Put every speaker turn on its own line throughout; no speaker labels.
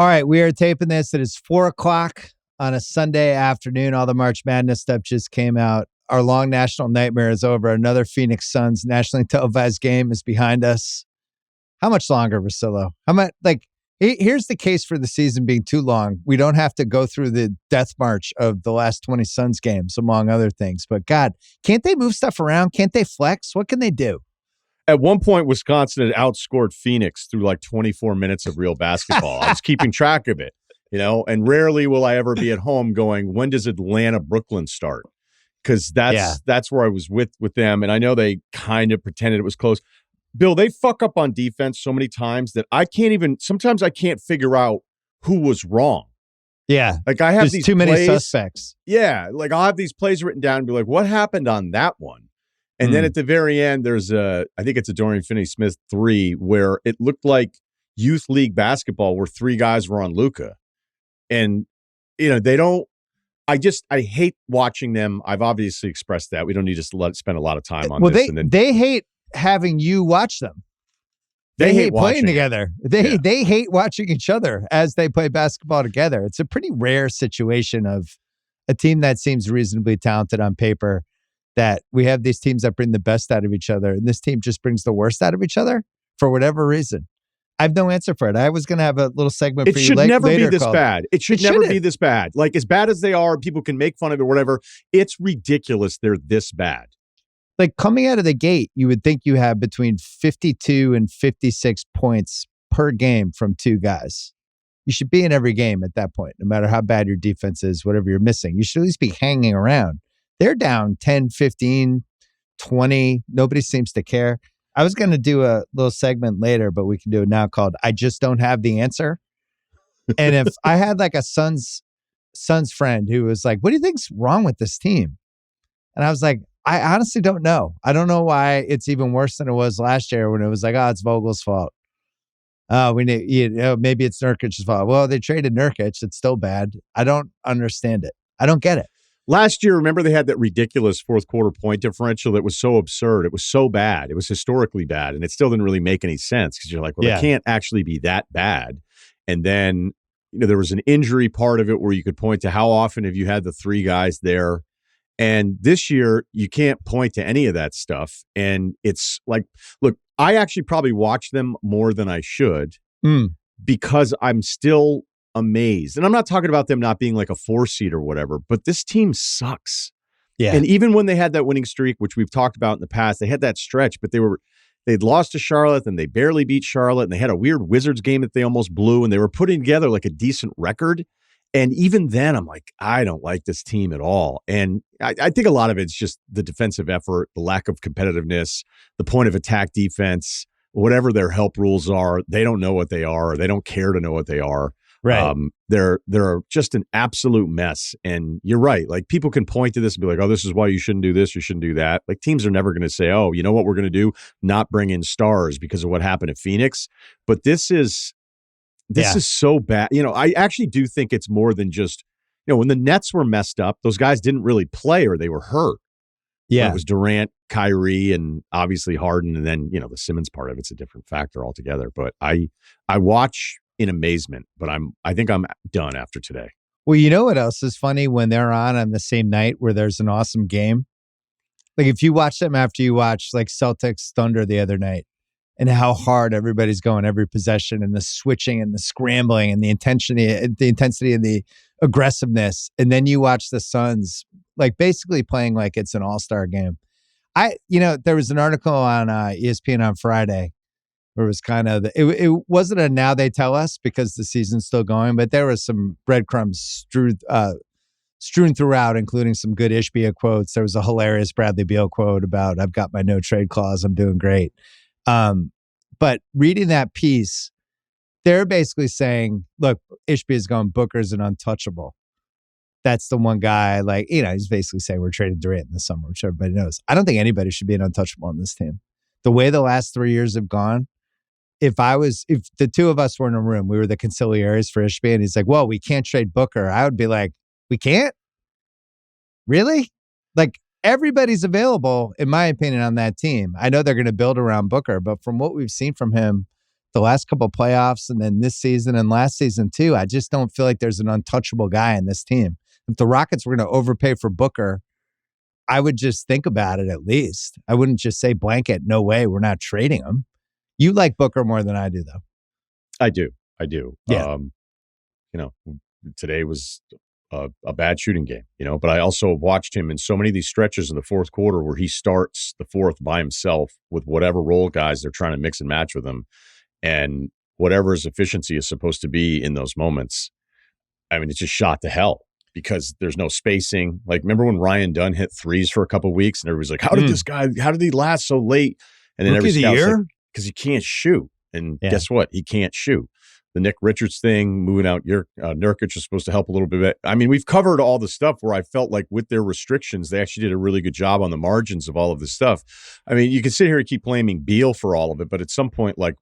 All right, we are taping this. It is 4:00 on a Sunday afternoon. All the March Madness stuff just came out. Our long national nightmare is over. Another Phoenix Suns nationally televised game is behind us. How much longer, Russillo? How much? Here's the case for the season being too long. We don't have to go through the death march of the last 20 Suns games, among other things. But God, can't they move stuff around? Can't they flex? What can they do?
At one point, Wisconsin had outscored Phoenix through like 24 minutes of real basketball. I was keeping track of it, and rarely will I ever be at home going, when does Atlanta-Brooklyn start? Because that's where I was with them. And I know they kind of pretended it was close. Bill, they fuck up on defense so many times that sometimes I can't figure out who was wrong.
Yeah.
Like I have
There's
these
too many
plays,
suspects.
Yeah. Like I'll have these plays written down and be like, what happened on that one? And then at the very end, there's I think it's a Dorian Finney-Smith 3 where it looked like youth league basketball where 3 guys were on Luka. And, they don't, I hate watching them. I've obviously expressed that. We don't need to spend a lot of time on this.
They hate having you watch them. They hate playing together. They hate watching each other as they play basketball together. It's a pretty rare situation of a team that seems reasonably talented on paper, that we have these teams that bring the best out of each other, and this team just brings the worst out of each other for whatever reason. I have no answer for it. I was going to have a little segment for you later.
It should never be this bad. It should never be this bad. Like, as bad as they are, people can make fun of it or whatever. It's ridiculous they're this bad.
Like, coming out of the gate, you would think you have between 52 and 56 points per game from 2 guys. You should be in every game at that point, no matter how bad your defense is, whatever you're missing. You should at least be hanging around. They're down 10, 15, 20. Nobody seems to care. I was going to do a little segment later, but we can do it now called I Just Don't Have the Answer. And if I had like a Suns friend who was like, what do you think's wrong with this team? And I was like, I honestly don't know. I don't know why it's even worse than it was last year when it was like, oh, it's Vogel's fault. Oh, maybe it's Nurkic's fault. Well, they traded Nurkic. It's still bad. I don't understand it. I don't get it.
Last year, remember they had that ridiculous fourth quarter point differential that was so absurd. It was so bad. It was historically bad. And it still didn't really make any sense because you're like, well, it can't actually be that bad. And then, there was an injury part of it where you could point to how often have you had the 3 guys there. And this year, you can't point to any of that stuff. And it's like, look, I actually probably watch them more than I should because I'm still amazed. And I'm not talking about them not being like a 4 seed or whatever, but this team sucks. Yeah. And even when they had that winning streak, which we've talked about in the past, they had that stretch, but they'd lost to Charlotte and they barely beat Charlotte. And they had a weird Wizards game that they almost blew. And they were putting together like a decent record. And even then, I'm like, I don't like this team at all. And I think a lot of it's just the defensive effort, the lack of competitiveness, the point of attack defense, whatever their help rules are. They don't know what they are. Or they don't care to know what they are.
Right.
They're just an absolute mess. And you're right. Like, people can point to this and be like, oh, this is why you shouldn't do this. You shouldn't do that. Like, teams are never going to say, oh, you know what we're going to do? Not bring in stars because of what happened at Phoenix. But this is so bad. I actually do think it's more than just, when the Nets were messed up, those guys didn't really play or they were hurt. Yeah. It was Durant, Kyrie, and obviously Harden. And then, the Simmons part of it's a different factor altogether. But I watch in amazement, but I think I'm done after today.
Well, you know what else is funny? When they're on the same night where there's an awesome game. Like, if you watch them after you watch like Celtics Thunder the other night, and how hard everybody's going every possession, and the switching and the scrambling and the intensity and the aggressiveness. And then you watch the Suns like basically playing like it's an all-star game. There was an article on ESPN on Friday where it was kind of, it wasn't a now they tell us because the season's still going, but there was some breadcrumbs strewn throughout, including some good Ishbia quotes. There was a hilarious Bradley Beal quote about, I've got my no trade clause. I'm doing great. But reading that piece, they're basically saying, look, Ishbia is going, Booker's an untouchable. That's the one guy, like, he's basically saying we're trading Durant in the summer, which everybody knows. I don't think anybody should be an untouchable on this team. The way the last 3 years have gone, if the two of us were in a room, we were the conciliaries for Ishbia, and he's like, well, we can't trade Booker. I would be like, we can't? Really? Like, everybody's available, in my opinion, on that team. I know they're going to build around Booker, but from what we've seen from him the last couple of playoffs and then this season and last season too, I just don't feel like there's an untouchable guy in this team. If the Rockets were going to overpay for Booker, I would just think about it at least. I wouldn't just say blanket, no way, we're not trading him. You like Booker more than I do, though.
I do.
Yeah.
Today was a bad shooting game, but I also watched him in so many of these stretches in the fourth quarter where he starts the fourth by himself with whatever role guys they're trying to mix and match with him. And whatever his efficiency is supposed to be in those moments, I mean, it's just shot to hell because there's no spacing. Like, remember when Ryan Dunn hit threes for a couple of weeks and everybody's like, how did he last so late? And then every scout's like, because he can't shoot. And guess what? He can't shoot. The Nick Richards thing, moving out Nurkic is supposed to help a little bit. I mean, we've covered all the stuff where I felt like with their restrictions, they actually did a really good job on the margins of all of this stuff. I mean, you can sit here and keep blaming Beal for all of it, but at some point, like,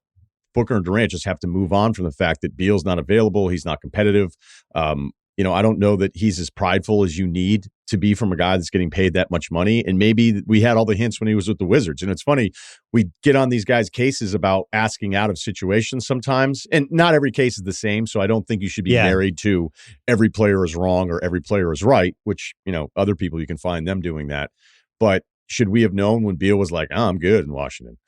Booker and Durant just have to move on from the fact that Beal's not available. He's not competitive. I don't know that he's as prideful as you need to be from a guy that's getting paid that much money. And maybe we had all the hints when he was with the Wizards. And it's funny, we get on these guys' cases about asking out of situations sometimes, and not every case is the same. So I don't think you should be married to every player is wrong or every player is right, which, other people, you can find them doing that. But should we have known when Beal was like, I'm good in Washington?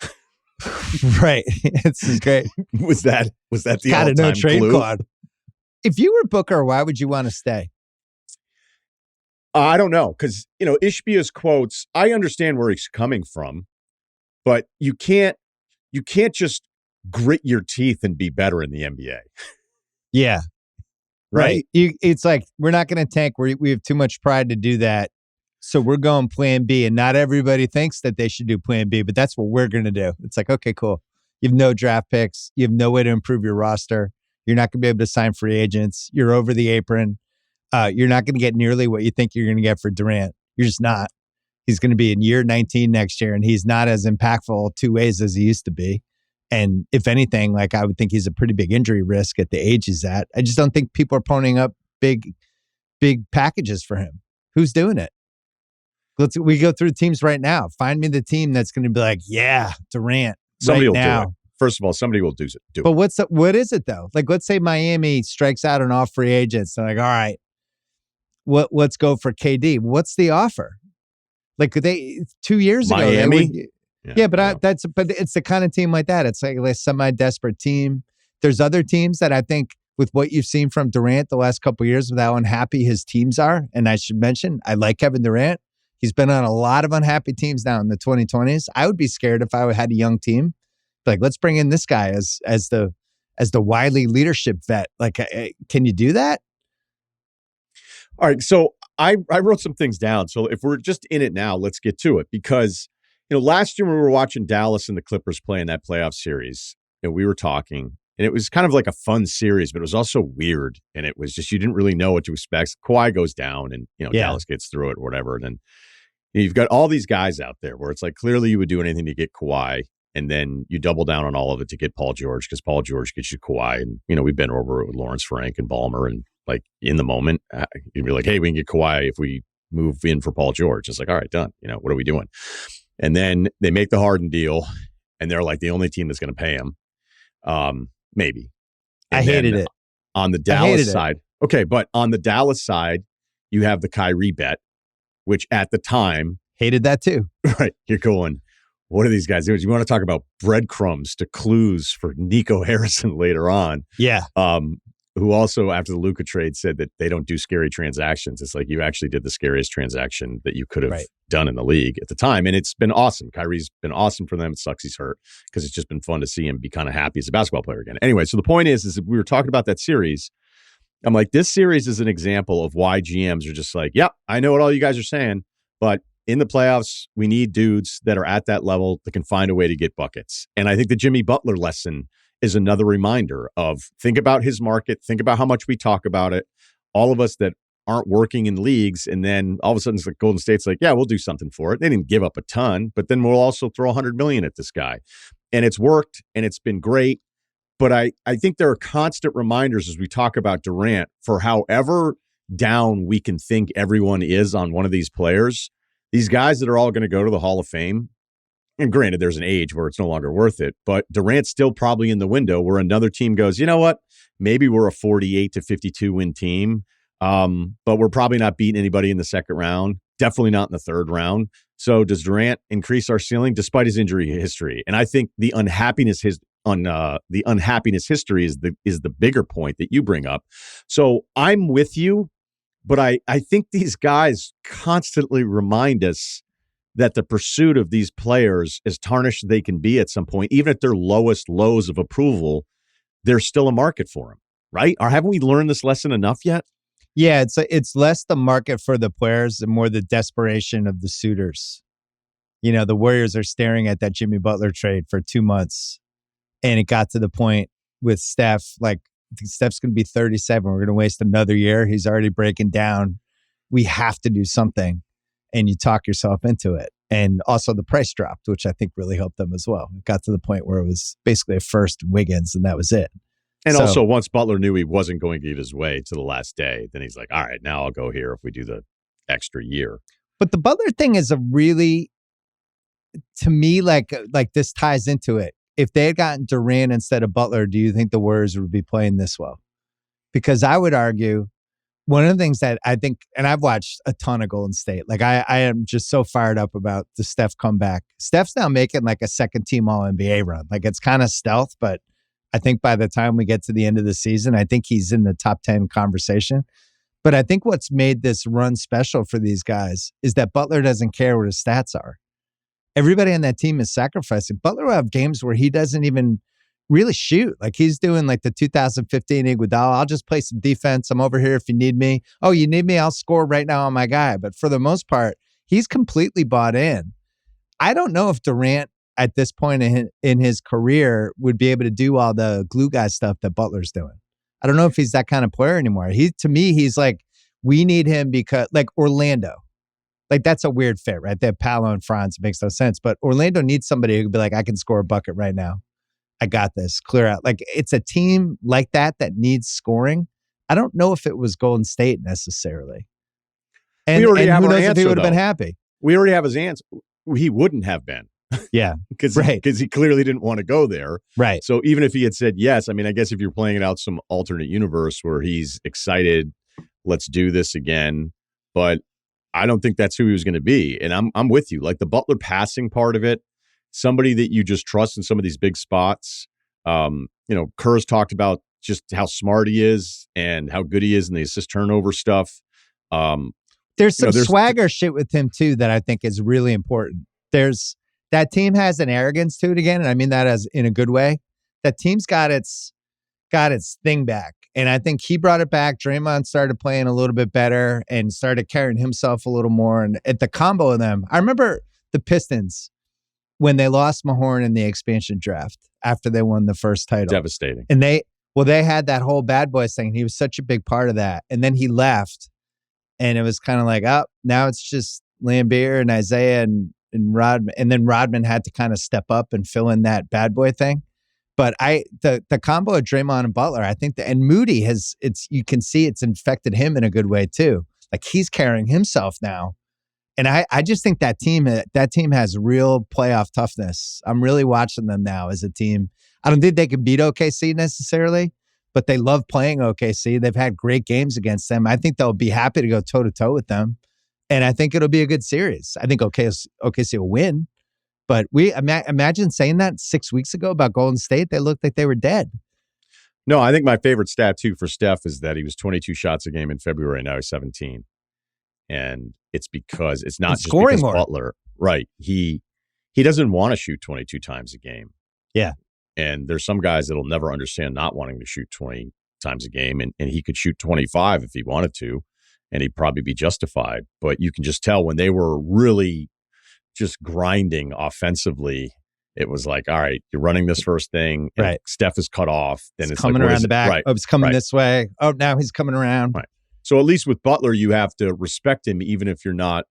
Right. It's great.
Was that the
all-time
no trade
clue? If you were Booker, why would you want to stay?
I don't know, because Ishbia's quotes, I understand where he's coming from, but you can't just grit your teeth and be better in the NBA.
Yeah, right. It's like, we're not going to tank. We have too much pride to do that. So we're going plan B, and not everybody thinks that they should do plan B, but that's what we're going to do. It's like, okay, cool. You have no draft picks. You have no way to improve your roster. You're not going to be able to sign free agents. You're over the apron. You're not going to get nearly what you think you're going to get for Durant. You're just not. He's going to be in year 19 next year, and he's not as impactful two ways as he used to be. And if anything, like, I would think he's a pretty big injury risk at the age he's at. I just don't think people are ponying up big packages for him. Who's doing it? We go through teams right now. Find me the team that's going to be like, yeah, Durant.
Somebody will
now.
do it. First of all, somebody will do it.
But what is it though? Like, let's say Miami strikes out on all free agents. They're like, all right, let's go for KD. What's the offer? Like, 2 years ago,
Miami.
But it's the kind of team like that. It's like a semi-desperate team. There's other teams that I think, with what you've seen from Durant the last couple of years, with how unhappy his teams are. And I should mention, I like Kevin Durant. He's been on a lot of unhappy teams now in the 2020s. I would be scared if I had a young team. Like, let's bring in this guy as the wily leadership vet. Like, can you do that?
All right. So I wrote some things down. So if we're just in it now, let's get to it. Because, last year when we were watching Dallas and the Clippers play in that playoff series, we were talking, and it was kind of like a fun series, but it was also weird. And it was just, you didn't really know what to expect. Kawhi goes down and, Dallas gets through it or whatever. And then you've got all these guys out there where it's like, clearly you would do anything to get Kawhi. And then you double down on all of it to get Paul George, because Paul George gets you Kawhi. And, we've been over it with Lawrence Frank and Ballmer. And, like, in the moment, you'd be like, hey, we can get Kawhi if we move in for Paul George. It's like, all right, done. What are we doing? And then they make the Harden deal, and they're like the only team that's going to pay him. Maybe. And
I hated it.
On the Dallas side. Okay, but on the Dallas side, you have the Kyrie bet, which at the time.
Hated that too.
Right. You're going, what are these guys doing? You want to talk about breadcrumbs to clues for Nico Harrison later on.
Yeah.
Who also, after the Luka trade, said that they don't do scary transactions. It's like, you actually did the scariest transaction that you could have done in the league at the time. And it's been awesome. Kyrie's been awesome for them. It sucks he's hurt, because it's just been fun to see him be kind of happy as a basketball player again. Anyway, so the point is that we were talking about that series. I'm like, this series is an example of why GMs are just like, yep, I know what all you guys are saying, but in the playoffs, we need dudes that are at that level that can find a way to get buckets. And I think the Jimmy Butler lesson is another reminder of, think about his market, think about how much we talk about it. All of us that aren't working in leagues, and then all of a sudden it's like Golden State's like, yeah, we'll do something for it. They didn't give up a ton, but then we'll also throw $100 million at this guy. And it's worked, and it's been great. But I think there are constant reminders as we talk about Durant, for however down we can think everyone is on one of these players, these guys that are all going to go to the Hall of Fame, and granted, there's an age where it's no longer worth it, but Durant's still probably in the window where another team goes, you know what? Maybe we're a 48 to 52 win team, but we're probably not beating anybody in the second round. Definitely not in the third round. So does Durant increase our ceiling despite his injury history? And I think the unhappiness history is the bigger point that you bring up. So I'm with you, but I think these guys constantly remind us that the pursuit of these players, as tarnished as they can be at some point, even at their lowest lows of approval, there's still a market for them, right? Or haven't we learned this lesson enough yet?
Yeah, it's less the market for the players and more the desperation of the suitors. You know, the Warriors are staring at that Jimmy Butler trade for 2 months, and it got to the point with Steph, like, I think Steph's going to be 37. We're going to waste another year. He's already breaking down. We have to do something. And you talk yourself into it. And also the price dropped, which I think really helped them as well. It got to the point where it was basically a first Wiggins, and that was it.
And also, once Butler knew he wasn't going to get his way to the last day, then he's like, all right, now I'll go here if we do the extra year.
But the Butler thing is a really, to me, like this ties into it. If they had gotten Durant instead of Butler, do you think the Warriors would be playing this well? Because I would argue, one of the things that I think, and I've watched a ton of Golden State, like I am just so fired up about the Steph comeback. Steph's now making like a second team All-NBA run. Like it's kind of stealth, but I think by the time we get to the end of the season, I think he's in the top 10 conversation. But I think what's made this run special for these guys is that Butler doesn't care what his stats are. Everybody on that team is sacrificing. Butler will have games where he doesn't even really shoot. Like he's doing like the 2015 Iguodala. I'll just play some defense. I'm over here if you need me. Oh, you need me? I'll score right now on my guy. But for the most part, he's completely bought in. I don't know if Durant at this point in his career would be able to do all the glue guy stuff that Butler's doing. I don't know if he's that kind of player anymore. To me, he's like, we need him because like Orlando. Like that's a weird fit, right? They have Paolo and Franz. It makes no sense. But Orlando needs somebody who could be like, I can score a bucket right now. I got this. Clear out. Like it's a team like that needs scoring. I don't know if it was Golden State necessarily. And,
we already have
who
our
knows
answer,
if he would have been
though.
happy.
We already have his answer. He wouldn't have been.
Yeah.
Because
right.
he clearly didn't want to go there.
Right.
So even if he had said yes, I mean, I guess if you're playing it out some alternate universe where he's excited, let's do this again. But I don't think that's who he was going to be. And I'm with you. Like the Butler passing part of it, somebody that you just trust in some of these big spots. Kerr's talked about just how smart he is and how good he is in the assist turnover stuff.
There's some swagger shit with him too that I think is really important. That team has an arrogance to it again, and I mean that as in a good way. That team's got its thing back. And I think he brought it back. Draymond started playing a little bit better and started carrying himself a little more. And at the combo of them, I remember the Pistons when they lost Mahorn in the expansion draft after they won the first title.
Devastating.
And they had that whole bad boys thing. He was such a big part of that. And then he left. And it was kind of like, oh, now it's just Lambeer and Isaiah and Rodman. And then Rodman had to kind of step up and fill in that bad boy thing. But the combo of Draymond and Butler, I think and Moody you can see it's infected him in a good way too. Like he's carrying himself now. And I just think that team has real playoff toughness. I'm really watching them now as a team. I don't think they can beat OKC necessarily, but they love playing OKC. They've had great games against them. I think they'll be happy to go toe to toe with them. And I think it'll be a good series. I think OKC will win. But imagine saying that 6 weeks ago about Golden State. They looked like they were dead.
No, I think my favorite stat, too, for Steph is that he was 22 shots a game in February. Now he's 17. And it's because it's not just because
more.
Butler. Right. He doesn't want to shoot 22 times a game.
Yeah.
And there's some guys that'll never understand not wanting to shoot 20 times a game. And he could shoot 25 if he wanted to. And he'd probably be justified. But you can just tell when they were really just grinding offensively, it was like, all right, you're running this first thing. And
right.
Steph is cut off. Then it's
coming
like,
around the back.
Right.
Oh, it's coming this way. Oh, now he's coming around.
Right. So at least with Butler, you have to respect him, even if you're not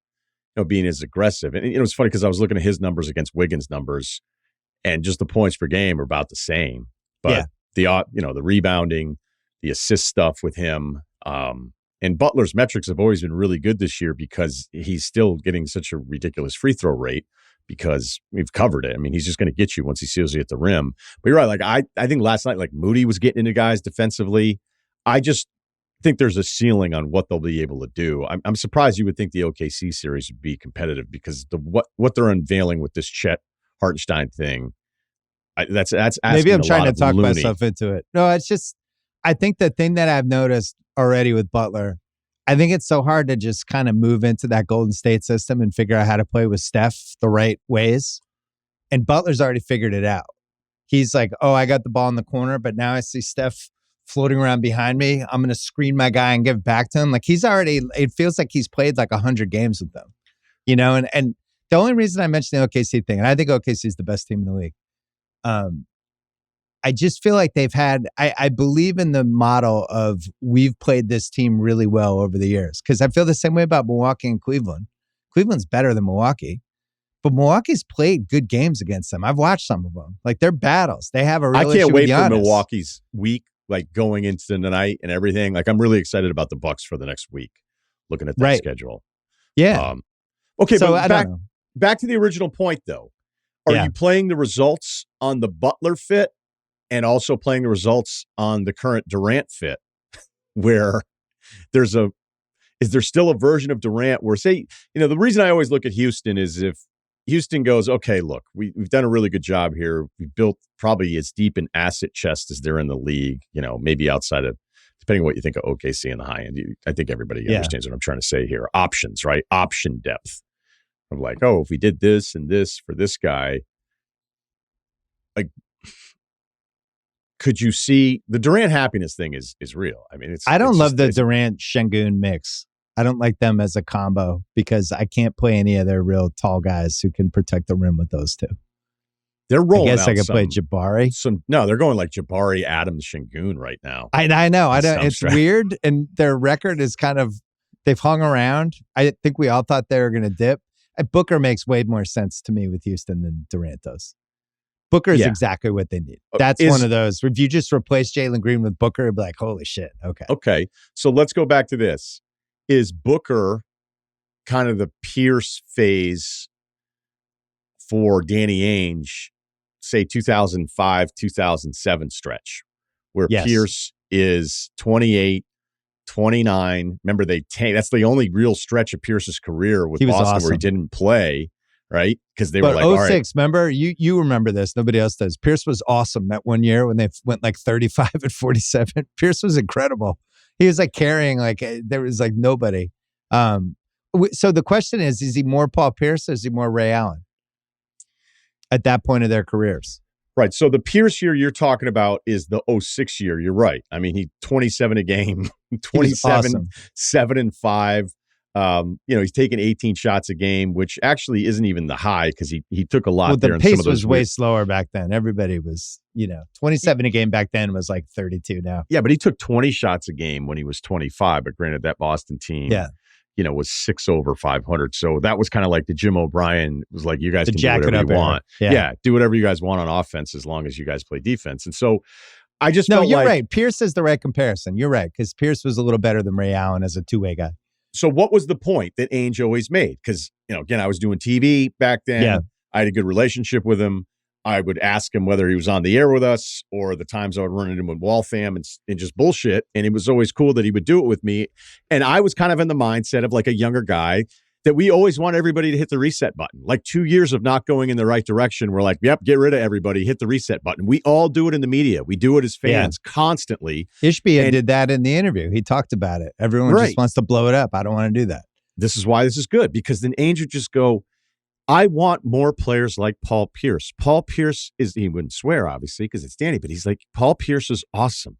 being as aggressive. And it's funny because I was looking at his numbers against Wiggins' numbers, and just the points per game are about the same. But the rebounding, the assist stuff with him, And Butler's metrics have always been really good this year because he's still getting such a ridiculous free throw rate because we've covered it. I mean, he's just going to get you once he seals you at the rim. But you're right. Like I think last night, like Moody was getting into guys defensively. I just think there's a ceiling on what they'll be able to do. I'm surprised you would think the OKC series would be competitive because what they're unveiling with this Chet Hartenstein thing, that's
maybe I'm trying to talk
Looney.
myself into it. No, it's just I think the thing that I've noticed already with Butler, I think it's so hard to just kind of move into that Golden State system and figure out how to play with Steph the right ways. And Butler's already figured it out. He's like, oh, I got the ball in the corner, but now I see Steph floating around behind me. I'm going to screen my guy and give it back to him. Like he's already, it feels like he's played like 100 games with them, you know? And the only reason I mentioned the OKC thing, and I think OKC is the best team in the league. I just feel like they've had, I believe in the model of we've played this team really well over the years. Cause I feel the same way about Milwaukee and Cleveland. Cleveland's better than Milwaukee. But Milwaukee's played good games against them. I've watched some of them. Like they're battles. They have a real issue with Giannis.
I can't wait for Milwaukee's week, like going into the night and everything. Like I'm really excited about the Bucks for the next week, looking at that schedule.
Yeah.
Okay,
so
but back to the original point though. Are you playing the results on the Butler fit and also playing the results on the current Durant fit? Where is there still a version of Durant where say, the reason I always look at Houston is if Houston goes, okay, look, we've done a really good job here. We've built probably as deep an asset chest as they're in the league, maybe outside of, depending on what you think of OKC in the high end. I think everybody understands what I'm trying to say here. Options, right? Option depth. Of like, oh, if we did this and this for this guy, like, could you see the Durant happiness thing is real? I mean,
I don't love the Durant Şengün mix. I don't like them as a combo because I can't play any of their real tall guys who can protect the rim with those two.
They're rolling.
I guess I could play Jabari.
No, they're going like Jabari, Adams, Şengün right now.
I know. I don't. It's weird, and their record is kind of they've hung around. I think we all thought they were going to dip. Booker makes way more sense to me with Houston than Durant does. Booker is exactly what they need. That's one of those. If you just replace Jalen Green with Booker, it'd be like, holy shit. Okay.
So let's go back to this. Is Booker kind of the Pierce phase for Danny Ainge, say 2005, 2007 stretch, where Pierce is 28, 29. Remember, that's the only real stretch of Pierce's career with Boston where he didn't play, right? Because they were like,
06,
all right.
Remember, you remember this. Nobody else does. Pierce was awesome that one year when they went like 35 and 47. Pierce was incredible. He was like carrying, like there was like nobody. So the question is he more Paul Pierce or is he more Ray Allen at that point of their careers?
Right. So the Pierce year you're talking about is the 06 year. You're right. I mean, he 27 a game, 27, 7 and 5. He's taking 18 shots a game, which actually isn't even the high because he took a lot there.
The pace was way slower back then. Everybody was, 27 a game back then was like 32 now.
Yeah, but he took 20 shots a game when he was 25. But granted, that Boston team, was 6 over 500. So that was kind of like the Jim O'Brien was like, you guys can do whatever you want. Yeah, do whatever you guys want on offense as long as you guys play defense. And so I just felt
you're right. Pierce is the right comparison. You're right because Pierce was a little better than Ray Allen as a two-way guy.
So what was the point that Ainge always made? Because, again, I was doing TV back then. Yeah. I had a good relationship with him. I would ask him whether he was on the air with us or the times I would run into him in Waltham and just bullshit. And it was always cool that he would do it with me. And I was kind of in the mindset of like a younger guy that we always want everybody to hit the reset button. Like 2 years of not going in the right direction. We're like, yep, get rid of everybody, hit the reset button. We all do it in the media. We do it as fans constantly.
Ishbia did that in the interview. He talked about it. Everyone just wants to blow it up. I don't want to do that.
This is why this is good because then Ainge would just go, I want more players like Paul Pierce. Paul Pierce he wouldn't swear, obviously, because it's Danny, but he's like, Paul Pierce is awesome.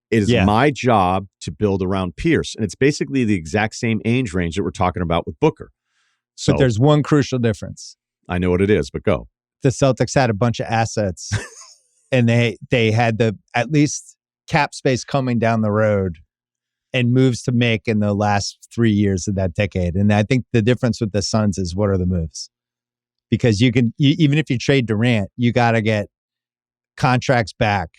It is my job to build around Pierce. And it's basically the exact same Ainge range that we're talking about with Booker. So,
but there's one crucial difference.
I know what it is, but go.
The Celtics had a bunch of assets and they had at least cap space coming down the road and moves to make in the last 3 years of that decade. And I think the difference with the Suns is what are the moves? Because even if you trade Durant, you got to get contracts back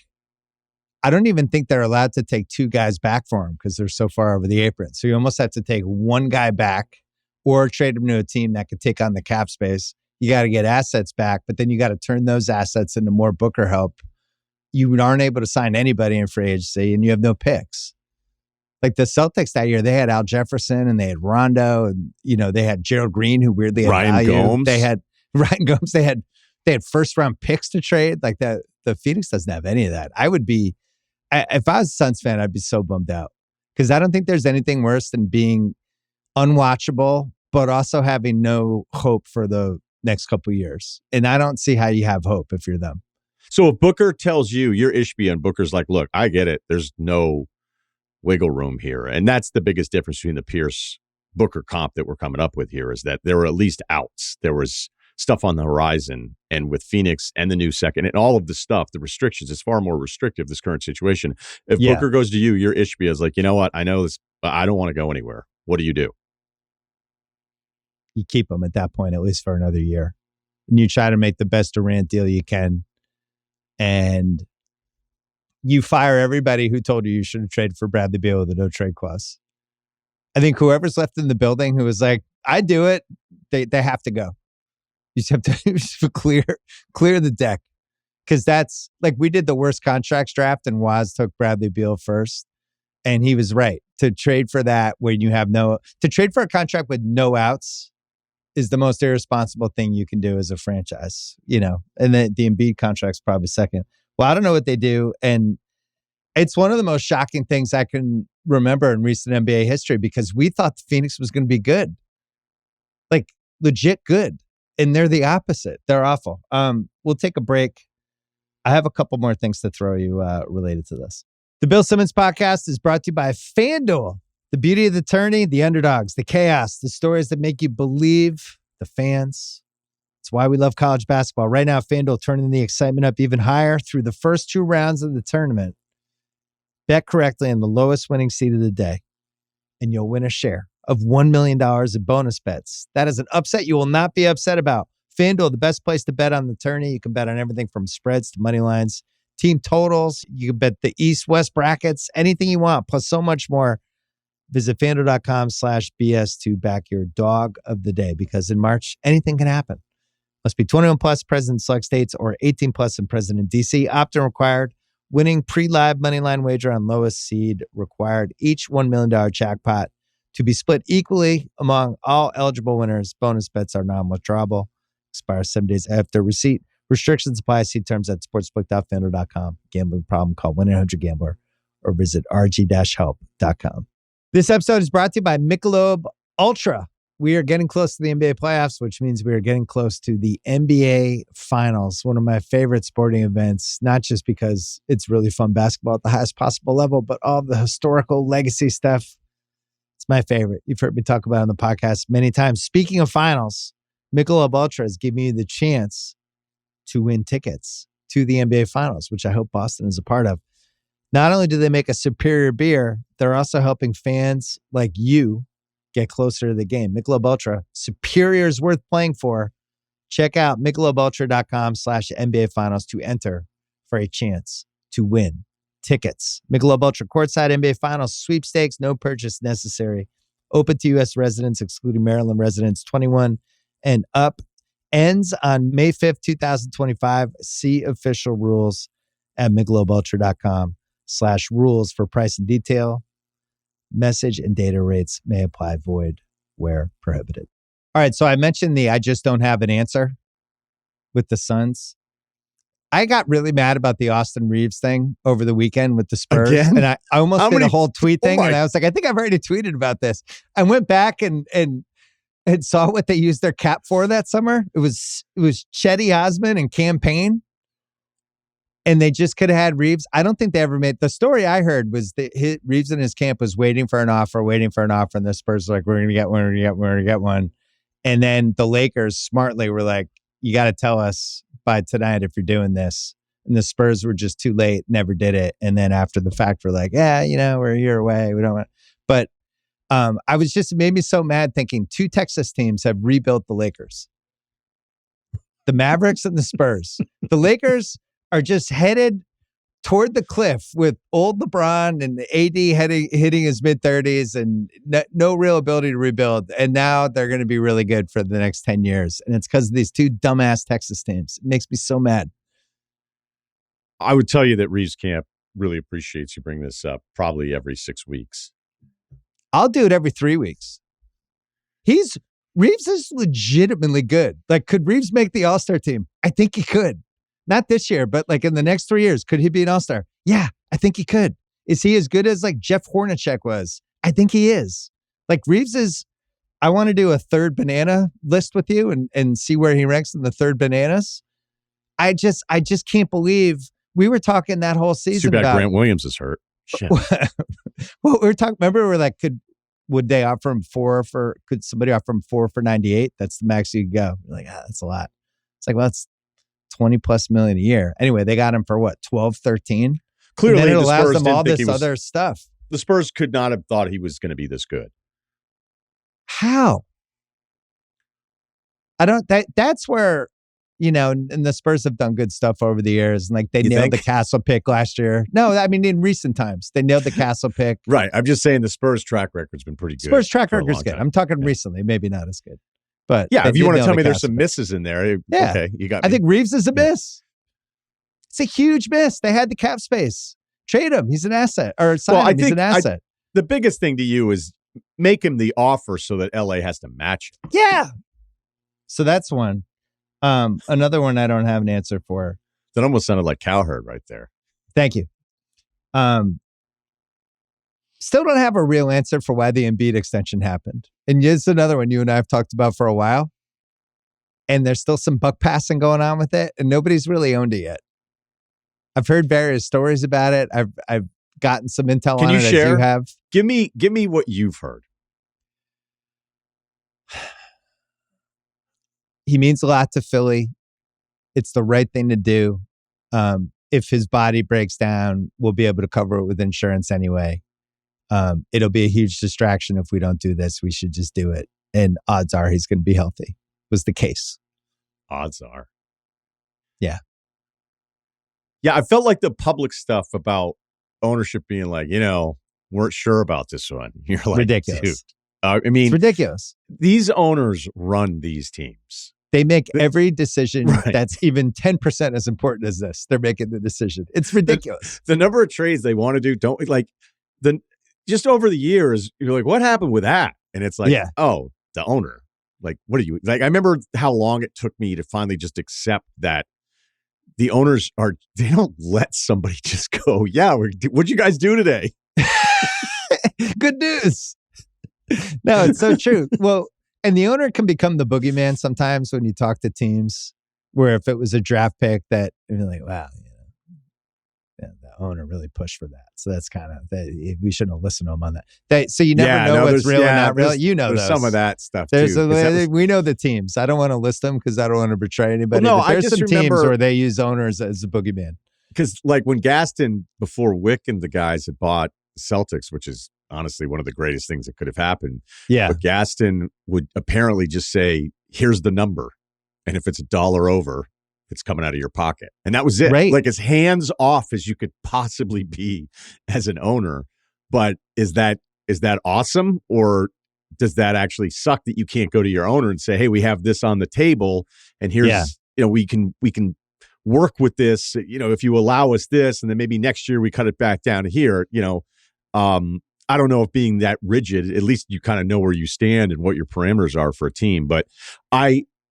I don't even think they're allowed to take 2 guys back for him because they're so far over the apron. So you almost have to take 1 guy back or trade him to a team that could take on the cap space. You got to get assets back, but then you got to turn those assets into more Booker help. You aren't able to sign anybody in free agency, and you have no picks. Like the Celtics that year, they had Al Jefferson and they had Rondo, and they had Gerald Green, who weirdly had
Ryan
value.
Gomes.
They had Ryan Gomes. They had first round picks to trade. Like that, the Phoenix doesn't have any of that. I would be, if I was a Suns fan, I'd be so bummed out because I don't think there's anything worse than being unwatchable, but also having no hope for the next couple of years. And I don't see how you have hope if you're them.
So if Booker tells you you're Ishbia and Booker's like, look, I get it. There's no wiggle room here. And that's the biggest difference between the Pierce Booker comp that we're coming up with here is that there were at least outs. There was stuff on the horizon. And with Phoenix and the new second and all of the stuff, the restrictions, it's far more restrictive, this current situation. If Booker goes to you, you're Ishbia is like, you know what? I know this, but I don't want to go anywhere. What do?
You keep him at that point, at least for another year. And you try to make the best Durant deal you can. And you fire everybody who told you should have traded for Bradley Beal with a no trade clause. I think whoever's left in the building who was like, I do it, they have to go. You just have to clear the deck. Because that's like we did the worst contracts draft and Waz took Bradley Beal first. And he was right. To trade for that when you have to trade for a contract with no outs is the most irresponsible thing you can do as a franchise, and the Embiid contract's probably second. Well, I don't know what they do. And it's one of the most shocking things I can remember in recent NBA history because we thought the Phoenix was going to be good, like legit good. And they're the opposite. They're awful. We'll take a break. I have a couple more things to throw you related to this. The Bill Simmons podcast is brought to you by FanDuel. The beauty of the tourney, the underdogs, the chaos, the stories that make you believe, the fans. It's why we love college basketball. Right now, FanDuel turning the excitement up even higher through the first 2 rounds of the tournament. Bet correctly on the lowest winning seed of the day, and you'll win a share of $1 million in bonus bets. That is an upset you will not be upset about. FanDuel, the best place to bet on the tourney. You can bet on everything from spreads to money lines, team totals. You can bet the East-West brackets, anything you want, plus so much more. Visit FanDuel.com/BS to back your dog of the day because in March, anything can happen. Must be 21 plus, present in select states, or 18 plus and present in D.C. Opt-in required. Winning pre-live moneyline wager on lowest seed required. Each $1 million jackpot to be split equally among all eligible winners. Bonus bets are non-withdrawable. Expire 7 days after receipt. Restrictions apply. See terms at sportsbook.fanduel.com. Gambling problem? Call 1-800-GAMBLER or visit rg-help.com. This episode is brought to you by Michelob ULTRA. We are getting close to the NBA playoffs, which means we are getting close to the NBA Finals, one of my favorite sporting events, not just because it's really fun basketball at the highest possible level, but all the historical legacy stuff. It's my favorite. You've heard me talk about it on the podcast many times. Speaking of finals, Michelob ULTRA is giving you the chance to win tickets to the NBA Finals, which I hope Boston is a part of. Not only do they make a superior beer, they're also helping fans like you get closer to the game. Michelob ULTRA, superior is worth playing for. Check out MichelobUltra.com/NBA Finals to enter for a chance to win tickets. Michelob ULTRA courtside NBA Finals sweepstakes, no purchase necessary. Open to U.S. residents, excluding Maryland residents, 21 and up. Ends on May 5th, 2025. See official rules at MichelobUltra.com/rules for price and detail. Message and data rates may apply, void where prohibited. All right, so I mentioned I just don't have an answer with the Suns. I got really mad about the Austin Reeves thing over the weekend with the Spurs.
Again?
And I almost did a whole tweet thing. And I was like, I think I've already tweeted about this. I went back and saw what they used their cap for that summer. It was Chetty Osman and Campaign. And they just could have had Reeves. I don't think they ever made... The story I heard was that Reeves in his camp was waiting for an offer. And the Spurs were like, we're going to get one. And then the Lakers smartly were like, you got to tell us by tonight if you're doing this. And the Spurs were just too late, never did it. And then after the fact, we're like, we're a year away. We don't want... But I was just... It made me so mad thinking 2 Texas teams have rebuilt the Lakers. The Mavericks and the Spurs. The Lakers are just headed toward the cliff with old LeBron and AD hitting his mid-30s and no real ability to rebuild. And now they're going to be really good for the next 10 years. And it's because of these two dumbass Texas teams. It makes me so mad.
I would tell you that Reeves Camp really appreciates you bringing this up probably every 6 weeks.
I'll do it every 3 weeks. Reeves is legitimately good. Like, could Reeves make the All-Star team? I think he could. Not this year, but like in the next 3 years, could he be an All-Star? Yeah, I think he could. Is he as good as like Jeff Hornacek was? I think he is. Like Reeves is, I want to do a third banana list with you and see where he ranks in the third bananas. I just can't believe we were talking that whole season
Too bad
about
Grant Williams is hurt. Shit.
Well, we were talking, remember, we're like, would they offer him could somebody offer him 4 for 98? That's the max you could go. You're like, that's a lot. It's like, well, that's 20 plus million a year. Anyway, they got him for what, 12, 13?
Clearly,
and then it
the
allows
Spurs
them all
didn't think
this other stuff.
The Spurs could not have thought he was going to be this good.
How? That's where, and the Spurs have done good stuff over the years. And like they nailed the Castle pick last year. No, I mean, in recent times, they nailed the Castle pick.
Right. I'm just saying the Spurs track record's been pretty good.
Spurs track record's good. I'm talking recently, maybe not as good. But
yeah, if you want to tell me there's some misses in there, okay, you got me.
I think Reeves is a miss. It's a huge miss. They had the cap space. Trade him. He's an asset. Or sign him. He's an asset.
The biggest thing to you is make him the offer so that LA has to match him.
Yeah. So that's one. Another one I don't have an answer for.
That almost sounded like Cowherd right there.
Thank you. Still don't have a real answer for why the Embiid extension happened. And it's another one you and I have talked about for a while. And there's still some buck passing going on with it. And nobody's really owned it yet. I've heard various stories about it. I've gotten some intel on it as you have.
Give me what you've heard.
He means a lot to Philly. It's the right thing to do. If his body breaks down, we'll be able to cover it with insurance anyway. It'll be a huge distraction if we don't do this. We should just do it. And odds are he's going to be healthy. Was the case.
Odds are.
Yeah.
Yeah, I felt like the public stuff about ownership being like, weren't sure about this one. You're like,
ridiculous.
Dude. I mean,
it's ridiculous.
These owners run these teams.
They make every decision that's even 10% as important as this. They're making the decision. It's ridiculous.
The number of trades they want to do, don't like just over the years, you're like, what happened with that? And it's like, oh, the owner. Like, what are you like? I remember how long it took me to finally just accept that the owners they don't let somebody just go, yeah, what'd you guys do today?
Good news. No, it's so true. Well, and the owner can become the boogeyman sometimes when you talk to teams where if it was a draft pick that you're like, wow, the owner really pushed for that. So that's kind of, we shouldn't have listened to him on that. So you never know what's real and not real. There's
some of that stuff
we know the teams. I don't want to list them because I don't want to betray anybody.
Well, no,
but there's some teams where they use owners as a boogeyman.
Because like when Gaston, before Wick and the guys had bought Celtics, which is honestly one of the greatest things that could have happened.
Yeah.
But Gaston would apparently just say, here's the number. And if it's $1 over, it's coming out of your pocket. And that was it.
Right.
Like as hands off as you could possibly be as an owner. But is that awesome? Or does that actually suck that you can't go to your owner and say, hey, we have this on the table and here's, we can work with this, if you allow us this, and then maybe next year we cut it back down to here, I don't know if being that rigid, at least you kind of know where you stand and what your parameters are for a team. But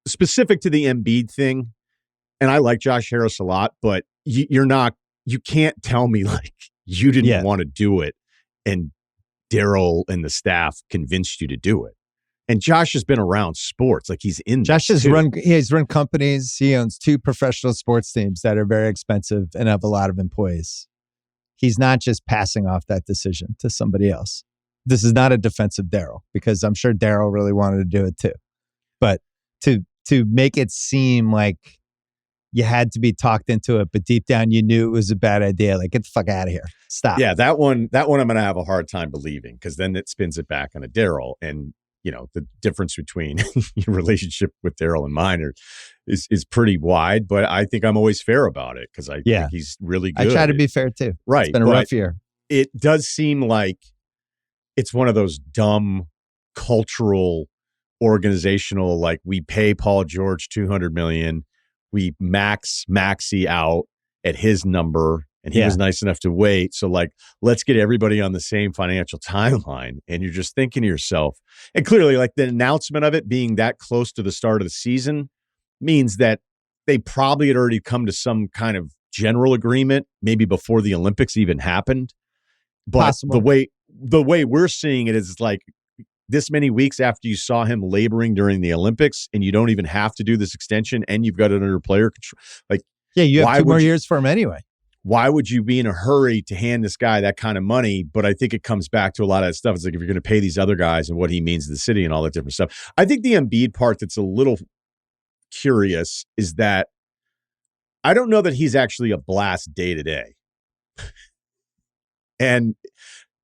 specific to the Embiid thing, and I like Josh Harris a lot, but you can't tell me like you didn't want to do it and Daryl and the staff convinced you to do it. And Josh has been around sports. Like he's in.
Josh has run companies. He owns 2 professional sports teams that are very expensive and have a lot of employees. He's not just passing off that decision to somebody else. This is not a defensive Daryl because I'm sure Daryl really wanted to do it too. But to make it seem like you had to be talked into it, but deep down you knew it was a bad idea. Like, get the fuck out of here. Stop.
Yeah, that one I'm going to have a hard time believing because then it spins it back on a Daryl. And the difference between your relationship with Daryl and mine is pretty wide, but I think I'm always fair about it because I think he's really good.
I try to be fair too.
Right.
It's been a rough year.
It does seem like it's one of those dumb cultural, organizational, like we pay Paul George $200 million, we max Maxey out at his number, and he was nice enough to wait. So like, let's get everybody on the same financial timeline. And you're just thinking to yourself, and clearly like the announcement of it being that close to the start of the season means that they probably had already come to some kind of general agreement, maybe before the Olympics even happened. But
Possible.
the way we're seeing it is like this many weeks after you saw him laboring during the Olympics, and you don't even have to do this extension, and you've got it under player control. Like,
you have 2 more years for him anyway.
Why would you be in a hurry to hand this guy that kind of money? But I think it comes back to a lot of that stuff. It's like if you're going to pay these other guys and what he means to the city and all that different stuff. I think the Embiid part that's a little curious is that I don't know that he's actually a blast day to day. And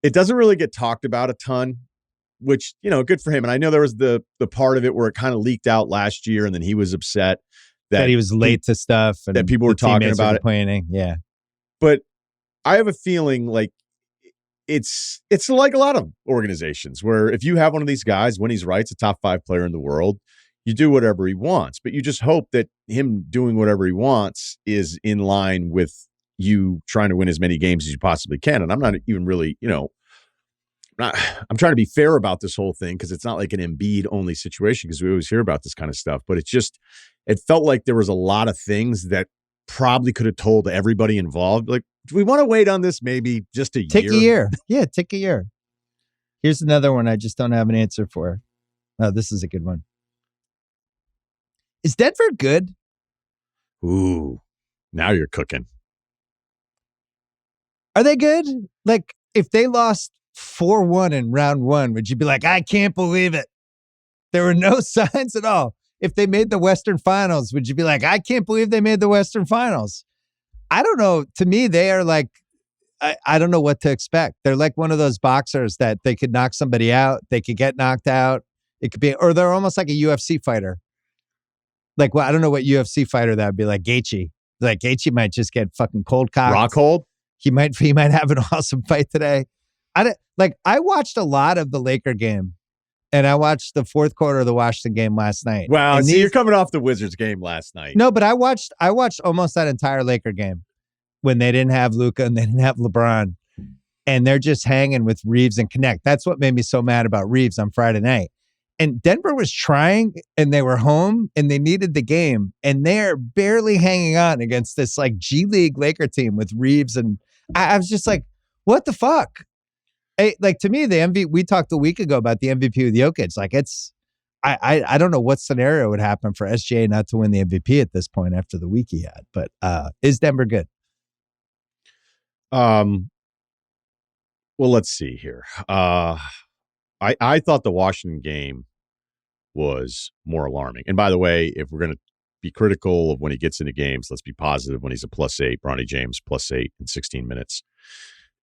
it doesn't really get talked about a ton, which, good for him. And I know there was the part of it where it kind of leaked out last year, and then he was upset that
he was late to stuff and
that people were talking about it.
Complaining. Yeah.
But I have a feeling like it's like a lot of organizations where if you have one of these guys, when he's right, it's a top 5 player in the world, you do whatever he wants, but you just hope that him doing whatever he wants is in line with you trying to win as many games as you possibly can. And I'm not even really, I'm trying to be fair about this whole thing because it's not like an Embiid only situation because we always hear about this kind of stuff, but it felt like there was a lot of things that probably could have told everybody involved, like, do we want to wait on this maybe just a year?
Take a year. Yeah, take a year. Here's another one I just don't have an answer for. Oh, this is a good one. Is Denver good?
Ooh, now you're cooking.
Are they good? Like, if they lost 4-1 in round 1, would you be like, I can't believe it? There were no signs at all. If they made the Western Finals, would you be like, I can't believe they made the Western Finals? I don't know. To me, they are like, I don't know what to expect. They're like one of those boxers that they could knock somebody out. They could get knocked out. It could be, or they're almost like a UFC fighter. Like, well, I don't know what UFC fighter that would be like. Gaethje. Like, Gaethje might just get fucking cold cocked.
Rockhold?
He might have an awesome fight today. I watched a lot of the Laker game, and I watched the 4th quarter of the Washington game last night.
Wow, so you're coming off the Wizards game last night.
No, but I watched almost that entire Laker game when they didn't have Luka and they didn't have LeBron, and they're just hanging with Reeves and Connect. That's what made me so mad about Reeves on Friday night. And Denver was trying, and they were home, and they needed the game, and they're barely hanging on against this like G League Laker team with Reeves, and I was just like, what the fuck? Like, to me, the MVP, we talked a week ago about the MVP with Jokic. Like, I don't know what scenario would happen for SGA not to win the MVP at this point after the week he had. But is Denver good?
Well, let's see here. I thought the Washington game was more alarming. And by the way, if we're going to be critical of when he gets into games, let's be positive when he's a +8. Bronny James +8 in 16 minutes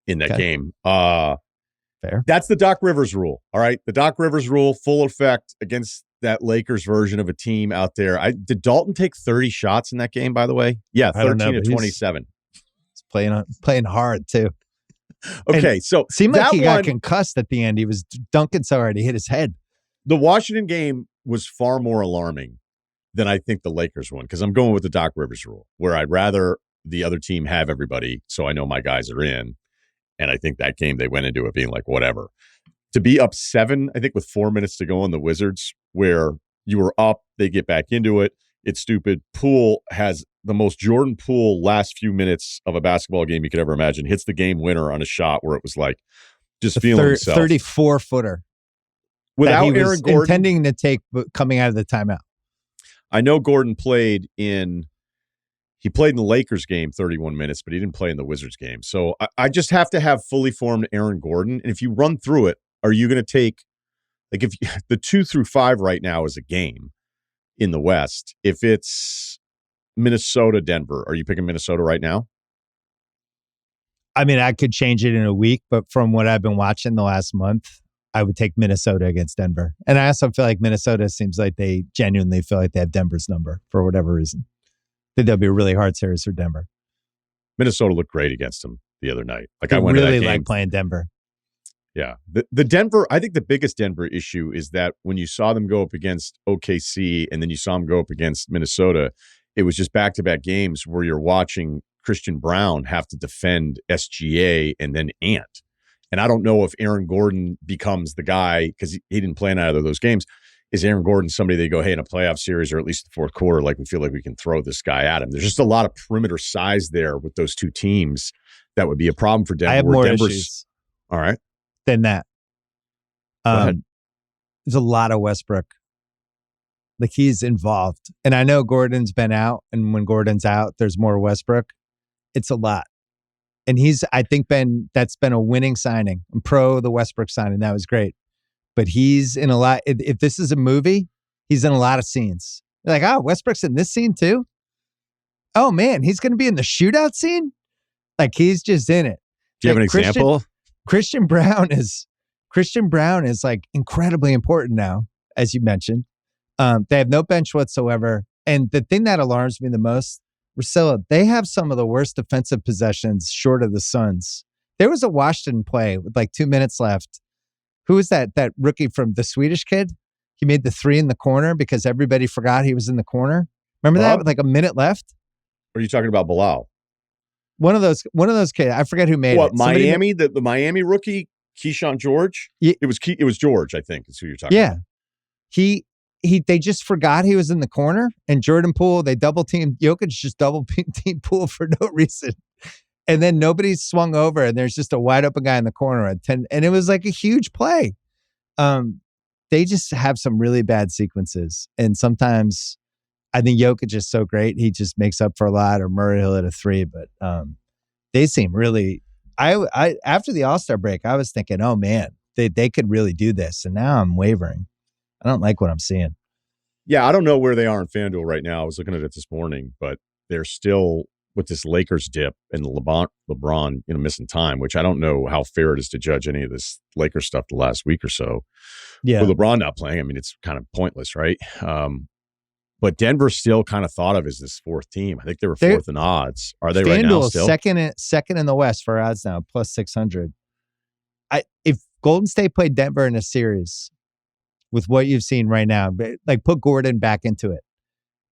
in that game.
Fair.
That's the Doc Rivers rule. All right. The Doc Rivers rule, full effect against that Lakers version of a team out there. Did Dalton take 30 shots in that game, by the way? Yeah, 13 to 27.
He's playing hard, too.
Okay,
and
so
seemed like he got concussed at the end. He was dunking so hard he hit his head.
The Washington game was far more alarming than I think the Lakers one, because I'm going with the Doc Rivers rule, where I'd rather the other team have everybody so I know my guys are in. And I think that game they went into it being like, whatever. To be up 7, I think with 4 minutes to go on the Wizards, where you were up, they get back into it. It's stupid. Poole has the most Jordan Poole last few minutes of a basketball game you could ever imagine. Hits the game winner on a shot where it was like just feeling himself.
34-footer.
Without
he was
Aaron Gordon.
Intending to take coming out of the timeout.
I know Gordon played in the Lakers game 31 minutes, but he didn't play in the Wizards game. So I just have to have fully formed Aaron Gordon. And if you run through it, are you going to take, like, if the 2 through 5 right now is a game in the West, if it's Minnesota, Denver, are you picking Minnesota right now?
I mean, I could change it in a week, but from what I've been watching the last month, I would take Minnesota against Denver. And I also feel like Minnesota seems like they genuinely feel like they have Denver's number for whatever reason. I think that'll be a really hard series for Denver.
Minnesota looked great against them the other night.
I went really to that game. Like playing Denver.
Yeah. The Denver, I think the biggest Denver issue is that when you saw them go up against OKC and then you saw them go up against Minnesota, it was just back-to-back games where you're watching Christian Brown have to defend SGA and then Ant. And I don't know if Aaron Gordon becomes the guy, because he didn't play in either of those games. Is Aaron Gordon somebody they go, hey, in a playoff series or at least the fourth quarter, like we feel like we can throw this guy at him? There's just a lot of perimeter size there with those two teams that would be a problem for Denver.
I have more issues.
All right.
Than that. There's a lot of Westbrook. Like he's involved. And I know Gordon's been out, and when Gordon's out, there's more Westbrook. It's a lot. And that's been a winning signing. I'm pro the Westbrook signing. That was great. But he's in a lot. If this is a movie, he's in a lot of scenes. You're like, oh, Westbrook's in this scene too? Oh man, he's going to be in the shootout scene? Like he's just in it.
Do you have an example?
Christian Brown is like incredibly important now, as you mentioned. They have no bench whatsoever. And the thing that alarms me the most, Russillo, they have some of the worst defensive possessions short of the Suns. There was a Washington play with like 2 minutes left. Who was that rookie from the Swedish kid? He made the three in the corner because everybody forgot he was in the corner. Remember that with like a minute left?
Or are you talking about Bilal?
One of those kids. I forget who made it.
Miami, the Miami rookie, Keyshawn George?
Yeah.
It was George, I think, is who you're talking about.
Yeah. They just forgot he was in the corner, and Jordan Poole, they double teamed Jokic, just double teamed Poole for no reason. And then nobody swung over, and there's just a wide open guy in the corner at 10. And it was like a huge play. They just have some really bad sequences. And sometimes I think Jokic is so great, he just makes up for a lot, or Murray will hit a three. But they seem really, I after the All-Star break, I was thinking, oh man, they could really do this. And now I'm wavering. I don't like what I'm seeing.
Yeah, I don't know where they are in FanDuel right now. I was looking at it this morning, but they're still with this Lakers dip and LeBron, missing time, which I don't know how fair it is to judge any of this Lakers stuff the last week or so.
Yeah.
With LeBron not playing, I mean, it's kind of pointless, right? But Denver's still kind of thought of as this fourth team. I think they were fourth in odds. Are they right now still?
Second in the West for odds now, plus 600. If Golden State played Denver in a series, with what you've seen right now, like put Gordon back into it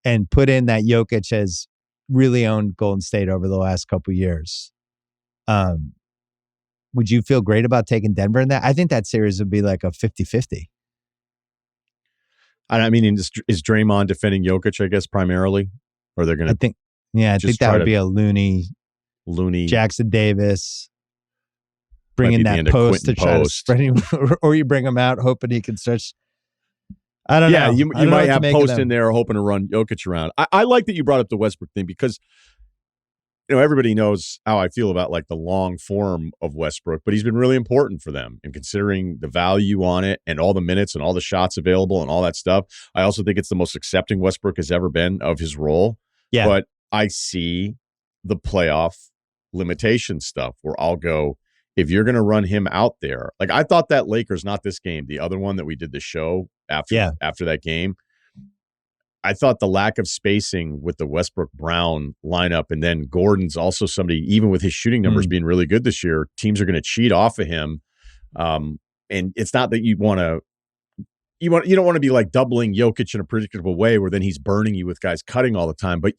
and put in that Jokic has really owned Golden State over the last couple of years. Would you feel great about taking Denver in that? I think that series would be like a 50-50.
I mean, is Draymond defending Jokic, I guess, primarily? Or they're going to...
I think that would be a loony Jackson Davis. Bringing that post to try to spread him, or you bring him out hoping he can stretch. I don't know.
You might have Post in there hoping to run Jokic around. I like that you brought up the Westbrook thing because, everybody knows how I feel about like the long form of Westbrook, but he's been really important for them. And considering the value on it and all the minutes and all the shots available and all that stuff, I also think it's the most accepting Westbrook has ever been of his role.
Yeah.
But I see the playoff limitation stuff where I'll go, if you're going to run him out there, like I thought that Lakers, not this game, the other one that we did the show after that game, I thought the lack of spacing with the Westbrook Brown lineup, and then Gordon's also somebody, even with his shooting numbers being really good this year, teams are going to cheat off of him. And it's not that you don't want to be like doubling Jokic in a predictable way where then he's burning you with guys cutting all the time. But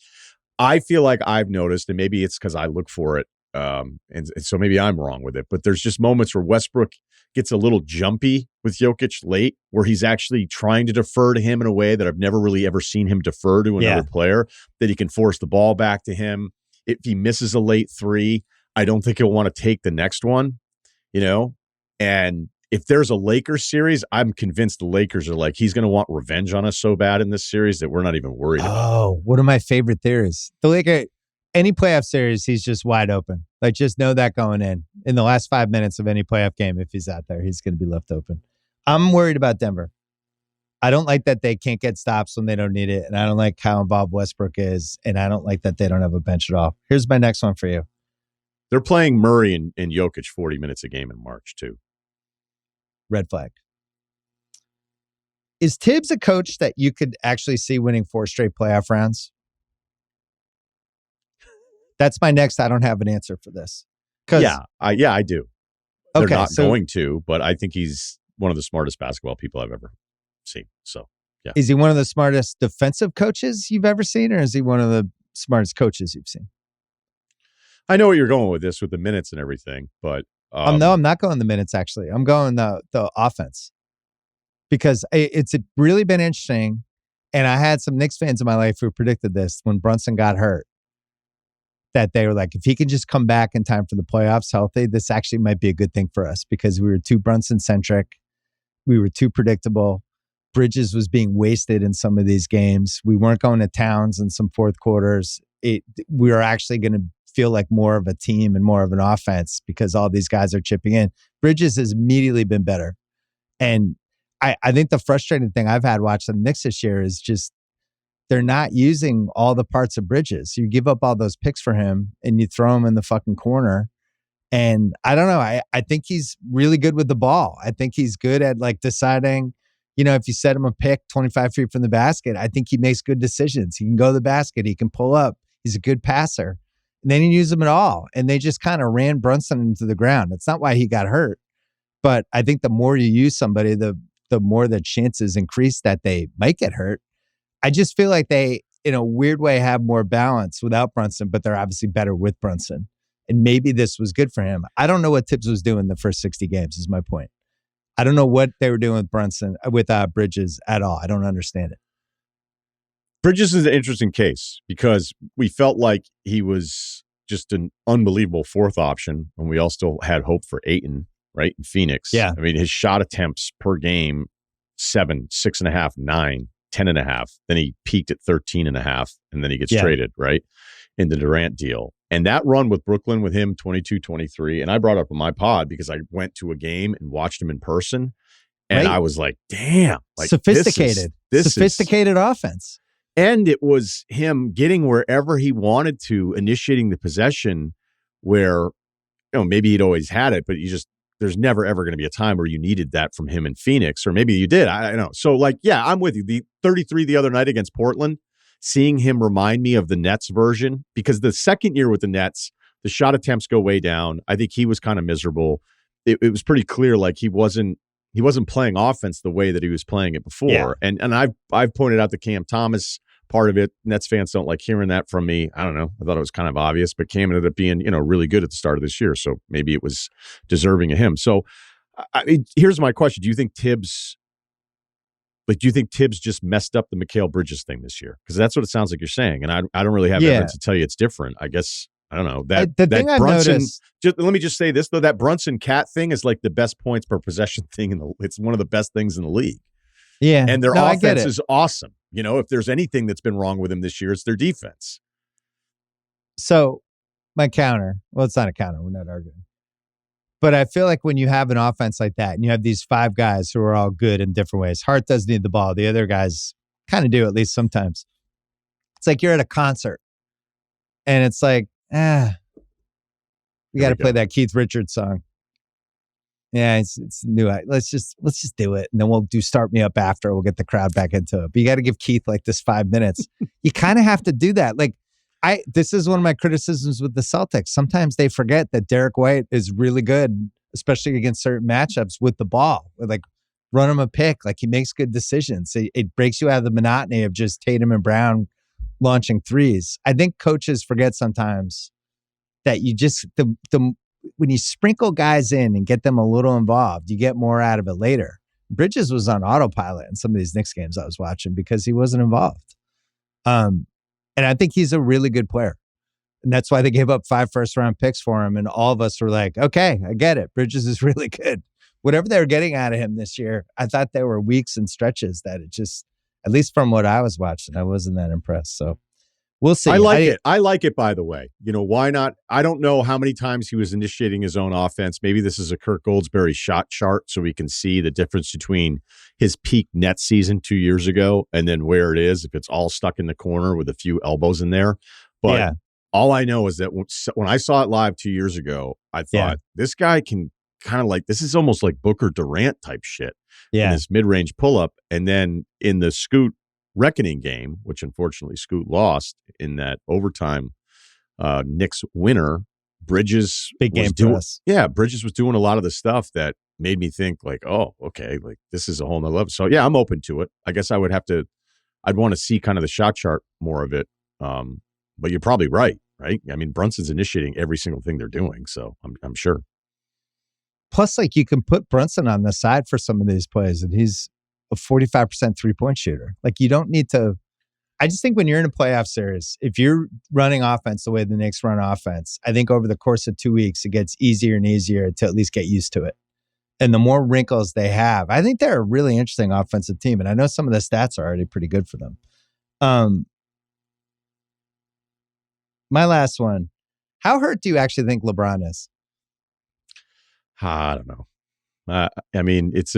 I feel like I've noticed, and maybe it's because I look for it, and so maybe I'm wrong with it, but there's just moments where Westbrook gets a little jumpy with Jokic late, where he's actually trying to defer to him in a way that I've never really ever seen him defer to another player, that he can force the ball back to him. If he misses a late three, I don't think he'll want to take the next one, and if there's a Lakers series, I'm convinced the Lakers are like, he's going to want revenge on us so bad in this series that we're not even worried about.
Oh, one of my favorite theories. The Lakers, any playoff series, he's just wide open. Like, just know that going in the last 5 minutes of any playoff game, if he's out there, he's going to be left open. I'm worried about Denver. I don't like that they can't get stops when they don't need it. And I don't like how involved Westbrook is. And I don't like that they don't have a bench at all. Here's my next one for you.
They're playing Murray and Jokic 40 minutes a game in March, too.
red flag. Is Tibbs a coach that you could actually see winning 4 straight playoff rounds? That's my next. I don't have an answer for this.
I do. They're
Okay,
not going to, but I think he's one of the smartest basketball people I've ever seen. So, yeah.
Is he one of the smartest defensive coaches you've ever seen, or is he one of the smartest coaches you've seen?
I know what you're going with this, with the minutes and everything, but
no, I'm not going the minutes. Actually, I'm going the offense, because it's really been interesting. And I had some Knicks fans in my life who predicted this when Brunson got hurt, that they were like, if he can just come back in time for the playoffs healthy, this actually might be a good thing for us, because we were too Brunson centric. We were too predictable. Bridges was being wasted in some of these games. We weren't going to Towns in some fourth quarters. We were actually going to feel like more of a team and more of an offense because all these guys are chipping in. Bridges has immediately been better. And I think the frustrating thing I've had watching the Knicks this year is just they're not using all the parts of Bridges. You give up all those picks for him and you throw him in the fucking corner. And I don't know. I think he's really good with the ball. I think he's good at like deciding, if you set him a pick 25 feet from the basket, I think he makes good decisions. He can go to the basket. He can pull up. He's a good passer. And they didn't use him at all. And they just kind of ran Brunson into the ground. It's not why he got hurt. But I think the more you use somebody, the more the chances increase that they might get hurt. I just feel like they, in a weird way, have more balance without Brunson, but they're obviously better with Brunson. And maybe this was good for him. I don't know what Tibbs was doing the first 60 games is my point. I don't know what they were doing with Brunson, with Bridges at all. I don't understand it.
Bridges is an interesting case because we felt like he was just an unbelievable fourth option when we all still had hope for Ayton, right? In Phoenix.
Yeah.
I mean, his shot attempts per game, 7, 6.5, 9, 10.5. Then he peaked at 13.5, and then he gets traded, right? In the Durant deal. And that run with Brooklyn with him, 22-23, and I brought up on my pod because I went to a game and watched him in person, and I was like, damn. Like,
sophisticated. Sophisticated offense.
And it was him getting wherever he wanted to, initiating the possession where, maybe he'd always had it, but there's never, ever going to be a time where you needed that from him in Phoenix, or maybe you did. I don't know. So, I'm with you. The 33 the other night against Portland, seeing him remind me of the Nets version, because the second year with the Nets, the shot attempts go way down. I think he was kind of miserable. It was pretty clear like he wasn't playing offense the way that he was playing it before. Yeah. And I've pointed out the Cam Thomas part of it. Nets fans don't like hearing that from me. I don't know. I thought it was kind of obvious, but Cam ended up being, really good at the start of this year. So maybe it was deserving of him. So here's my question. Do you think Tibbs just messed up the Mikal Bridges thing this year? Because that's what it sounds like you're saying. And I don't really have evidence to tell you it's different. I guess, I don't know. That
thing I've
Brunson,
noticed,
let me just say this, though. That Brunson Cat thing is like the best points per possession thing. It's one of the best things in the league.
Yeah.
And their offense is awesome. If there's anything that's been wrong with him this year, it's their defense.
So my counter, well, it's not a counter. We're not arguing. But I feel like when you have an offense like that and you have these 5 guys who are all good in different ways, Hart does need the ball. The other guys kind of do, at least sometimes. It's like you're at a concert and it's like, we got to play that Keith Richards song. Yeah, it's new. Let's just do it. And then we'll do Start Me Up after. We'll get the crowd back into it. But you got to give Keith like this 5 minutes. You kind of have to do that. Like, this is one of my criticisms with the Celtics. Sometimes they forget that Derek White is really good, especially against certain matchups with the ball. Like, run him a pick. Like, he makes good decisions. It breaks you out of the monotony of just Tatum and Brown launching threes. I think coaches forget sometimes that you just when you sprinkle guys in and get them a little involved, you get more out of it later. Bridges was on autopilot in some of these Knicks games I was watching because he wasn't involved. And I think he's a really good player. And that's why they gave up 5 first-round picks for him. And all of us were like, okay, I get it. Bridges is really good. Whatever they were getting out of him this year, I thought there were weeks and stretches that it just, at least from what I was watching, I wasn't that impressed. So we'll see.
I like it, by the way. Why not? I don't know how many times he was initiating his own offense. Maybe this is a Kirk Goldsberry shot chart so we can see the difference between his peak Nets season 2 years ago and then where it is, if it's all stuck in the corner with a few elbows in there. But all I know is that when I saw it live 2 years ago, I thought, this guy can kind of like, this is almost like Booker Durant type shit.
Yeah.
In this mid-range pull-up. And then in the Scoot Reckoning game, which unfortunately Scoot lost in that overtime Knicks winner, Bridges
big game for us.
Yeah, Bridges was doing a lot of the stuff that made me think like, oh, okay, like this is a whole nother level. So yeah, I'm open to it. I guess I'd want to see kind of the shot chart more of it. But you're probably right? I mean, Brunson's initiating every single thing they're doing, so I'm sure.
Plus, like, you can put Brunson on the side for some of these plays, and he's a 45% 3-point shooter. Like, you don't need to. I just think when you're in a playoff series, if you're running offense the way the Knicks run offense, I think over the course of 2 weeks, it gets easier and easier to at least get used to it. And the more wrinkles they have, I think they're a really interesting offensive team. And I know some of the stats are already pretty good for them. My last one. How hurt do you actually think LeBron is?
I don't know. I mean, it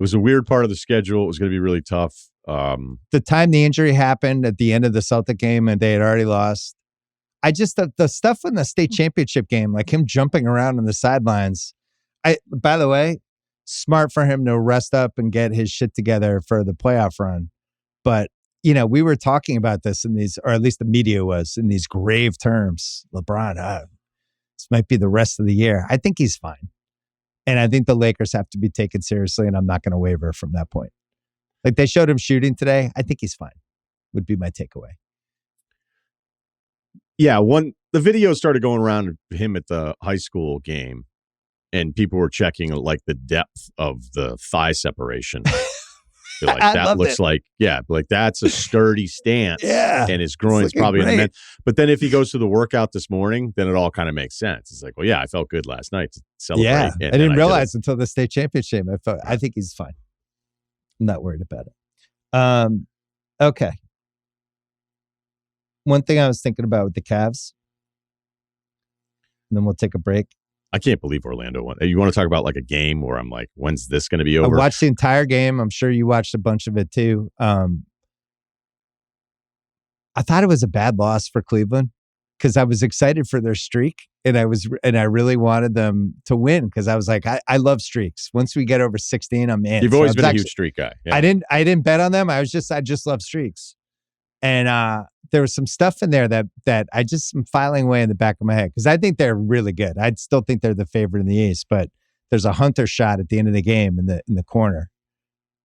was a weird part of the schedule. It was going to be really tough.
The time the injury happened at the end of the Celtic game and they had already lost. The stuff in the state championship game, like him jumping around on the sidelines. By the way, smart for him to rest up and get his shit together for the playoff run. But, we were talking about this in these, or at least the media was, in these grave terms. LeBron, this might be the rest of the year. I think he's fine. And I think the Lakers have to be taken seriously, and I'm not going to waver from that point. Like, they showed him shooting today. I think he's fine, would be my takeaway.
Yeah, the video started going around of him at the high school game, and people were checking like the depth of the thigh separation. Like, that looks like, like that's a sturdy stance.
Yeah.
And his groin's probably in the mid. But then if he goes to the workout this morning, then it all kind of makes sense. It's like, well, yeah, I felt good last night to celebrate.
Yeah. I didn't realize until the state championship. I think he's fine. I'm not worried about it. Okay. One thing I was thinking about with the Cavs, and then we'll take a break.
I can't believe Orlando won. You want to talk about like a game where I'm like, when's this going to be over?
I watched the entire game. I'm sure you watched a bunch of it too. I thought it was a bad loss for Cleveland because I was excited for their streak and I really wanted them to win because I was like, I love streaks. Once we get over 16, I'm in.
You've always been a huge streak guy.
Yeah. I didn't bet on them. I just love streaks. And there was some stuff in there that I just am filing away in the back of my head because I think they're really good. I still think they're the favorite in the East, but there's a Hunter shot at the end of the game in the corner,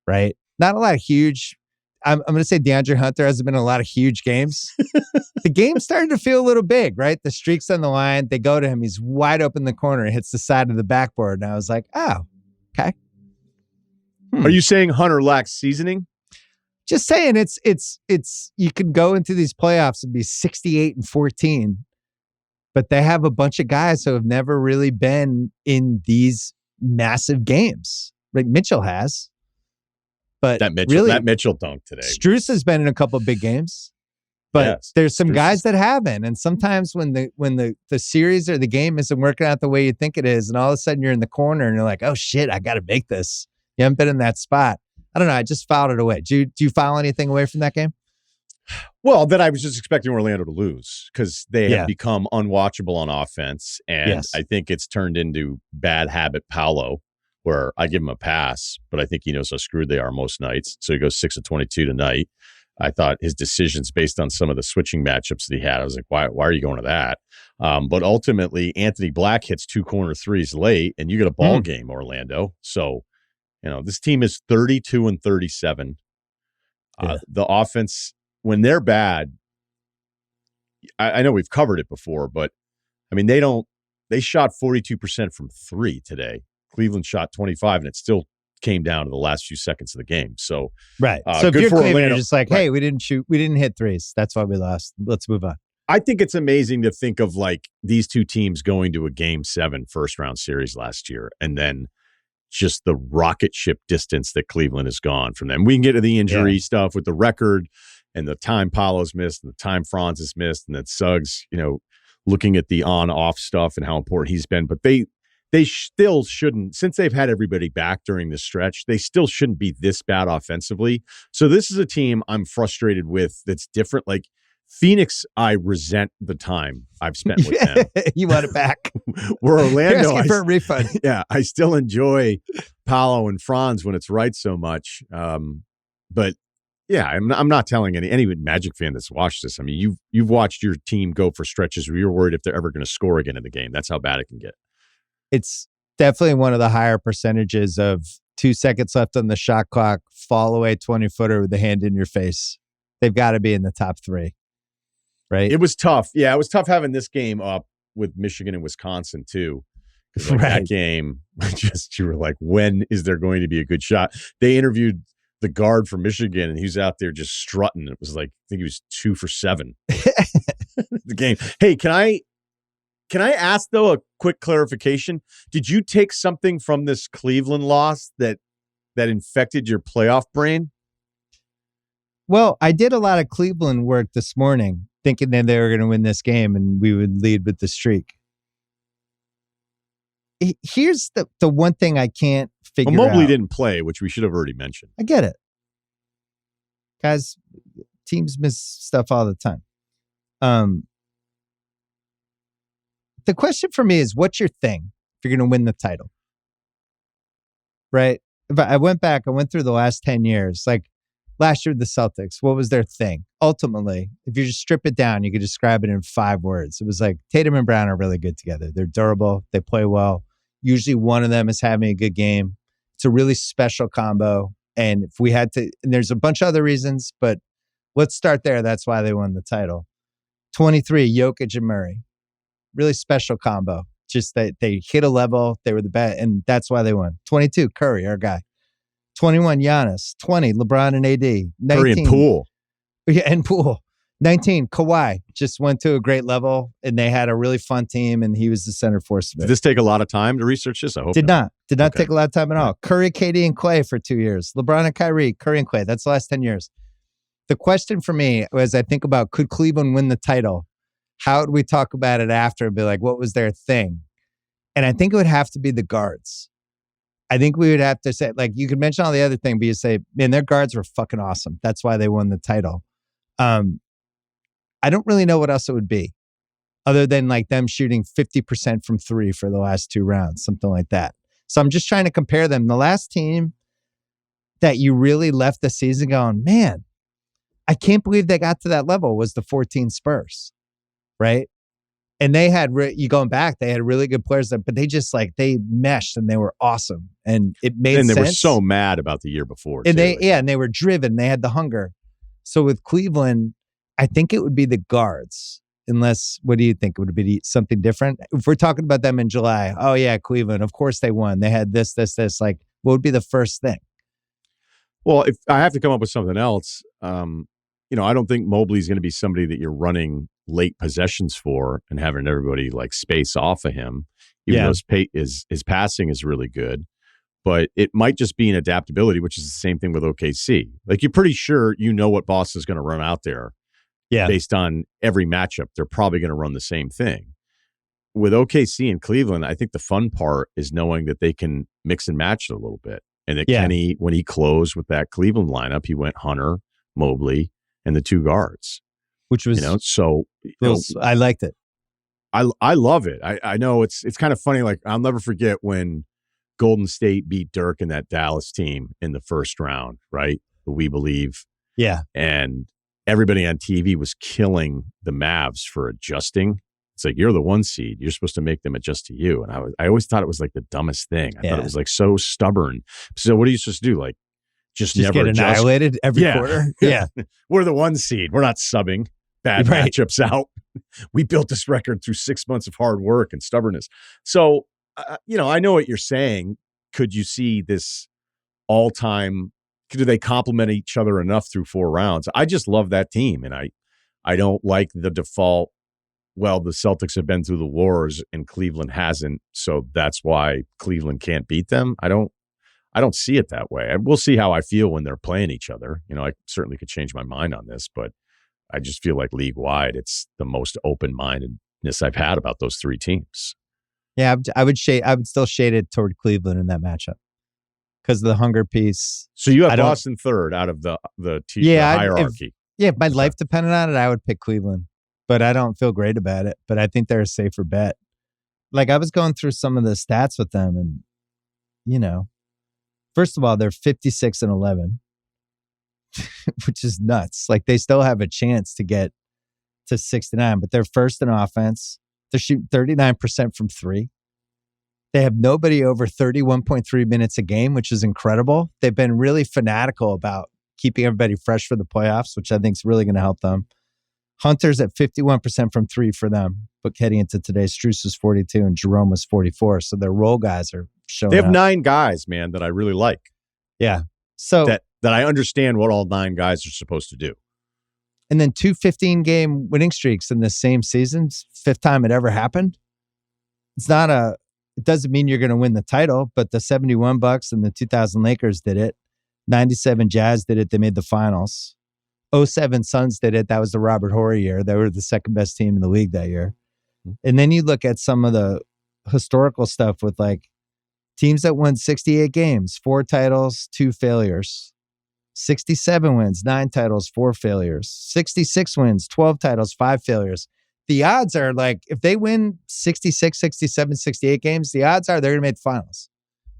right? Not a lot of huge. I'm going to say DeAndre Hunter hasn't been in a lot of huge games. The game started to feel a little big, right? The streak's on the line. They go to him. He's wide open in the corner. Hits the side of the backboard. And I was like, oh, okay.
Are you saying Hunter lacks seasoning?
Just saying, it's you can go into these playoffs and be 68-14, but they have a bunch of guys who have never really been in these massive games. Like Mitchell has, but
that Mitchell dunk today.
Strus has been in a couple of big games, but there's some guys that haven't. And sometimes when the series or the game isn't working out the way you think it is, and all of a sudden you're in the corner and you're like, oh shit, I got to make this. You haven't been in that spot. I don't know. I just filed it away. Do you file anything away from that game?
Well, then I was just expecting Orlando to lose because they have become unwatchable on offense. And I think it's turned into bad habit Paolo, where I give him a pass, but I think he knows how screwed they are most nights. So he goes 6 of 22 tonight. I thought his decisions based on some of the switching matchups that he had, I was like, why are you going to that? But ultimately, Anthony Black hits 2 corner threes late, and you get a ball game, Orlando. So, this team is 32-37. The offense, when they're bad, I know we've covered it before, but I mean, they shot 42% from 3 today. Cleveland shot 25, and it still came down to the last few seconds of the game. So,
right. So if you're Cleveland, you're just like, hey, we didn't hit threes. That's why we lost. Let's move on.
I think it's amazing to think of like these two teams going to a Game 7 first round series last year, and then just the rocket ship distance that Cleveland has gone from them. We can get to the injury stuff with the record and the time Paolo's missed and the time Franz has missed and that Suggs, looking at the on-off stuff and how important he's been. But they still shouldn't, since they've had everybody back during this stretch, they still shouldn't be this bad offensively. So this is a team I'm frustrated with that's different. Like Phoenix, I resent the time I've spent with them.
You want it back?
We're Orlando.
You're asking for a refund.
Yeah, I still enjoy Paolo and Franz when it's right so much. But yeah, I'm not telling any Magic fan that's watched this. I mean, you've watched your team go for stretches where you're worried if they're ever going to score again in the game. That's how bad it can get.
It's definitely one of the higher percentages of 2 seconds left on the shot clock, fall away 20-footer with the hand in your face. They've got to be in the top 3, right?
It was tough. Yeah, it was tough having this game up with Michigan and Wisconsin too. Like that game, you were like, when is there going to be a good shot? They interviewed the guard from Michigan, and he was out there just strutting. It was like, I think he was 2 for 7. The game. Hey, can I ask though a quick clarification? Did you take something from this Cleveland loss that infected your playoff brain?
Well, I did a lot of Cleveland work this morning, thinking that they were going to win this game and we would lead with the streak. Here's the one thing I can't figure out.
Mobley didn't play, which we should have already mentioned.
I get it. Guys, teams miss stuff all the time. The question for me is, what's your thing if you're going to win the title? Right? If I went through the last 10 years, like last year with the Celtics, what was their thing? Ultimately, if you just strip it down, you could describe it in 5 words. It was like Tatum and Brown are really good together. They're durable. They play well. Usually one of them is having a good game. It's a really special combo. And if we had to, and there's a bunch of other reasons, but let's start there. That's why they won the title. 23, Jokic and Murray. Really special combo. Just they hit a level. They were the best, and that's why they won. 22, Curry, our guy. 21, Giannis. 20, LeBron and AD. 19,
Curry and Poole.
Yeah, and Poole. 19, Kawhi. Just went to a great level, and they had a really fun team, and he was the center force of it.
Did this take a lot of time to research this? I hope
Did not take a lot of time at all. Curry, KD, and Clay for 2 years. LeBron and Kyrie, Curry and Clay. That's the last 10 years. The question for me, as I think about, could Cleveland win the title? How would we talk about it after and be like, what was their thing? And I think it would have to be the guards. I think we would have to say, like, you could mention all the other thing, but you say, man, their guards were fucking awesome. That's why they won the title. I don't really know what else it would be other than like them shooting 50% from 3 for the last 2 rounds, something like that. So I'm just trying to compare them. The last team that you really left the season going, man, I can't believe they got to that level was the 14 Spurs, right? And they had, you going back, they had really good players, but they just like, they meshed and they were awesome. And it made sense.
And they were so mad about the year before.
And and they were driven. They had the hunger. So with Cleveland, I think it would be the guards. Unless, what do you think? Would it be something different? If we're talking about them in July, oh yeah, Cleveland, of course they won. They had this. Like, what would be the first thing?
Well, if I have to come up with something else, I don't think Mobley's going to be somebody that you're running late possessions for and having everybody like space off of him. Even though his passing is really good, but it might just be an adaptability, which is the same thing with OKC. Like, you're pretty sure you know what Boston's going to run out there. Yeah. Based on every matchup, they're probably going to run the same thing. With OKC and Cleveland, I think the fun part is knowing that they can mix and match it a little bit. And that Kenny, when he closed with that Cleveland lineup, he went Hunter, Mobley, and the 2 guards. Which was,
I liked it.
I love it. I know it's kind of funny. Like, I'll never forget when Golden State beat Dirk and that Dallas team in the first round, right? The We Believe.
Yeah.
And everybody on TV was killing the Mavs for adjusting. It's like, you're the 1 seed. You're supposed to make them adjust to you. And I always thought it was like the dumbest thing. I thought it was like so stubborn. So what are you supposed to do? Like, just never
get annihilated every quarter? Yeah.
We're the 1 seed. We're not subbing bad matchups out. We built this record through 6 months of hard work and stubbornness. So, I know what you're saying. Could you see this all-time? Do they complement each other enough through 4 rounds? I just love that team, and I don't like the default. Well, the Celtics have been through the wars and Cleveland hasn't, so that's why Cleveland can't beat them. I don't see it that way. We'll see how I feel when they're playing each other. I certainly could change my mind on this, but I just feel like league-wide, it's the most open-mindedness I've had about those 3 teams.
Yeah, I would still shade it toward Cleveland in that matchup because of the hunger piece.
So you have Boston third out of the hierarchy.
Yeah, if my life depended on it, I would pick Cleveland, but I don't feel great about it. But I think they're a safer bet. Like I was going through some of the stats with them, and first of all, they're 56-11, which is nuts. Like they still have a chance to get to 69, but they're first in offense. They're shooting 39% from three. They have nobody over 31.3 minutes a game, which is incredible. They've been really fanatical about keeping everybody fresh for the playoffs, which I think is really going to help them. Hunter's at 51% from three for them, but heading into today, Strus was 42 and Jerome was 44. So their role guys are showing
They have
up.
9 guys, man, that I really like.
Yeah. So
that I understand what all 9 guys are supposed to do.
And then 2 15-game winning streaks in the same season, 5th time it ever happened. It doesn't mean you're going to win the title, but the 71 Bucks and the 2000 Lakers did it. 97 Jazz did it. They made the finals. 07 Suns did it. That was the Robert Horry year. They were the second best team in the league that year. And then you look at some of the historical stuff with like teams that won 68 games, 4 titles, 2 failures. 67 wins, 9 titles, 4 failures. 66 wins, 12 titles, 5 failures. The odds are like, if they win 66, 67, 68 games, the odds are they're going to make the finals.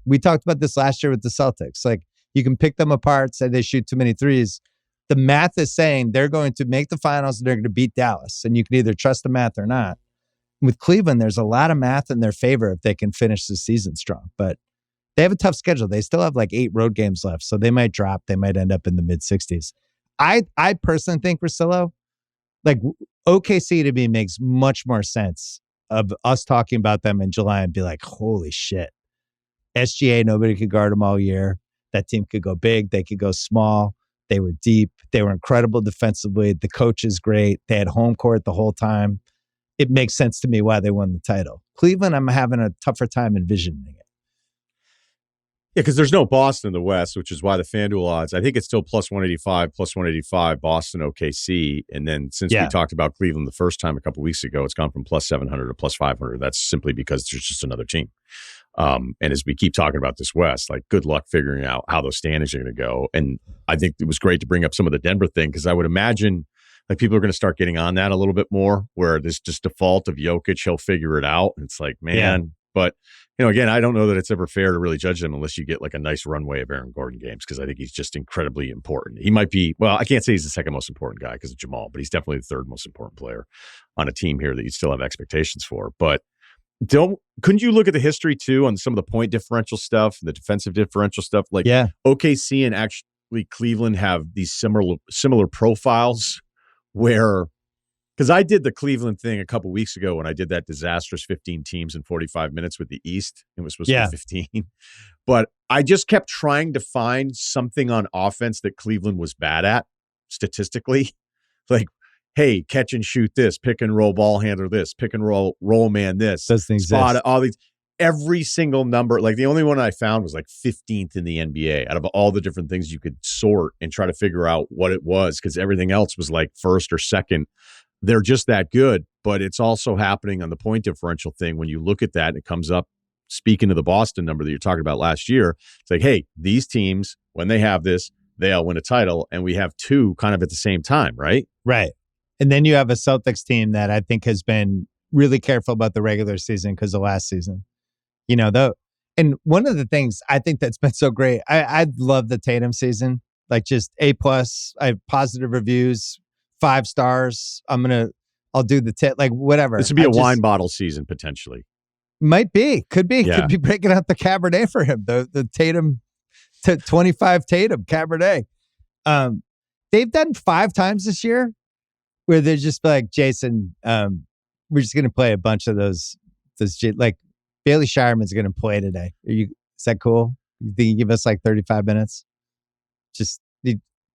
We talked about this last year with the Celtics. Like, you can pick them apart, say they shoot too many threes. The math is saying they're going to make the finals and they're going to beat Dallas. And you can either trust the math or not. With Cleveland, there's a lot of math in their favor if they can finish the season strong. But they have a tough schedule. They still have like 8 road games left. So they might drop. They might end up in the mid-60s. I personally think, Russillo, like OKC to me makes much more sense of us talking about them in July and be like, holy shit. SGA, nobody could guard them all year. That team could go big. They could go small. They were deep. They were incredible defensively. The coach is great. They had home court the whole time. It makes sense to me why they won the title. Cleveland, I'm having a tougher time envisioning it.
Yeah, because there's no Boston in the West, which is why the FanDuel odds, I think it's still plus 185, Boston, OKC. And then since we talked about Cleveland the first time a couple weeks ago, it's gone from plus 700 to plus 500. That's simply because there's just another team. And as we keep talking about this West, like good luck figuring out how those standings are going to go. And I think it was great to bring up some of the Denver thing because I would imagine like people are going to start getting on that a little bit more where this just default of Jokic, he'll figure it out. And it's like, man, but again, I don't know that it's ever fair to really judge them unless you get like a nice runway of Aaron Gordon games because I think he's just incredibly important. He might be, well, I can't say he's the second most important guy because of Jamal, but he's definitely the third most important player on a team here that you still have expectations for. But couldn't you look at the history too on some of the point differential stuff and the defensive differential stuff? Like OKC and actually Cleveland have these similar profiles where, because I did the Cleveland thing a couple weeks ago when I did that disastrous 15 teams in 45 minutes with the East. It was supposed to be 15. But I just kept trying to find something on offense that Cleveland was bad at statistically. Like, hey, catch and shoot this, pick and roll ball handler this, pick and roll man this.
Doesn't
spot
exist.
All these, every single number. Like the only one I found was like 15th in the NBA out of all the different things you could sort and try to figure out what it was because everything else was like first or second. They're just that good, but it's also happening on the point differential thing. When you look at that, it comes up, speaking of the Boston number that you're talking about last year, it's like, hey, these teams, when they have this, they'll win a title. And we have 2 kind of at the same time, right?
Right. And then you have a Celtics team that I think has been really careful about the regular season because of last season. And one of the things I think that's been so great, I love the Tatum season, like just A+. I have positive reviews. 5 stars. I'll do the like whatever.
This would be a wine bottle season potentially.
Could be breaking out the Cabernet for him. The Tatum 25 Tatum Cabernet. They've done 5 times this year where they're just like, Jason, we're just going to play a bunch of those like Bailey Shireman's going to play today. Is that cool? You think you give us like 35 minutes? Just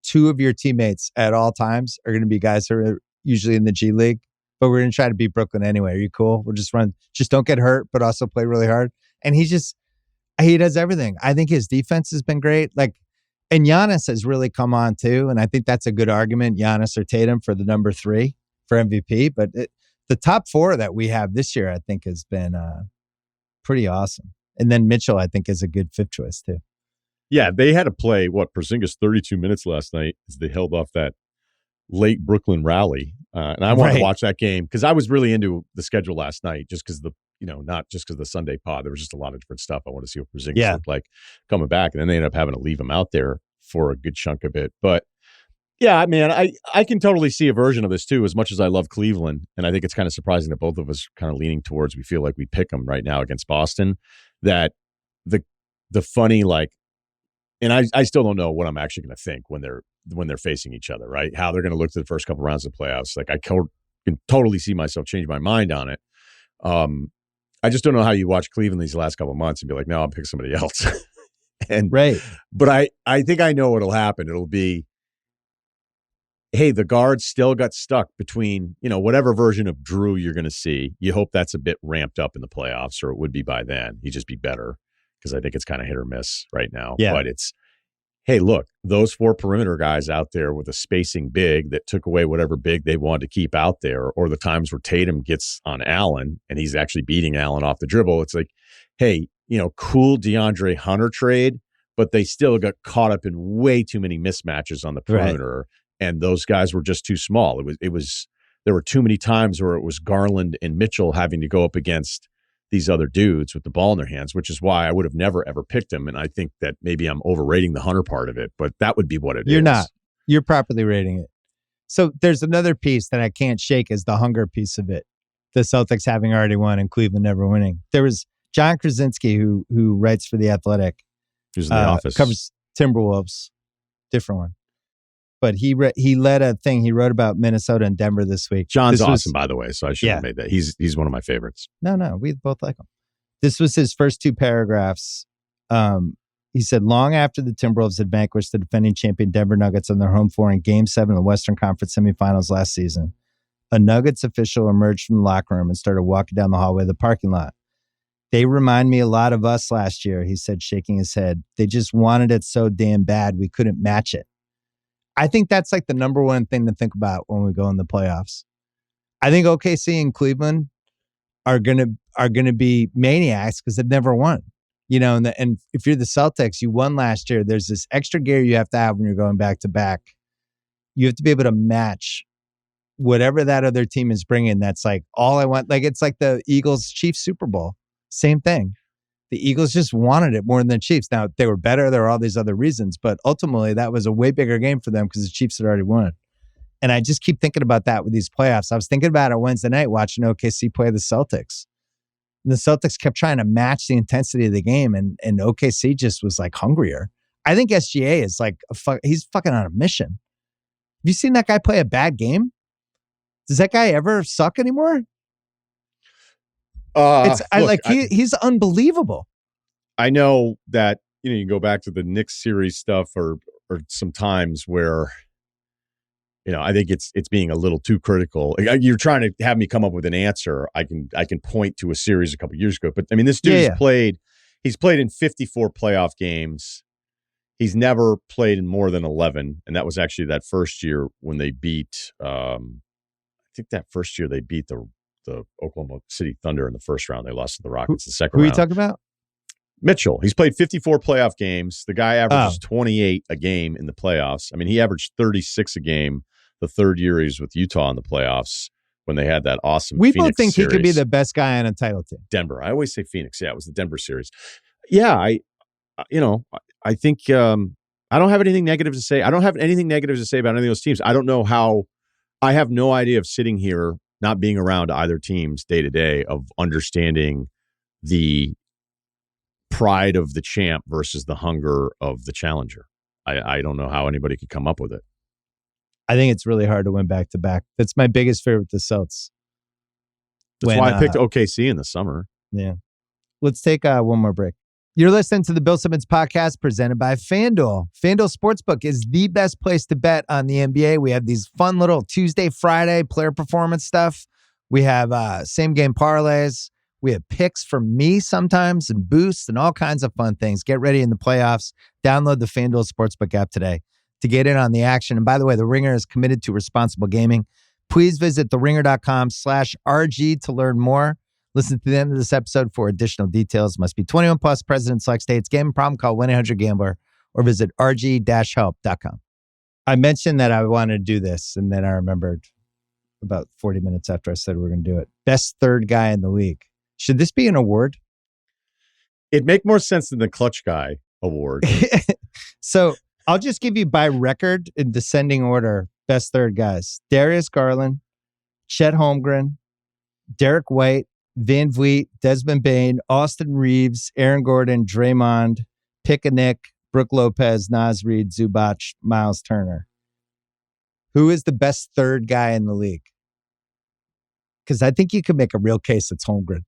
2 of your teammates at all times are going to be guys who are usually in the G League, but we're going to try to beat Brooklyn anyway. Are you cool? We'll just run. Just don't get hurt, but also play really hard. And he does everything. I think his defense has been great. Like, and Giannis has really come on too. And I think that's a good argument, Giannis or Tatum for the number 3 for MVP. But the top 4 that we have this year, I think has been pretty awesome. And then Mitchell, I think, is a good 5th choice too.
Yeah, they had to play, Porzingis 32 minutes last night as they held off that late Brooklyn rally. And I wanted to watch that game because I was really into the schedule last night just because not just because the Sunday pod. There was just a lot of different stuff. I wanted to see what Porzingis looked like coming back. And then they ended up having to leave him out there for a good chunk of it. But yeah, man, I can totally see a version of this too, as much as I love Cleveland. And I think it's kind of surprising that both of us kind of leaning towards, we feel like we pick them right now against Boston, that the funny, like, and I still don't know what I'm actually going to think when they're facing each other, right? How they're going to look to the first couple rounds of the playoffs. Like, I can totally see myself change my mind on it. I just don't know how you watch Cleveland these last couple of months and be like, no, I'll pick somebody else. But I think I know what'll happen. It'll be, hey, the guards still got stuck between, whatever version of Drew you're going to see. You hope that's a bit ramped up in the playoffs, or it would be by then. He'd just be better, because I think it's kind of hit or miss right now. Yeah. But it's, hey, look, those 4 perimeter guys out there with a spacing big that took away whatever big they wanted to keep out there, or the times where Tatum gets on Allen and he's actually beating Allen off the dribble. It's like, hey, cool DeAndre Hunter trade, but they still got caught up in way too many mismatches on the perimeter. Right. And those guys were just too small. There were too many times where it was Garland and Mitchell having to go up against these other dudes with the ball in their hands, which is why I would have never, ever picked him. And I think that maybe I'm overrating the Hunter part of it, but that would be what it is.
You're not. You're properly rating it. So there's another piece that I can't shake, is the hunger piece of it. The Celtics having already won and Cleveland never winning. There was John Krasinski, who writes for The Athletic.
Who's in the office.
Covers Timberwolves. Different one. But he led a thing. He wrote about Minnesota and Denver this week.
John's awesome, by the way, so I should have made that. He's one of my favorites.
No, we both like him. This was his first 2 paragraphs. He said, long after the Timberwolves had vanquished the defending champion Denver Nuggets on their home floor in Game 7 of the Western Conference semifinals last season, a Nuggets official emerged from the locker room and started walking down the hallway of the parking lot. They remind me a lot of us last year, he said, shaking his head. They just wanted it so damn bad we couldn't match it. I think that's like the number one thing to think about when we go in the playoffs. I think OKC and Cleveland are gonna be maniacs because they've never won. And if you're the Celtics, you won last year. There's this extra gear you have to have when you're going back to back. You have to be able to match whatever that other team is bringing. That's like all I want. Like, it's like the Eagles-Chiefs Super Bowl. Same thing. The Eagles just wanted it more than the Chiefs. Now, they were better. There were all these other reasons, but ultimately that was a way bigger game for them because the Chiefs had already won. And I just keep thinking about that with these playoffs. I was thinking about it Wednesday night watching OKC play the Celtics. And the Celtics kept trying to match the intensity of the game, and OKC just was like hungrier. I think SGA is like, he's fucking on a mission. Have you seen that guy play a bad game? Does that guy ever suck anymore? He's unbelievable.
I know that, you can go back to the Knicks series stuff or some times where, I think it's being a little too critical. You're trying to have me come up with an answer. I can point to a series a couple years ago, but I mean, this dude's played in 54 playoff games. He's never played in more than 11. And that was actually that first year when they beat, I think that first year they beat the Oklahoma City Thunder in the first round. They lost to the Rockets the second round.
Who are you talking about?
Mitchell. He's played 54 playoff games. The guy averages 28 a game in the playoffs. I mean, he averaged 36 a game the third year he was with Utah in the playoffs when they had that awesome
We
Phoenix
both think
series.
He could be the best guy on a title team.
Denver. I always say Phoenix. Yeah, it was the Denver series. Yeah, I think I don't have anything negative to say. I don't have anything negative to say about any of those teams. I don't know how. I have no idea of sitting here, not being around either teams day to day, of understanding the pride of the champ versus the hunger of the challenger. I don't know how anybody could come up with it.
I think it's really hard to win back to back. That's my biggest fear with the Celts.
That's why I picked OKC in the summer.
Yeah. Let's take one more break. You're listening to the Bill Simmons podcast presented by FanDuel. FanDuel Sportsbook is the best place to bet on the NBA. We have these fun little Tuesday, Friday player performance stuff. We have same game parlays. We have picks from me sometimes and boosts and all kinds of fun things. Get ready in the playoffs. Download the FanDuel Sportsbook app today to get in on the action. And by the way, The Ringer is committed to responsible gaming. Please visit theringer.com/RG to learn more. Listen to the end of this episode for additional details. Must be 21 plus, present in select states. Gambling problem, call 1-800-GAMBLER or visit rg-help.com. I mentioned that I wanted to do this, and then I remembered about 40 minutes after I said we're going to do it. Best third guy in the league. Should this be an award?
It'd make more sense than the clutch guy award.
So I'll just give you by record in descending order, best third guys. Darius Garland, Chet Holmgren, Derek White, Van Vliet, Desmond Bane, Austin Reeves, Aaron Gordon, Draymond, Pick-a-Nick, Brooke Lopez, Naz Reid, Zubac, Miles Turner. Who is the best third guy in the league? Because I think you could make a real case it's Holmgren.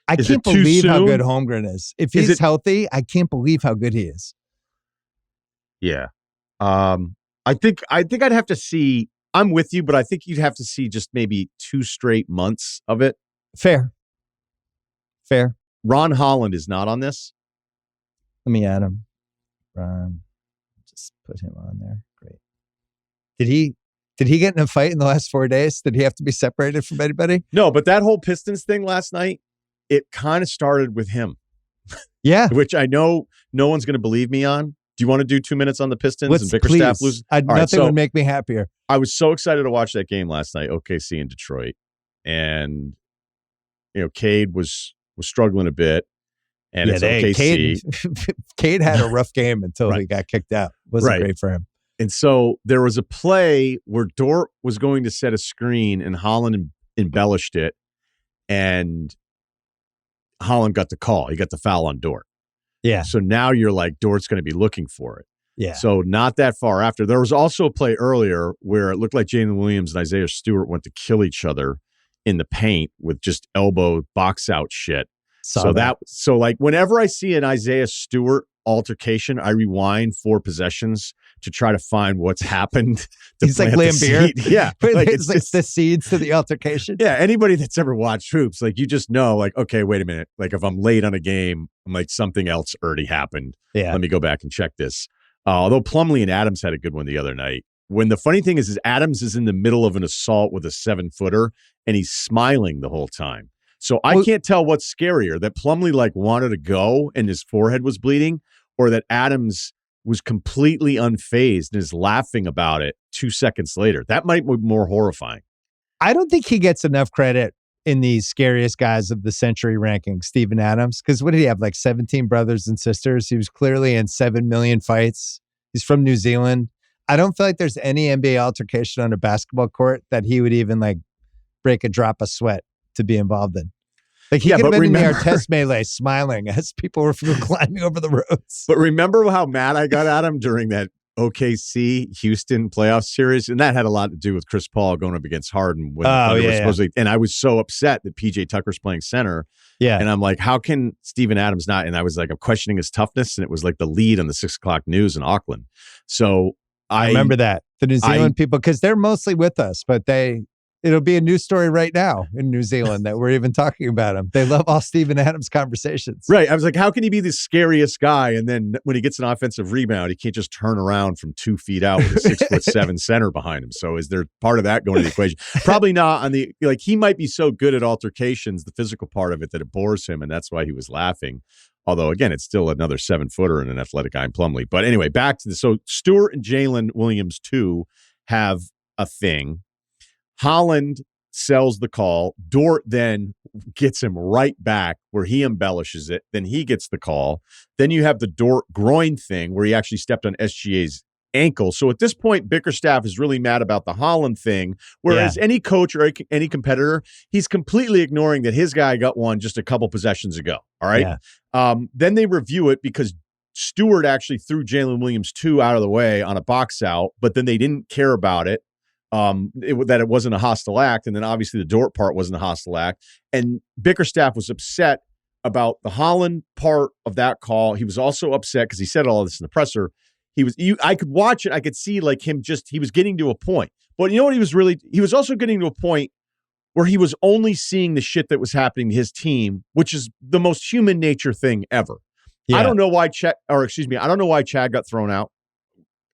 I can't believe how good Holmgren is. If he's healthy, I can't believe how good he is.
Yeah. I think I'd have to see. I'm with you, but I think you'd have to see just maybe 2 straight months of it.
Fair.
Ron Holland is not on this.
Let me add him. Ron, just put him on there. Great. Did he get in a fight in the last 4 days? Did he have to be separated from anybody?
No, but that whole Pistons thing last night, it kind of started with him.
Yeah.
Which I know no one's going to believe me on. Do you want to do 2 minutes on the Pistons
and
Bickerstaff lose?
Nothing would make me happier.
I was so excited to watch that game last night, OKC in Detroit. And, Cade was struggling a bit. And it's OKC.
Cade had a rough game until he got kicked out. Wasn't great for him.
And so there was a play where Dort was going to set a screen and Holland embellished it. And Holland got the call. He got the foul on Dort.
Yeah.
So now you're like, Dort's going to be looking for it.
Yeah.
So not that far after. There was also a play earlier where it looked like Jalen Williams and Isaiah Stewart went to kill each other in the paint with just elbow box out shit. So like whenever I see an Isaiah Stewart altercation, I rewind 4 possessions to try to find what's happened.
He's like Lambeer.
Yeah.
It's like the seeds to the altercation.
Yeah. Anybody that's ever watched hoops, like you just know, like, okay, wait a minute. Like if I'm late on a game, I'm like, something else already happened.
Yeah.
Let me go back and check this. Although Plumlee and Adams had a good one the other night. When the funny thing is Adams is in the middle of an assault with a 7-footer and he's smiling the whole time. So I can't tell what's scarier, that Plumlee like wanted to go and his forehead was bleeding, or that Adams was completely unfazed and is laughing about it 2 seconds later. That might be more horrifying.
I don't think he gets enough credit in the scariest guys of the century ranking, Steven Adams, because what did he have, like 17 brothers and sisters? He was clearly in 7 million fights. He's from New Zealand. I don't feel like there's any NBA altercation on a basketball court that he would even like break a drop of sweat to be involved in. Like he could have been in the Artest melee smiling as people were climbing over the ropes.
But remember how mad I got at him during that OKC Houston playoff series? And that had a lot to do with Chris Paul going up against Harden. When supposedly, and I was so upset that PJ Tucker's playing center.
Yeah.
And I'm like, how can Steven Adams not? And I was like, I'm questioning his toughness. And it was like the lead on the 6 o'clock news in Auckland. So I
remember that. The New Zealand people, because they're mostly with us, but it'll be a news story right now in New Zealand that we're even talking about him. They love all Steven Adams conversations.
Right. I was like, how can he be the scariest guy? And then when he gets an offensive rebound, he can't just turn around from 2 feet out with a 6'7" center behind him. So is there part of that going to the equation? Probably not on the, like, he might be so good at altercations, the physical part of it, that it bores him. And that's why he was laughing. Although, again, it's still another 7-footer and an athletic guy in Plumlee. But anyway, back to so Stewart and Jalen Williams, too, have a thing. Holland sells the call. Dort then gets him right back where he embellishes it. Then he gets the call. Then you have the Dort groin thing where he actually stepped on SGA's ankle. So at this point, Bickerstaff is really mad about the Holland thing, whereas any coach or any competitor, he's completely ignoring that his guy got one just a couple possessions ago. All right. Yeah. Then they review it because Stewart actually threw Jalen Williams 2 out of the way on a box out, but then they didn't care about it. That it wasn't a hostile act, and then obviously the Dort part wasn't a hostile act. And Bickerstaff was upset about the Holland part of that call. He was also upset because he said all of this in the presser. I could watch it. I could see like him he was getting to a point. But you know what he was also getting to a point where he was only seeing the shit that was happening to his team, which is the most human nature thing ever. Yeah. I don't know why Chad got thrown out.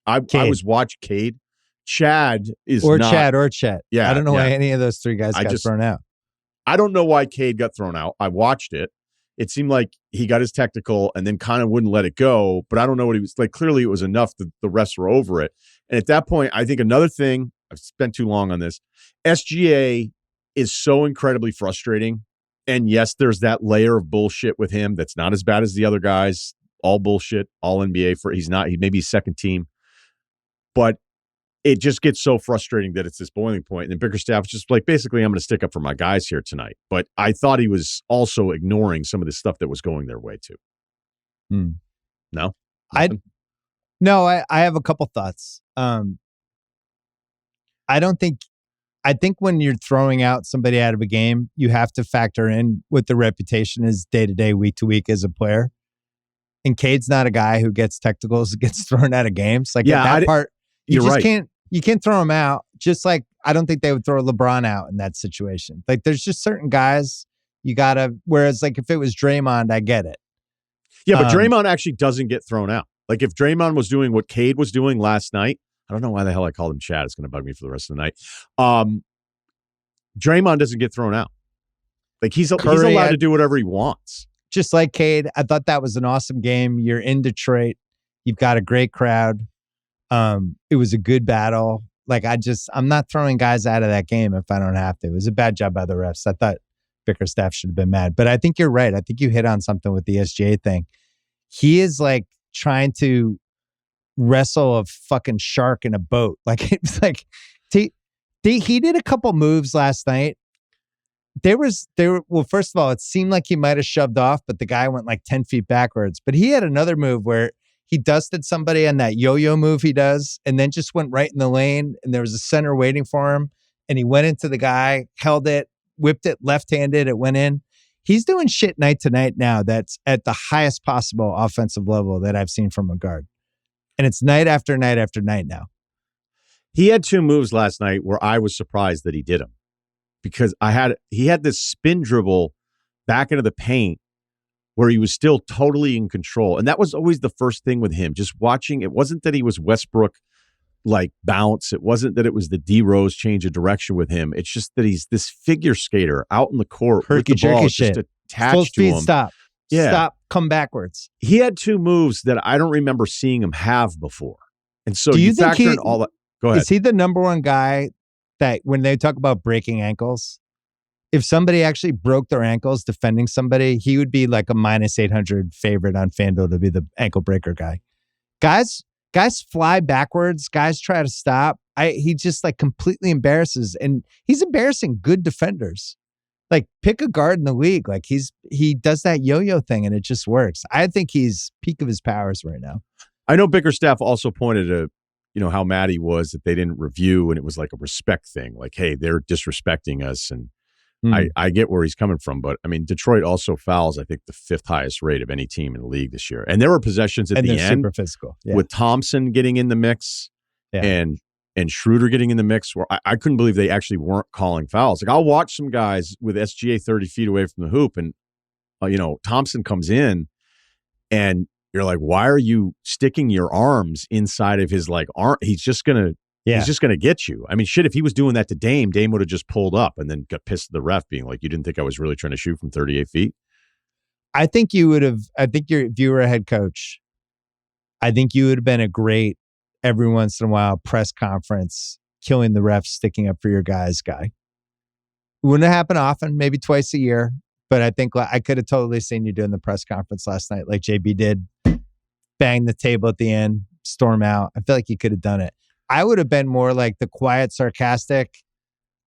I was watching Cade. Chad is not.
Chad or Chet. Yeah. I don't know why any of those 3 guys got thrown out.
I don't know why Cade got thrown out. I watched it. it seemed like he got his technical and then kind of wouldn't let it go. But I don't know what he was like. Clearly, it was enough that the refs were over it. And at that point, I think another thing, I've spent too long on this, SGA is so incredibly frustrating. And yes, there's that layer of bullshit with him that's not as bad as the other guys. All bullshit, all NBA. He maybe second team. But it just gets so frustrating that it's this boiling point. And then Bickerstaff is just like, basically, I'm going to stick up for my guys here tonight. But I thought he was also ignoring some of the stuff that was going their way too. No?
I have a couple thoughts. I think when you're throwing out somebody out of a game, you have to factor in what the reputation is day to day, week to week as a player. And Cade's not a guy who gets technicals, gets thrown out of games. Like that part, you can't throw him out. Just like I don't think they would throw LeBron out in that situation. Like there's just certain guys you gotta. Whereas like if it was Draymond, I get it.
Yeah, but Draymond actually doesn't get thrown out. Like if Draymond was doing what Cade was doing last night, I don't know why the hell I called him Chad. It's going to bug me for the rest of the night. Draymond doesn't get thrown out. Like he's allowed to do whatever he wants. Just
like Cade, I thought that was an awesome game. You're in Detroit. You've got a great crowd. It was a good battle. Like I'm not throwing guys out of that game if I don't have to. It was a bad job by the refs. I thought Bickerstaff should have been mad. But I think you're right. I think you hit on something with the SGA thing. He is like trying to wrestle a fucking shark in a boat. Like it was like he did a couple moves last night. Well, first of all, it seemed like he might have shoved off, but the guy went like 10 feet backwards. But he had another move where he dusted somebody on that yo-yo move he does, and then just went right in the lane, and there was a center waiting for him, and he went into the guy, held it, whipped it left-handed, it went in. He's doing shit night to night now that's at the highest possible offensive level that I've seen from a guard. And it's night after night after night now.
He had two moves last night where I was surprised that he did them. Because he had this spin dribble back into the paint where he was still totally in control. And that was always the first thing with him. Just watching, it wasn't that he was Westbrook like bounce. It wasn't that it was the D Rose change of direction with him. It's just that he's this figure skater out in the court with the ball just attached
full speed
to him.
Stop. Yeah. Stop, come backwards.
He had two moves that I don't remember seeing him have before. And so
do you think
factor in all that. Go ahead.
Is he the number one guy that when they talk about breaking ankles, if somebody actually broke their ankles defending somebody, he would be like a minus 800 favorite on FanDuel to be the ankle breaker guy. Guys fly backwards. Guys try to stop. He just like completely embarrasses, and he's embarrassing good defenders. Like pick a guard in the league. Like he does that yo-yo thing and it just works. I think he's peak of his powers right now.
I know Bickerstaff also pointed to, how mad he was that they didn't review, and it was like a respect thing. Like, hey, they're disrespecting us. And I get where he's coming from. But I mean, Detroit also fouls, I think, the fifth highest rate of any team in the league this year. And there were possessions at the end
super physical. Yeah.
with Thompson getting in the mix and Schroeder getting in the mix where I couldn't believe they actually weren't calling fouls. Like I'll watch some guys with SGA 30 feet away from the hoop, and Thompson comes in and you're like, why are you sticking your arms inside of his like arm? He's just gonna get you. I mean, shit, if he was doing that to Dame would have just pulled up and then got pissed at the ref being like, you didn't think I was really trying to shoot from 38 feet?
I think you would have, if you were a head coach, I think you would have been a great every once in a while press conference, killing the refs, sticking up for your guys guy. It wouldn't happen often, maybe twice a year. But I think I could have totally seen you doing the press conference last night like JB did. Bang the table at the end, storm out. I feel like you could have done it. I would have been more like the quiet, sarcastic,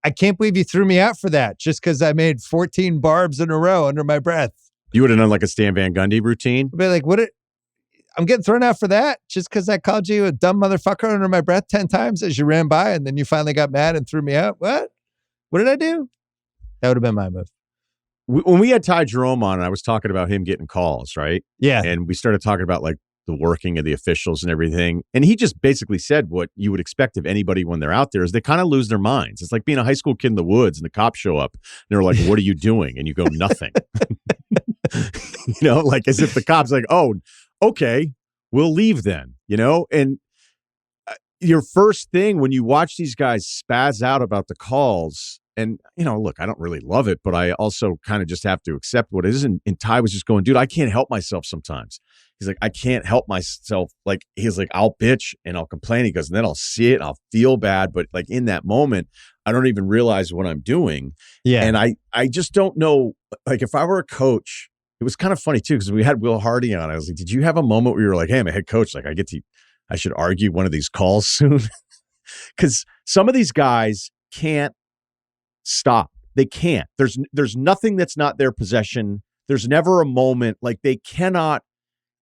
I can't believe you threw me out for that just because I made 14 barbs in a row under my breath.
You would have done like a Stan Van Gundy routine?
I'd be like, I'm getting thrown out for that just because I called you a dumb motherfucker under my breath 10 times as you ran by and then you finally got mad and threw me out. What did I do? That would have been my move.
When we had Ty Jerome on, and I was talking about him getting calls, right?
Yeah.
And we started talking about like the working of the officials and everything. And he just basically said what you would expect of anybody when they're out there is they kind of lose their minds. It's like being a high school kid in the woods and the cops show up and they're like, what are you doing? And you go, nothing. Like as if the cops like, oh, okay, we'll leave then, And your first thing when you watch these guys spaz out about the calls And, look, I don't really love it, but I also kind of just have to accept what it is. And Ty was just going, dude, I can't help myself sometimes. He's like, I can't help myself. Like, he's like, I'll bitch and I'll complain. He goes, and then I'll see it and I'll feel bad. But like in that moment, I don't even realize what I'm doing.
Yeah.
And I just don't know. Like, if I were a coach, it was kind of funny too, because we had Will Hardy on. I was like, did you have a moment where you were like, hey, I'm a head coach. Like, I should argue one of these calls soon. Because some of these guys can't stop. They can't. There's nothing that's not their possession. There's never a moment like they cannot,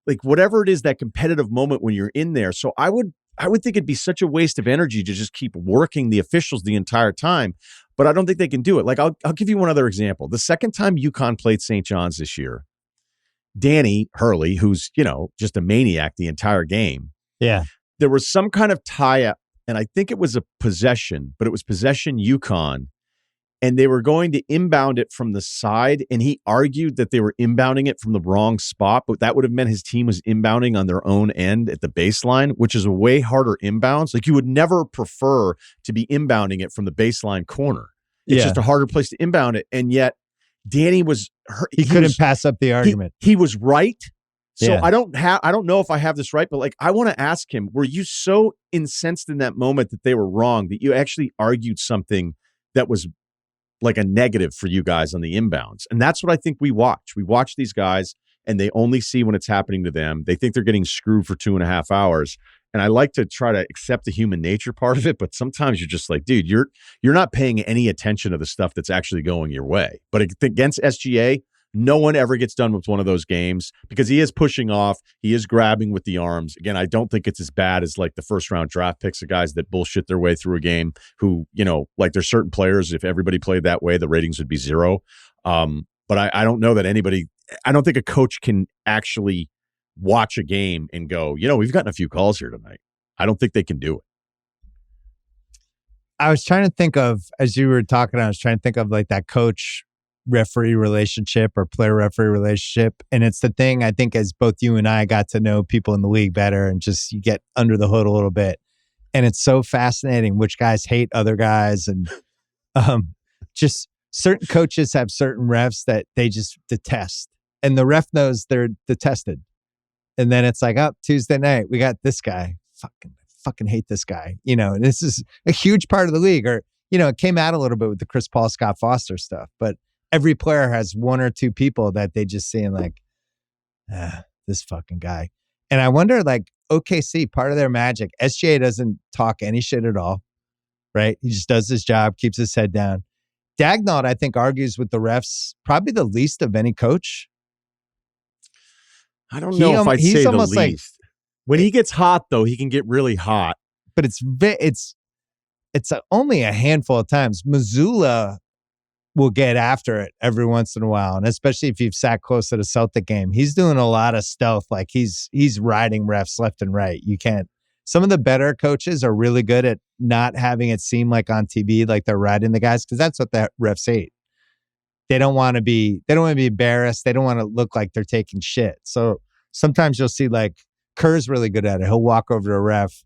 like whatever it is, that competitive moment when you're in there. So I would think it'd be such a waste of energy to just keep working the officials the entire time. But I don't think they can do it. Like, I'll give you one other example. The second time UConn played St. John's this year, Danny Hurley, who's, just a maniac the entire game.
Yeah.
There was some kind of tie-up, and I think it was a possession, but it was possession UConn. And they were going to inbound it from the side, and he argued that they were inbounding it from the wrong spot, but that would have meant his team was inbounding on their own end at the baseline, which is a way harder inbounds. Like, you would never prefer to be inbounding it from the baseline corner. It's just a harder place to inbound it. And yet Danny was
he couldn't pass up the argument.
He was right. So I don't know if I have this right, but like, I want to ask him, were you so incensed in that moment that they were wrong that you actually argued something that was like a negative for you guys on the inbounds? And that's what I think we watch. We watch these guys and they only see when it's happening to them. They think they're getting screwed for 2.5 hours. And I like to try to accept the human nature part of it, but sometimes you're just like, dude, you're not paying any attention to the stuff that's actually going your way. But against SGA, no one ever gets done with one of those games because he is pushing off. He is grabbing with the arms. Again, I don't think it's as bad as like the first round draft picks of guys that bullshit their way through a game who, like there's certain players, if everybody played that way, the ratings would be 0. But I don't know that I don't think a coach can actually watch a game and go, we've gotten a few calls here tonight. I don't think they can do it.
I was trying to think of, as you were talking, I was trying to think of like that coach referee relationship or player referee relationship. And it's the thing, I think, as both you and I got to know people in the league better and just you get under the hood a little bit. And it's so fascinating which guys hate other guys. And just certain coaches have certain refs that they just detest. And the ref knows they're detested. And then it's like, Tuesday night, we got this guy. Fucking hate this guy. And this is a huge part of the league. Or, it came out a little bit with the Chris Paul, Scott Foster stuff. But every player has one or two people that they just see and like, this fucking guy. And I wonder, like, OKC, part of their magic, SGA doesn't talk any shit at all, right? He just does his job, keeps his head down. Dagnall, I think, argues with the refs probably the least of any coach.
I don't know if I'd say the least. Like, when he gets hot, though, he can get really hot.
But it's only a handful of times. Mazzulla will get after it every once in a while, and especially if you've sat close to the Celtic game, he's doing a lot of stealth. Like he's riding refs left and right. You can't. Some of the better coaches are really good at not having it seem like on TV like they're riding the guys because that's what the refs hate. They don't want to be embarrassed. They don't want to look like they're taking shit. So sometimes you'll see like Kerr's really good at it. He'll walk over to a ref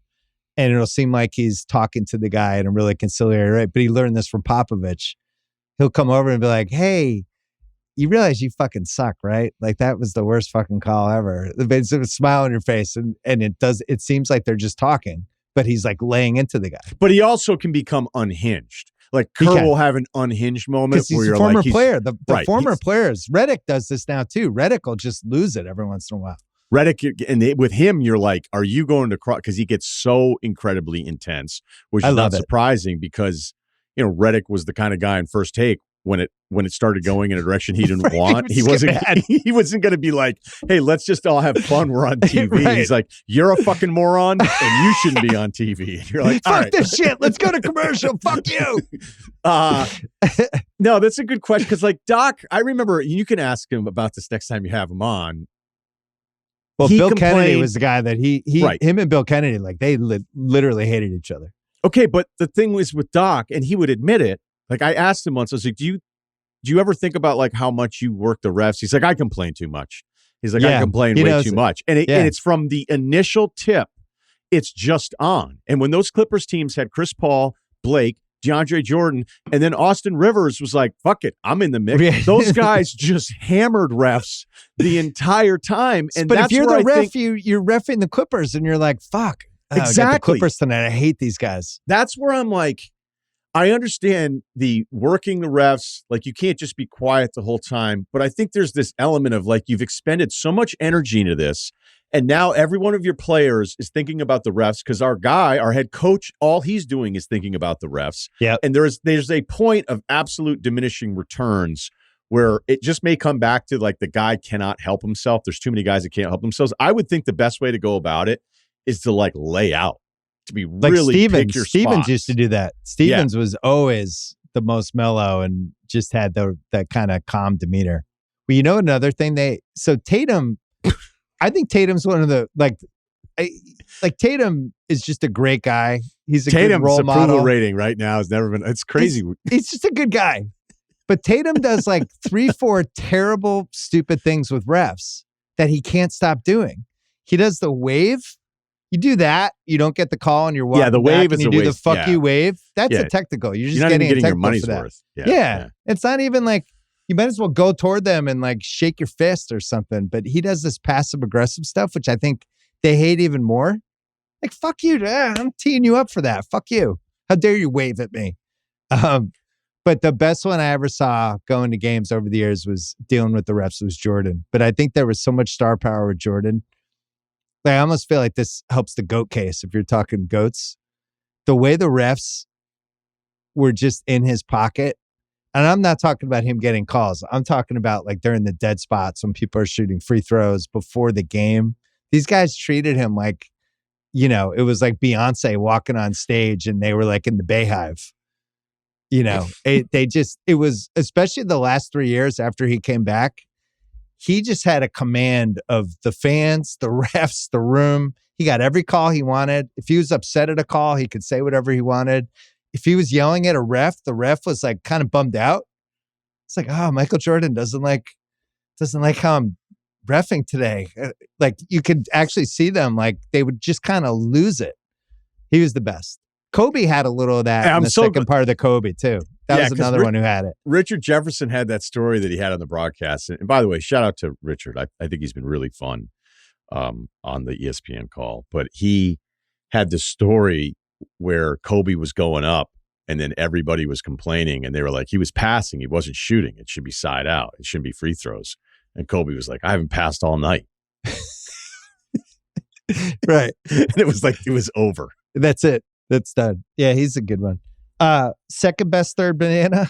and it'll seem like he's talking to the guy in a really conciliatory way. But he learned this from Popovich. He'll come over and be like, hey, you realize you fucking suck, right? Like that was the worst fucking call ever. It's a smile on your face. And it seems like they're just talking, but he's like laying into the guy.
But he also can become unhinged. Like Kerr will have an unhinged moment
where you're like, he's a former player. The former players. Redick does this now too. Redick will just lose it every once in a while.
Redick, and with him, you're like, are you going to cross? Because he gets so incredibly intense, which is not surprising because, Redick was the kind of guy in First Take when it started going in a direction he didn't want. He wasn't going to be like, hey, let's just all have fun. We're on TV. Right. He's like, you're a fucking moron and you shouldn't be on TV. And you're like,
fuck this shit. Let's go to commercial. Fuck you.
No, that's a good question. Because like Doc, I remember you can ask him about this next time you have him on.
Well, Bill Kennedy was the guy that him and Bill Kennedy, like they literally hated each other.
Okay, but the thing was with Doc, and he would admit it. Like I asked him once, I was like, do you ever think about like how much you work the refs? He's like, I complain too much. He's like, I complain way too much. And it's from the initial tip, it's just on. And when those Clippers teams had Chris Paul, Blake, DeAndre Jordan, and then Austin Rivers was like, fuck it, I'm in the mix. Those guys just hammered refs the entire time. And
but
that's
if you're
where
the ref, you're reffing the Clippers and you're like, fuck.
Exactly.
I got the Clippers tonight. I hate these guys.
That's where I'm like, I understand the working the refs. Like, you can't just be quiet the whole time. But I think there's this element of like, you've expended so much energy into this. And now every one of your players is thinking about the refs because our head coach, all he's doing is thinking about the refs.
Yeah.
And there's a point of absolute diminishing returns where it just may come back to like the guy cannot help himself. There's too many guys that can't help themselves. I would think the best way to go about it is to like lay out, to be
like
really pick your
Stevens
spots.
used to do that. Stevens was always the most mellow and just had that kind of calm demeanor. Well, you know, another thing Tatum, I think Tatum's one of the Tatum is just a great guy. He's a good role model.
Tatum's approval rating right now has never been. It's crazy.
He's just a good guy. But Tatum does like 3-4 terrible, stupid things with refs that he can't stop doing. He does the wave. You do that, you don't get the call, and you're walking
the wave
back
is
and you
a
do
waste.
the fuck you wave. That's a technical. You're just
not
getting
your
technical
money's
for that.
worth.
Yeah. It's not even like you might as well go toward them and like shake your fist or something. But he does this passive aggressive stuff, which I think they hate even more. Like, fuck you. I'm teeing you up for that. Fuck you. How dare you wave at me? But the best one I ever saw going to games over the years was dealing with the refs was Jordan. But I think there was so much star power with Jordan. Like, I almost feel like this helps the GOAT case if you're talking GOATs. The way the refs were just in his pocket. And I'm not talking about him getting calls. I'm talking about like during the dead spots when people are shooting free throws before the game. These guys treated him like, you know, it was like Beyonce walking on stage and they were like in the Bayhive. You know, it was, especially the last 3 years after he came back, he just had a command of the fans, the refs, the room. He got every call he wanted. If he was upset at a call, he could say whatever he wanted. If he was yelling at a ref, the ref was like kind of bummed out. It's like, oh, Michael Jordan doesn't like how I'm reffing today. Like, you could actually see them, like they would just kind of lose it. He was the best. Kobe had a little of that in the second part of the Kobe too. That was another one who had it.
Richard Jefferson had that story that he had on the broadcast. And by the way, shout out to Richard. I think he's been really fun on the ESPN call. But he had this story where Kobe was going up and then everybody was complaining and they were like, he was passing. He wasn't shooting. It should be side out. It shouldn't be free throws. And Kobe was like, I haven't passed all night.
Right.
And it was like, it was over.
That's it. That's done. Yeah, he's a good one. Second best third banana.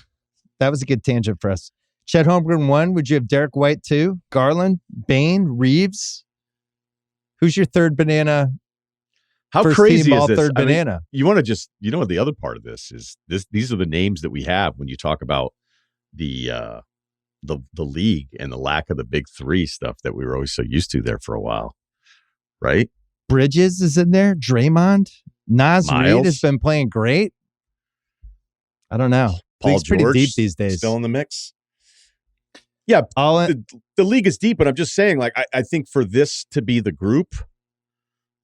That was a good tangent for us. Chet Holmgren 1. Would you have Derek White 2? Garland, Bane, Reeves? Who's your third banana?
How
first
crazy
team
is this?
Third banana.
You want to just, you know what the other part of this is? These are the names that we have when you talk about the league and the lack of the big three stuff that we were always so used to there for a while, right?
Bridges is in there. Draymond. Nas Reed has been playing great. I don't know.
Paul
League's pretty
George
deep these days.
Still in the mix. Yeah, the league is deep, but I'm just saying, like, I think for this to be the group,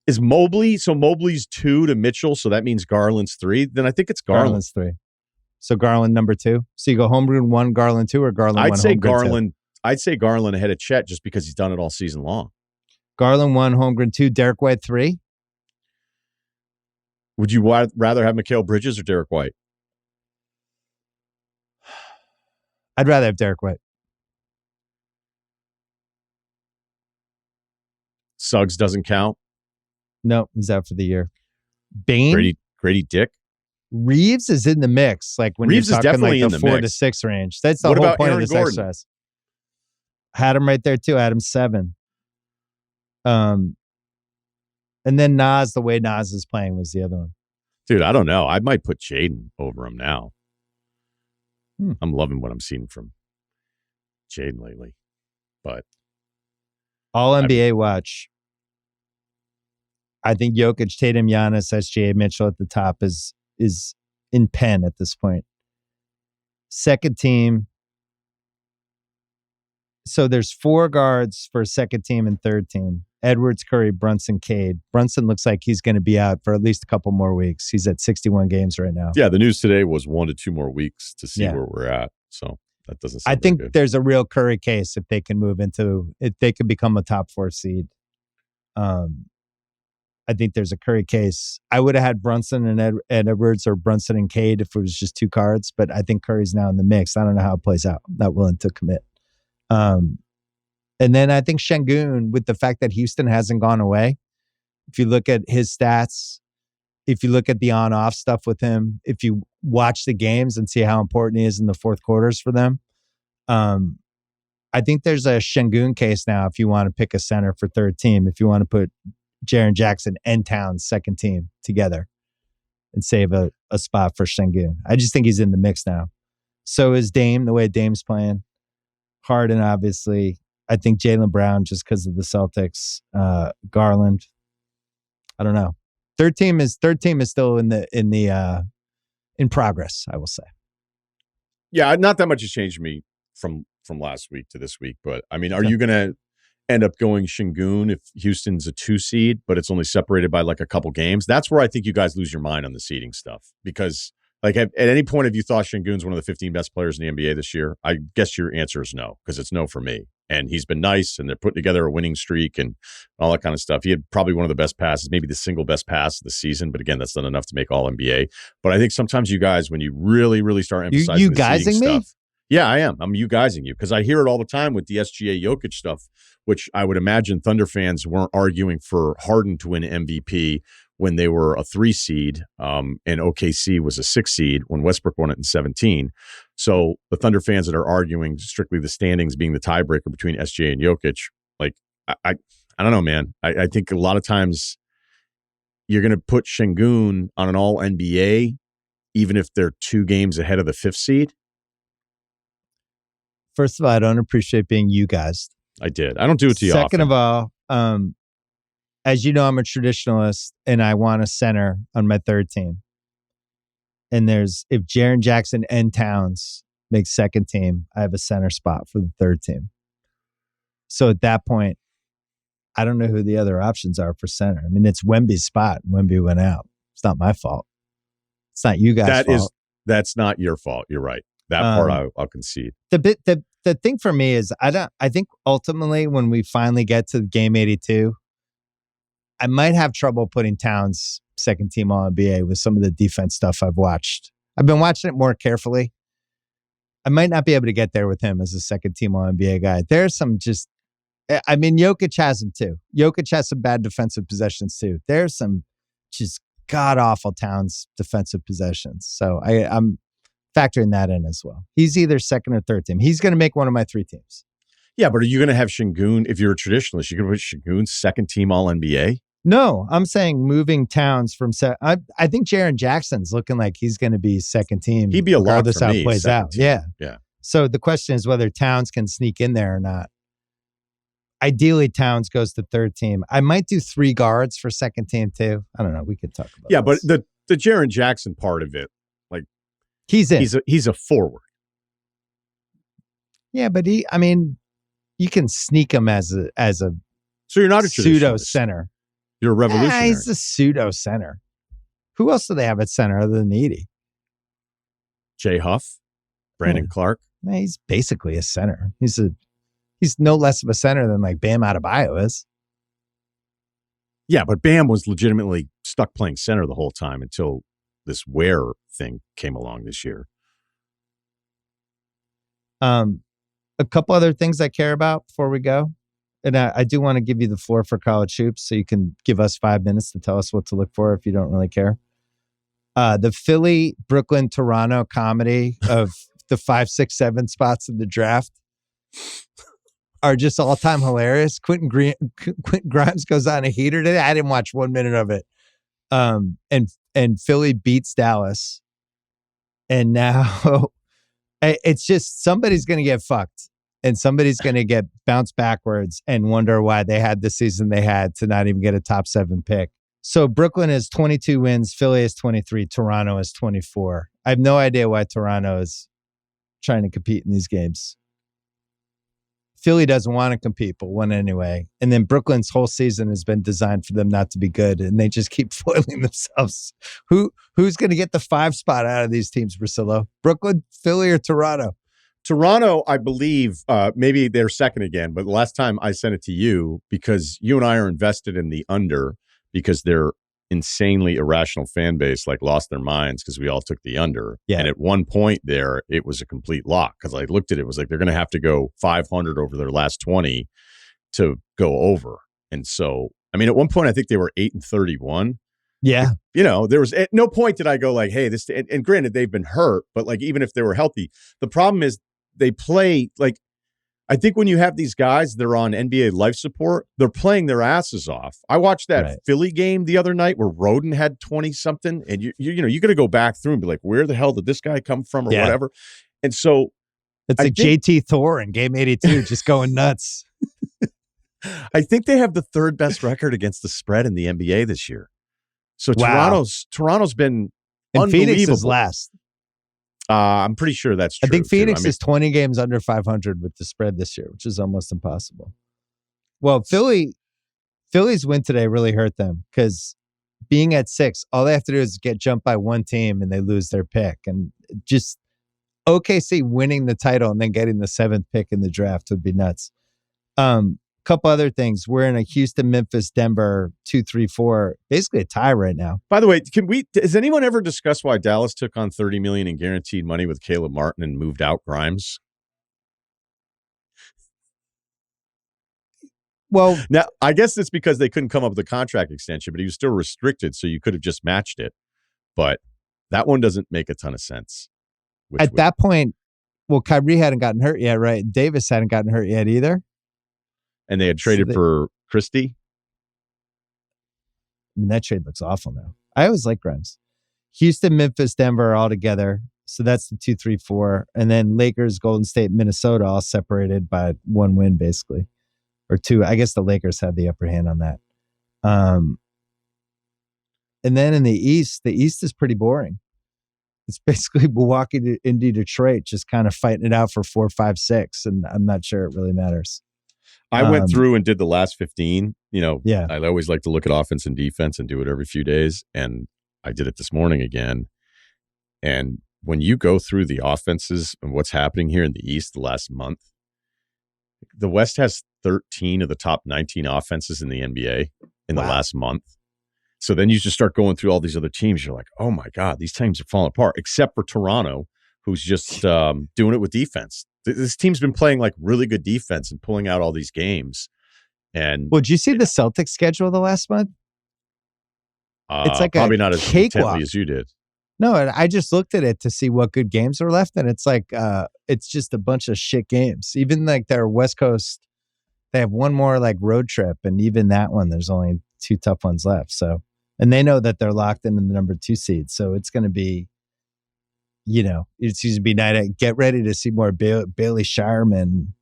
is Mobley. So Mobley's 2 to Mitchell, so that means Garland's 3. Then I think it's Garland.
Garland's 3. So Garland number 2. So you go Holmgren 1, Garland 2, or Garland 1, Holmgren 2?
I'd say Garland ahead of Chet just because he's done it all season long.
Garland 1, Holmgren 2, Derek White 3.
Would you rather have Mikal Bridges or Derek White?
I'd rather have Derek White.
Suggs doesn't count?
No, he's out for the year. Bane?
Grady Dick?
Reeves is in the mix. Like when
Reeves
you're talking
is
like the 4
mix.
to 6 range. That's the whole point of this exercise. Had him right there too. Had him 7. And then Nas, the way Nas is playing was the other one.
Dude, I don't know. I might put Jaden over him now. I'm loving what I'm seeing from Jaden lately. But
all NBA watch. I think Jokic, Tatum, Giannis, SGA, Mitchell at the top is in pen at this point. Second team. So there's 4 guards for second team and third team. Edwards, Curry, Brunson, Cade. Brunson looks like he's going to be out for at least a couple more weeks. He's at 61 games right now.
Yeah, the news today was 1 to 2 more weeks to see where we're at. So that doesn't sound
I think
good.
There's a real Curry case if they can if they could become a top 4 seed. I think there's a Curry case. I would have had Brunson and Edwards or Brunson and Cade if it was just 2 cards, but I think Curry's now in the mix. I don't know how it plays out. I'm not willing to commit. And then I think Şengün, with the fact that Houston hasn't gone away, if you look at his stats, if you look at the on-off stuff with him, if you watch the games and see how important he is in the fourth quarters for them, I think there's a Şengün case now if you want to pick a center for third team, if you want to put Jaren Jackson and Towns second team together and save a spot for Şengün. I just think he's in the mix now. So is Dame, the way Dame's playing. Harden, obviously. I think Jaylen Brown, just because of the Celtics. Garland. I don't know. Third team is still in progress, I will say.
Yeah, not that much has changed me from last week to this week. But I mean, are you going to end up going Şengün if Houston's a 2 seed, but it's only separated by like a couple games? That's where I think you guys lose your mind on the seeding stuff, because like at any point, have you thought Şengün's one of the 15 best players in the NBA this year? I guess your answer is no, because it's no for me. And he's been nice, and they're putting together a winning streak and all that kind of stuff. He had probably one of the best passes, maybe the single best pass of the season. But again, that's not enough to make All NBA. But I think sometimes you guys, when you really, really start emphasizing
you
the
guysing
seeding
me?
stuff. Yeah, I am. I'm you guysing you, because I hear it all the time with the SGA Jokic stuff, which I would imagine Thunder fans weren't arguing for Harden to win MVP when they were a 3 seed, and OKC was a 6 seed when Westbrook won it in 17. So the Thunder fans that are arguing strictly the standings being the tiebreaker between SGA and Jokic, like I don't know, man. I think a lot of times you're going to put Şengün on an All NBA, even if they're 2 games ahead of the 5th seed.
First of all, I don't appreciate being you guys.
I did. I don't do it to you often.
Second of all, as you know, I'm a traditionalist, and I want a center on my third team. And if Jaren Jackson and Towns make second team, I have a center spot for the third team. So at that point, I don't know who the other options are for center. I mean, it's Wemby's spot. Wemby went out. It's not my fault. It's not you guys' fault.
That's not your fault. You're right. That part I'll concede.
The thing for me is I think ultimately when we finally get to game 82, I might have trouble putting Towns second team All NBA with some of the defense stuff I've watched. I've been watching it more carefully. I might not be able to get there with him as a second team All NBA guy. There's some Jokic has them too. Jokic has some bad defensive possessions too. There's some just god awful Towns defensive possessions. So I'm factoring that in as well. He's either second or third team. He's going to make one of my 3 teams.
Yeah, but are you going to have Şengün, if you're a traditionalist, you're going to put Şengün second team All NBA?
No, I'm saying moving Towns from I think Jaren Jackson's looking like he's going to be second team.
He'd be a lot for
how
me.
It plays out. Yeah.
Yeah.
So the question is whether Towns can sneak in there or not. Ideally, Towns goes to third team. I might do 3 guards for second team too. I don't know. We could talk about.
Yeah, this. But the Jaren Jackson part of it, like
he's in.
He's a forward.
Yeah, but you can sneak him as a.
So you're not a
pseudo center.
You're a revolutionary.
He's a pseudo center. Who else do they have at center other than Edey?
Jay Huff, Brandon Clark.
He's basically a center. He's no less of a center than like Bam Adebayo is.
Yeah, but Bam was legitimately stuck playing center the whole time until this Ware thing came along this year.
A couple other things I care about before we go. And I do want to give you the floor for college hoops so you can give us 5 minutes to tell us what to look for if you don't really care. The Philly, Brooklyn, Toronto comedy of the 5, 6, 7 spots in the draft are just all-time hilarious. Quentin Grimes goes on a heater today. I didn't watch 1 minute of it. And Philly beats Dallas. And now it's just somebody's going to get fucked. And somebody's going to get bounced backwards and wonder why they had the season they had to not even get a top 7 pick. So Brooklyn has 22 wins, Philly has 23, Toronto has 24. I have no idea why Toronto is trying to compete in these games. Philly doesn't want to compete, but won anyway. And then Brooklyn's whole season has been designed for them not to be good, and they just keep foiling themselves. Who's going to get the 5 spot out of these teams, Russillo? Brooklyn, Philly, or Toronto?
Toronto, I believe, maybe they're second again, but the last time I sent it to you, because you and I are invested in the under, because their insanely irrational fan base lost their minds because we all took the under.
Yeah.
And at one point there, it was a complete lock, because I looked at it, it was like they're going to have to go 500 over their last 20 to go over. And so, I mean, at one point, I think they were 8-31.
Yeah.
There was at no point did I go hey, this, and granted, they've been hurt, but even if they were healthy, the problem is they play I think when you have these guys, they're on NBA life support, they're playing their asses off. I watched that Philly game the other night where Roden had 20 something, and you got to go back through and be like, where the hell did this guy come from, or whatever. And so
it's JT Thor in game 82 just going nuts.
I think they have the 3rd best record against the spread in the NBA this year. So Toronto's been
and
unbelievable.
Phoenix is last.
I'm pretty sure that's true.
I think Phoenix is 20 games under 500 with the spread this year, which is almost impossible. Well, Philly's win today really hurt them, because being at 6, all they have to do is get jumped by one team and they lose their pick. And just OKC winning the title and then getting the 7th pick in the draft would be nuts. Couple other things. We're in a Houston, Memphis, Denver 2-3-4, basically a tie right now.
By the way, has anyone ever discussed why Dallas took on $30 million in guaranteed money with Caleb Martin and moved out Grimes?
Well,
now I guess it's because they couldn't come up with a contract extension, but he was still restricted, so you could have just matched it. But that one doesn't make a ton of sense.
At that point, well, Kyrie hadn't gotten hurt yet, right? Davis hadn't gotten hurt yet either.
And they had traded for Christie.
I mean, that trade looks awful now. I always like Grimes. Houston, Memphis, Denver all together. So that's the 2-3-4. And then Lakers, Golden State, Minnesota all separated by 1 win, basically. Or 2. I guess the Lakers had the upper hand on that. And then in the East is pretty boring. It's basically Milwaukee, Indy, Detroit, just kind of fighting it out for 4, 5, 6. And I'm not sure it really matters.
I went through and did the last 15.
Yeah.
I always like to look at offense and defense and do it every few days. And I did it this morning again. And when you go through the offenses and what's happening here in the East the last month, the West has 13 of the top 19 offenses in the NBA in the last month. So then you just start going through all these other teams. You're like, oh my God, these teams are falling apart, except for Toronto, who's just doing it with defense. This team's been playing really good defense and pulling out all these games. And
did you see the Celtics schedule the last month? It's
probably not as intently as you did.
No, I just looked at it to see what good games are left, and it's it's just a bunch of shit games. Even their West Coast, they have one more road trip, and even that one, there's only 2 tough ones left. So, and they know that they're locked in the number 2 seed, so it's going to be. It's going to be night. Get ready to see more Bailey Shireman,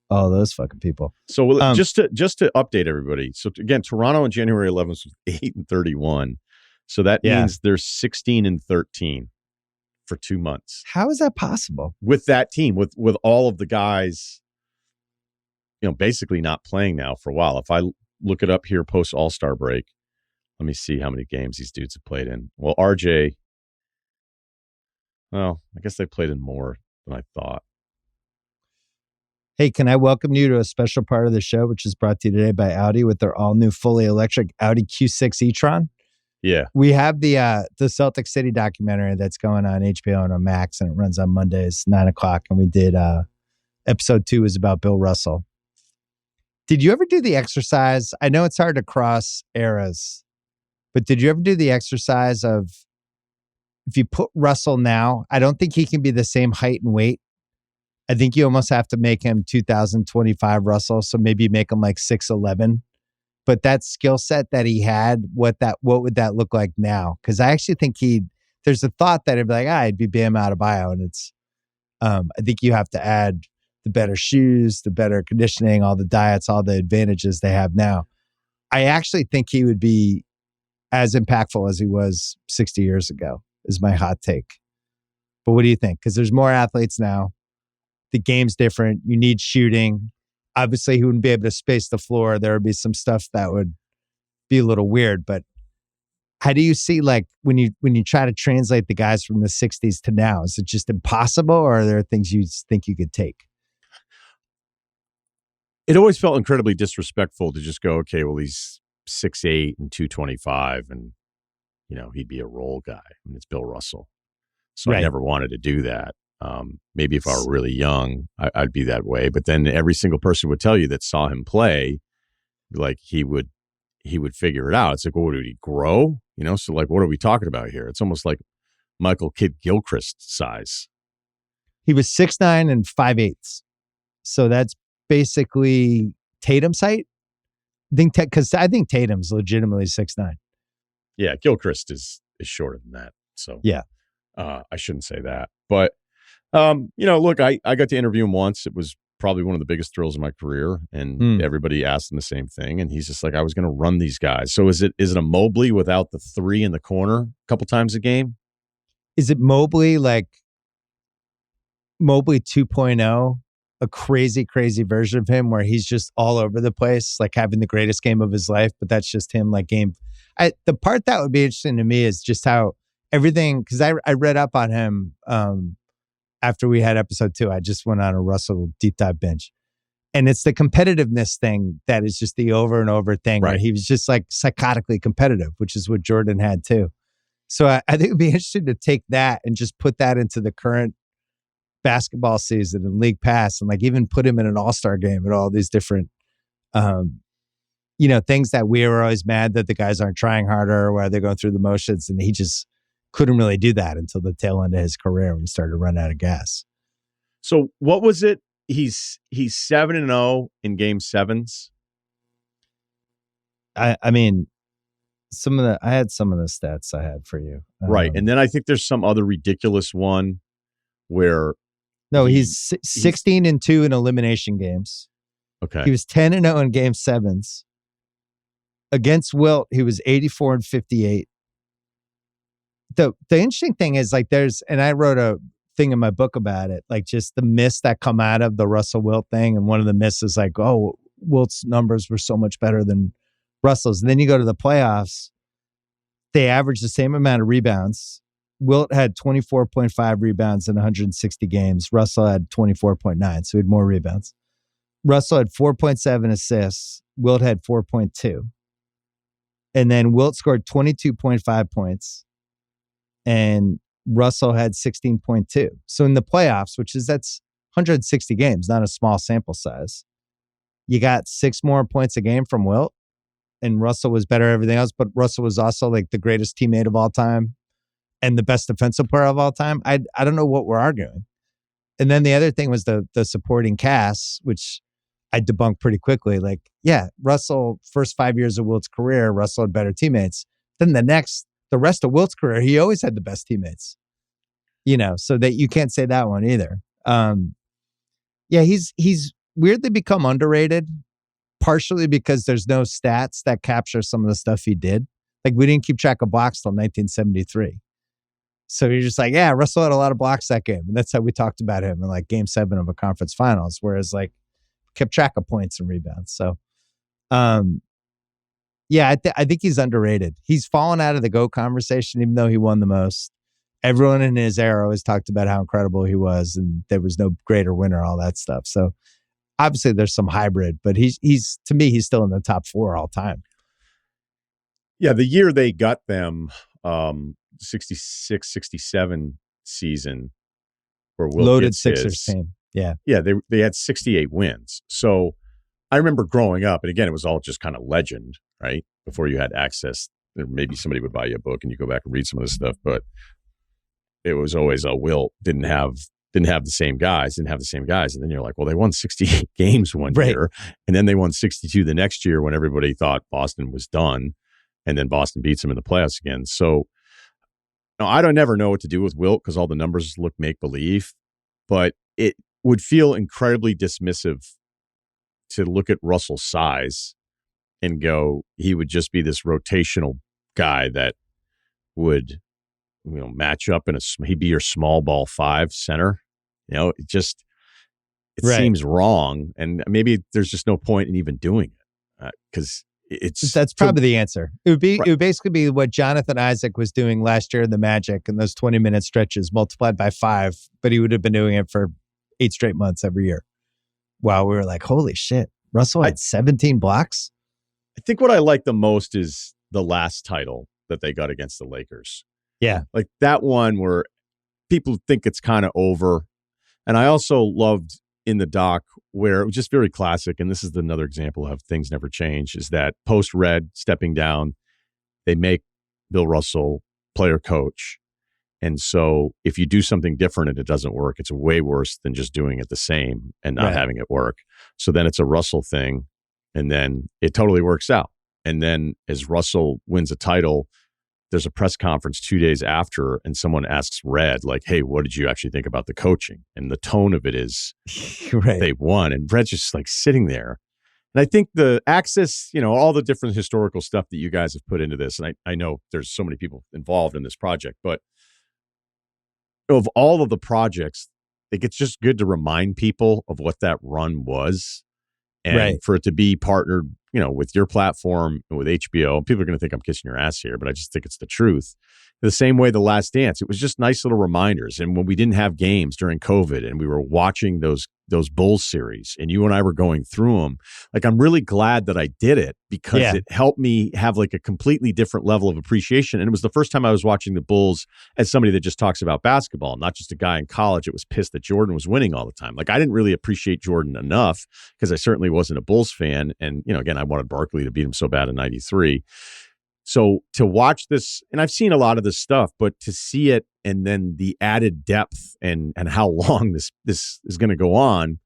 all those fucking people.
So just to update everybody. So again, Toronto on January 11th was 8-31. So that means they're 16-13 for 2 months.
How is that possible
with that team? With all of the guys, basically not playing now for a while. If I look it up here post All-Star break, let me see how many games these dudes have played in. Well, RJ. Well, I guess they played in more than I thought.
Hey, can I welcome you to a special part of the show, which is brought to you today by Audi with their all-new fully electric Audi Q6 e-tron?
Yeah.
We have the Celtics City documentary that's going on HBO and on Max, and it runs on Mondays, 9:00. And we did episode 2 is about Bill Russell. Did you ever do the exercise? I know it's hard to cross eras, but did you ever do the exercise of, if you put Russell now, I don't think he can be the same height and weight. I think you almost have to make him 2025 Russell. So maybe make him 6'11". But that skill set that he had, what would that look like now? Because I actually think there's a thought that it'd be I'd be Bam Adebayo. And it's, I think you have to add the better shoes, the better conditioning, all the diets, all the advantages they have now. I actually think he would be as impactful as he was 60 years ago. Is my hot take. But what do you think? Because there's more athletes now. The game's different. You need shooting. obviously he wouldn't be able to space the floor. There would be some stuff that would be a little weird. But how do you see, like, when you try to translate the guys from the 60s to now, is it just impossible, or are there things you think you could take?
It always felt incredibly disrespectful to just go, okay, well, he's 6'8" and 225, and he'd be a role guy. I mean, it's Bill Russell. So I never wanted to do that. Maybe if I were really young, I'd be that way. But then every single person would tell you that saw him play, like he would figure it out. It's like, well, did he grow? So like, what are we talking about here? It's almost like Michael Kidd-Gilchrist size.
He was 6'9" and 5/8. So that's basically Tatum's height. Because I think Tatum's legitimately 6'9".
Yeah, Gilchrist is shorter than that. So
yeah,
I shouldn't say that. But look, I got to interview him once. It was probably one of the biggest thrills of my career, and everybody asked him the same thing, and he's just like, I was going to run these guys. So is it a Mobley without the 3 in the corner a couple times a game?
Is it Mobley, like Mobley 2.0, a crazy version of him where he's just all over the place, like having the greatest game of his life, but that's just him, like the part that would be interesting to me is just how everything, because I read up on him after we had episode 2. I just went on a Russell deep dive binge. And it's the competitiveness thing that is just the over and over thing, right? Where he was just like psychotically competitive, which is what Jordan had too. So I think it'd be interesting to take that and just put that into the current basketball season and league pass, and like even put him in an all-star game and all these different, things that we were always mad that the guys aren't trying harder, where they're going through the motions, and he just couldn't really do that until the tail end of his career when he started to run out of gas.
So what was it? He's 7-0 in game 7s.
I mean, I had some of the stats I had for you.
Right. And then I think there's some other ridiculous one where
he's 16-2 in elimination games.
Okay.
He was 10-0 in game 7s. Against Wilt, he was 84-58. The interesting thing is, like, and I wrote a thing in my book about it, like just the myths that come out of the Russell Wilt thing. And one of the myths is like, oh, Wilt's numbers were so much better than Russell's. And then you go to the playoffs, they averaged the same amount of rebounds. Wilt had 24.5 rebounds in 160 games. Russell had 24.9, so he had more rebounds. Russell had 4.7 assists. Wilt had 4.2. And then Wilt scored 22.5 points. And Russell had 16.2. So in the playoffs, that's 160 games, not a small sample size, you got 6 more points a game from Wilt, and Russell was better at everything else, but Russell was also like the greatest teammate of all time and the best defensive player of all time. I don't know what we're arguing. And then the other thing was the supporting cast, which I debunked pretty quickly. Like, yeah, Russell, first 5 years of Wilt's career, Russell had better teammates. Then the rest of Wilt's career, he always had the best teammates. So that you can't say that one either. He's weirdly become underrated, partially because there's no stats that capture some of the stuff he did. Like, we didn't keep track of blocks till 1973. So you're just like, yeah, Russell had a lot of blocks that game. And that's how we talked about him in like game 7 of a conference finals, whereas like kept track of points and rebounds. So, I think he's underrated. He's fallen out of the GOAT conversation, even though he won the most. Everyone in his era always talked about how incredible he was, and there was no greater winner, all that stuff. So obviously there's some hybrid, but he's to me, he's still in the top 4 all time.
Yeah, the year they got them, 66, 67 season, where Wilt
loaded
gets
Sixers team. Yeah.
Yeah, they had 68 wins. So I remember growing up, and again, it was all just kind of legend, right? Before you had access, maybe somebody would buy you a book and you go back and read some of this stuff, but it was always Wilt didn't have the same guys, and then you're like, well, they won 68 games one year, and then they won 62 the next year when everybody thought Boston was done, and then Boston beats them in the playoffs again. So I don't never know what to do with Wilt because all the numbers look make-believe, but it would feel incredibly dismissive to look at Russell's size and go, he would just be this rotational guy that would, match up he'd be your small ball 5 center. It just, it seems wrong. And maybe there's just no point in even doing it because
that's probably the answer. It would basically be what Jonathan Isaac was doing last year in the Magic and those 20-minute stretches multiplied by 5, but he would have been doing it for 8 straight months every year. Wow, we were like, holy shit, Russell had 17 blocks.
I think what I like the most is the last title that they got against the Lakers.
Yeah.
Like that one where people think it's kind of over. And I also loved in the doc where it was just very classic, and this is another example of things never change, is that post-Red stepping down, they make Bill Russell player coach. And so if you do something different and it doesn't work, it's way worse than just doing it the same and not having it work. So then it's a Russell thing, and then it totally works out. And then as Russell wins a title, there's a press conference 2 days after, and someone asks Red, like, hey, what did you actually think about the coaching? And the tone of it is they won. And Red's just like sitting there. And I think the access, all the different historical stuff that you guys have put into this, and I know there's so many people involved in this project, but of all of the projects, I think it's just good to remind people of what that run was. And for it to be partnered, with your platform and with HBO, people are going to think I'm kissing your ass here, but I just think it's the truth. The same way The Last Dance, it was just nice little reminders. And when we didn't have games during COVID and we were watching those Bulls series and you and I were going through them, like, I'm really glad that I did it because it helped me have like a completely different level of appreciation. And it was the first time I was watching the Bulls as somebody that just talks about basketball, not just a guy in college that was pissed that Jordan was winning all the time. Like, I didn't really appreciate Jordan enough because I certainly wasn't a Bulls fan. And, again, I wanted Barkley to beat him so bad in '93. So to watch this, and I've seen a lot of this stuff, but to see it and then the added depth and how long this is going to go on,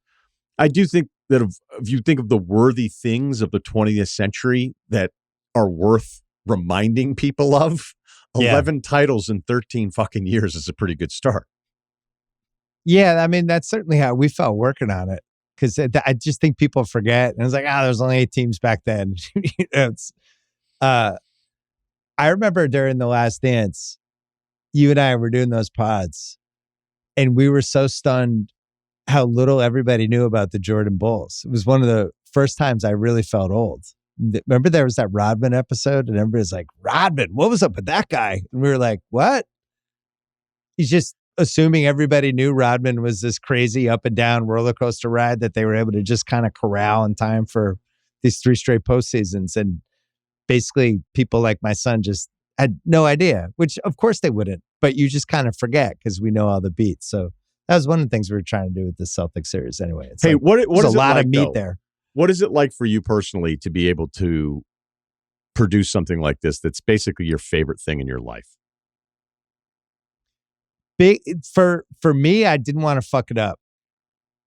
I do think that if you think of the worthy things of the 20th century that are worth reminding people of, 11 titles in 13 fucking years is a pretty good start.
Yeah, I mean, that's certainly how we felt working on it. Because I just think people forget. And it's like, there's only 8 teams back then. I remember during The Last Dance, you and I were doing those pods, and we were so stunned how little everybody knew about the Jordan Bulls. It was one of the first times I really felt old. Remember there was that Rodman episode, and everybody's like, Rodman, what was up with that guy? And we were like, what? He's just assuming everybody knew Rodman was this crazy up and down roller coaster ride that they were able to just kind of corral in time for these 3 straight postseasons. And basically people like my son just had no idea, which of course they wouldn't, but you just kind of forget because we know all the beats. So that was one of the things we were trying to do with the Celtics series anyway. It's
what is
a lot
like,
of meat
though?
there.
What is it like for you personally to be able to produce something like this that's basically your favorite thing in your life?
For me, I didn't want to fuck it up.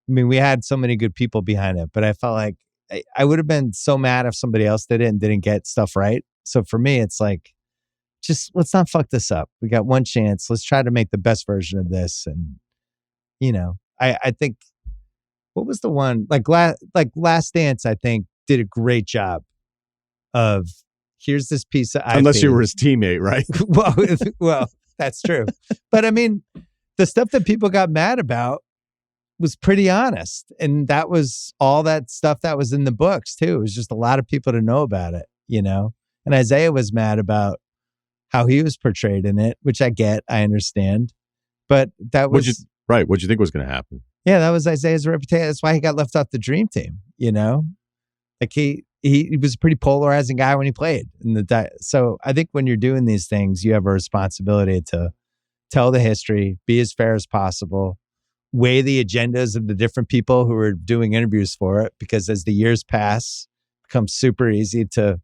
I mean, we had so many good people behind it, but I felt like I would have been so mad if somebody else did it and didn't get stuff right. So for me, it's like, just let's not fuck this up. We got one chance. Let's try to make the best version of this. And, I think, what was the one? Like Last Dance, I think, did a great job of, here's this piece of IP.
Unless you were his teammate, right?
well, that's true. But I mean, the stuff that people got mad about was pretty honest. And that was all that stuff that was in the books too. It was just a lot of people to know about it, And Isaiah was mad about how he was portrayed in it, which I get, I understand. But that was...
What'd you think was going to happen?
Yeah, that was Isaiah's reputation. That's why he got left off the dream team, Like he was a pretty polarizing guy when he played. So I think when you're doing these things, you have a responsibility to tell the history, be as fair as possible, weigh the agendas of the different people who are doing interviews for it, because as the years pass, it becomes super easy to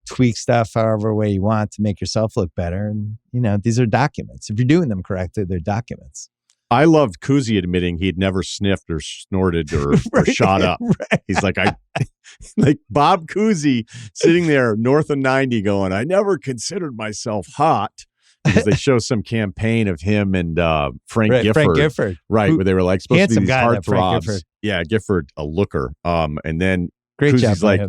tweak stuff however way you want to make yourself look better. And, these are documents. If you're doing them correctly, they're documents.
I loved Kuzi admitting he'd never sniffed or snorted or shot up. Right. He's like, like Bob Cousy sitting there north of 90 going, I never considered myself hot. Because they show some campaign of him and Frank Gifford. Right, where they were like supposed to be these heartthrobs. Yeah, Gifford, a looker. And then
great job
like,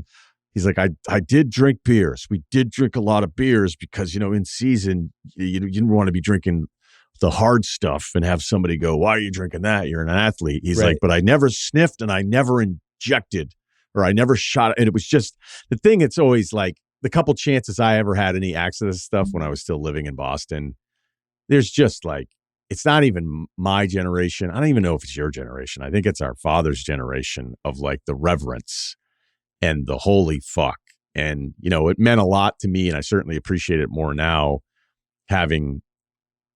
he's like, I did drink beers. We did drink a lot of beers because, in season, you didn't want to be drinking the hard stuff and have somebody go, why are you drinking that? You're an athlete. He's like, but I never sniffed and I never injected or I never shot. And it was just the thing. It's always like the couple chances I ever had any access to stuff when I was still living in Boston, there's just like, it's not even my generation. I don't even know if it's your generation. I think it's our father's generation of like the reverence and the holy fuck. And, you know, it meant a lot to me. And I certainly appreciate it more now having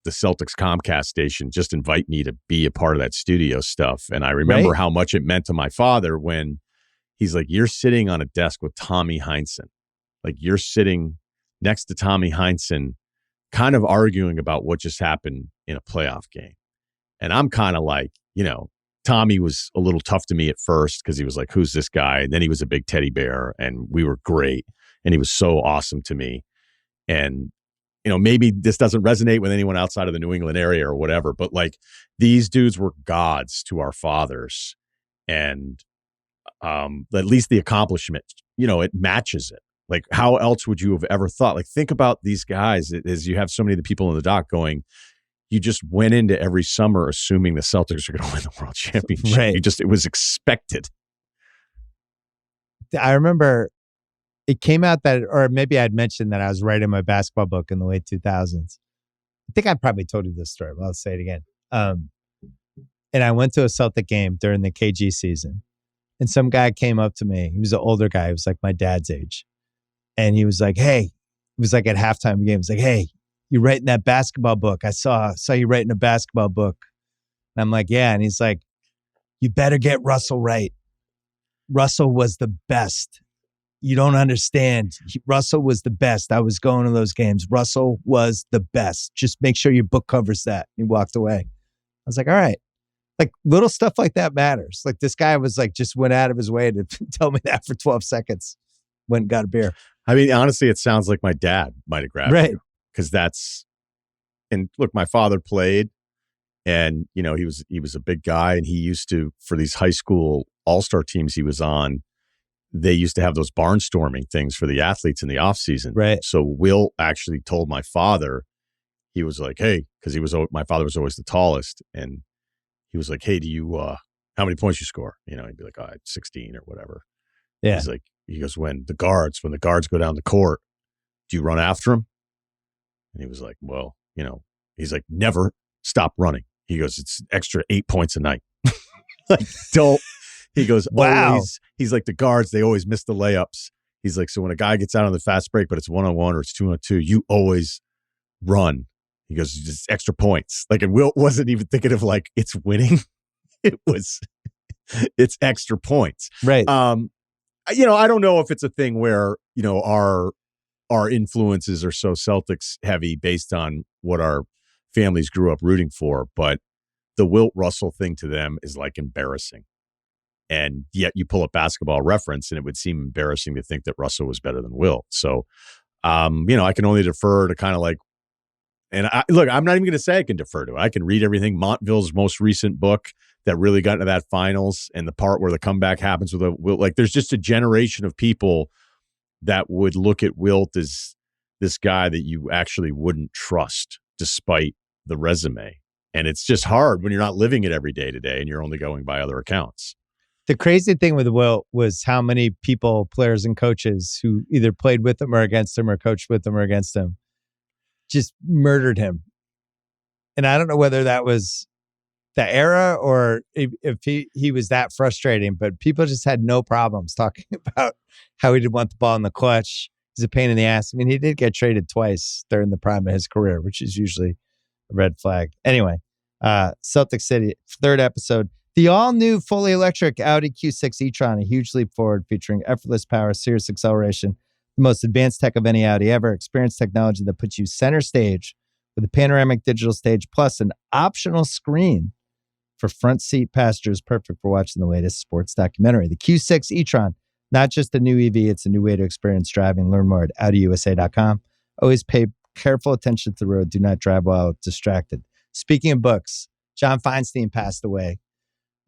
the Celtics Comcast station just invite me to be a part of that studio stuff. And I remember how much it meant to my father when he's like, you're sitting on a desk with Tommy Heinsohn. Like you're sitting next to Tommy Heinsohn, kind of arguing about what just happened in a playoff game. And I'm kind of like, you know, Tommy was a little tough to me at first because he was like, who's this guy? And then he was a big teddy bear and we were great. And he was so awesome to me. And, you know, maybe this doesn't resonate with anyone outside of the New England area or whatever, but like these dudes were gods to our fathers. And at least the accomplishment, you know, it matches it. Like, how else would you have ever thought? Like, think about these guys as you have so many of the people in the doc going, you just went into every summer assuming the Celtics are going to win the world championship.
Right.
It was expected.
I remember it came out that, or maybe I'd mentioned that I was writing my basketball book in the late 2000s. I think I probably told you this story, but I'll say it again. And I went to a Celtic game during the KG season. And some guy came up to me. He was an older guy. He was like my dad's age. And he was like, hey, it was like at halftime of the game. He was like, hey, you writing that basketball book? I saw you writing a basketball book. And I'm like, yeah. And he's like, you better get Russell right. Russell was the best. You don't understand. Russell was the best. I was going to those games. Russell was the best. Just make sure your book covers that. And he walked away. I was like, all right. Like little stuff like that matters. Like this guy was like, just went out of his way to tell me that for 12 seconds. Went and got a beer.
I mean, honestly, it sounds like my dad might have grabbed you. Because and look, my father played and, you know, he was a big guy and he used to, for these high school all-star teams he was on, they used to have those barnstorming things for the athletes in the off season.
Right.
So Will actually told my father, he was like, hey, because my father was always the tallest. And he was like, hey, do you, how many points you score? You know, he'd be like, oh, 16 or whatever.
Yeah.
He's like, he goes, when the guards go down the court, do you run after them? And he was like, well, you know, he's like, never stop running. He goes, it's extra 8 points a night. Like, don't. He goes,
wow.
Always. He's like, the guards, they always miss the layups. He's like, so when a guy gets out on the fast break, but it's 1-on-1 or it's 2-on-2, you always run. He goes, it's extra points. Like, and Will wasn't even thinking of like, it's winning. It's extra points.
Right.
You know, I don't know if it's a thing where, you know, our influences are so Celtics heavy based on what our families grew up rooting for, but the Wilt Russell thing to them is like embarrassing. And yet you pull up Basketball Reference and it would seem embarrassing to think that Russell was better than Wilt. So, you know, I can only defer to kind of like, and look, I'm not even going to say I can defer to it. I can read everything. Montville's most recent book that really got into that finals and the part where the comeback happens with Wilt. Like, there's just a generation of people that would look at Wilt as this guy that you actually wouldn't trust despite the resume. And it's just hard when you're not living it every day today and you're only going by other accounts.
The crazy thing with Wilt was how many people, players and coaches who either played with him or against him or coached with him or against him, just murdered him. And I don't know whether that was the era or if he was that frustrating, but people just had no problems talking about how he didn't want the ball in the clutch. He's a pain in the ass. I mean, he did get traded twice during the prime of his career, which is usually a red flag. Anyway, Celtics City, third episode. The all-new fully electric Audi Q6 e-tron, a huge leap forward featuring effortless power, serious acceleration, the most advanced tech of any Audi ever. Experience technology that puts you center stage with a panoramic digital stage plus an optional screen for front seat passengers, perfect for watching the latest sports documentary. The Q6 e-tron, not just a new EV, it's a new way to experience driving. Learn more at AudiUSA.com. Always pay careful attention to the road. Do not drive while distracted. Speaking of books, John Feinstein passed away.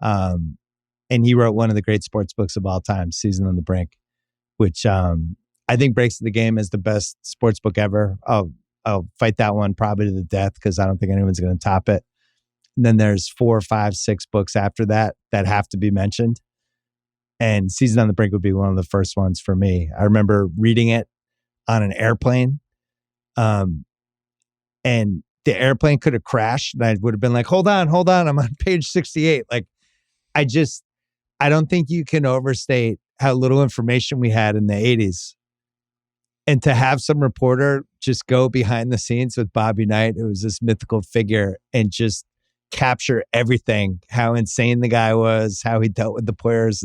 And he wrote one of the great sports books of all time, Season on the Brink, which I think breaks the game as the best sports book ever. Oh, I'll fight that one probably to the death because I don't think anyone's going to top it. And then there's 4, 5, 6 books after that have to be mentioned. And Season on the Brink would be one of the first ones for me. I remember reading it on an airplane. And the airplane could have crashed. And I would have been like, hold on. I'm on page 68. Like, I don't think you can overstate how little information we had in the 80s. And to have some reporter just go behind the scenes with Bobby Knight, who was this mythical figure, and just capture everything, how insane the guy was, how he dealt with the players,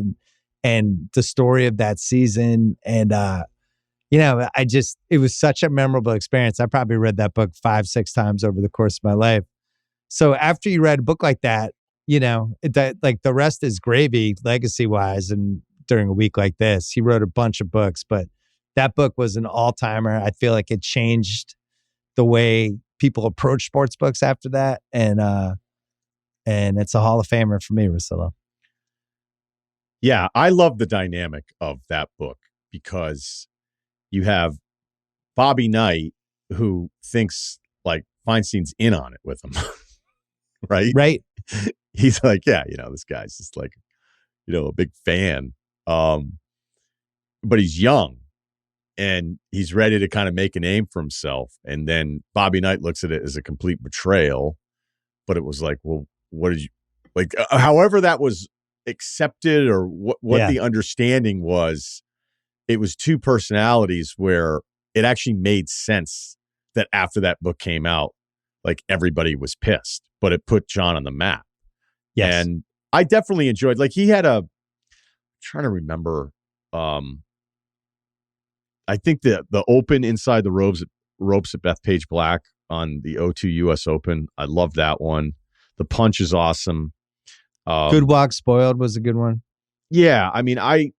and the story of that season. And, it was such a memorable experience. I probably read that book 5, 6 times over the course of my life. So after you read a book like that, like the rest is gravy legacy wise. And during a week like this, he wrote a bunch of books, but that book was an all-timer. I feel like it changed the way people approach sports books after that. And it's a Hall of Famer for me, Russillo.
Yeah, I love the dynamic of that book because you have Bobby Knight, who thinks like Feinstein's in on it with him, right?
Right.
He's like, yeah, this guy's just like, a big fan. But he's young and he's ready to kind of make a name for himself. And then Bobby Knight looks at it as a complete betrayal. But it was like, well, what did you like? However, that was accepted, or what the understanding was, it was two personalities where it actually made sense that after that book came out, like everybody was pissed, but it put John on the map. Yes. And I definitely enjoyed, like he had I'm trying to remember, I think the open inside the ropes at Bethpage Black on the O2 US Open. I love that one. The Punch is awesome.
Good Walk Spoiled was a good one.
Yeah. I mean, I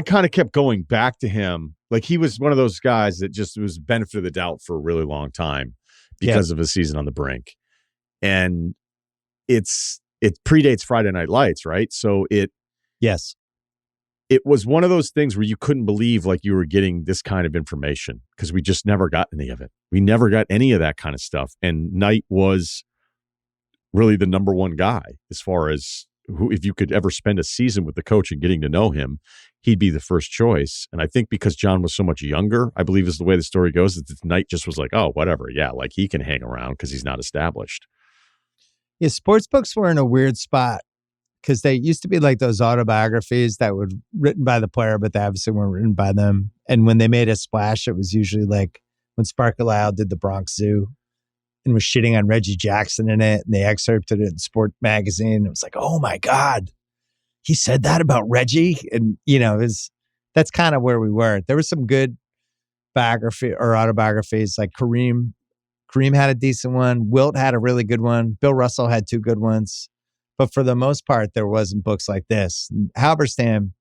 kind of kept going back to him. Like he was one of those guys that just was benefit of the doubt for a really long time because of his Season on the Brink. And it predates Friday Night Lights, right? So it was one of those things where you couldn't believe like you were getting this kind of information because we just never got any of it. We never got any of that kind of stuff. And Knight was really the number one guy as far as who, if you could ever spend a season with the coach and getting to know him, he'd be the first choice. And I think because John was so much younger, I believe is the way the story goes, that Knight just was like, oh, whatever. Yeah, like he can hang around because he's not established.
Yeah, sports books were in a weird spot because they used to be like those autobiographies that were written by the player, but they obviously weren't written by them. And when they made a splash, it was usually like when Sparky Lyle did the Bronx Zoo and was shitting on Reggie Jackson in it, and they excerpted it in Sport Magazine. It was like, oh my God, he said that about Reggie. And, that's kind of where we were. There was some good biography or autobiographies, like Kareem had a decent one. Wilt had a really good one. Bill Russell had 2 good ones. But for the most part, there wasn't books like this. Halberstam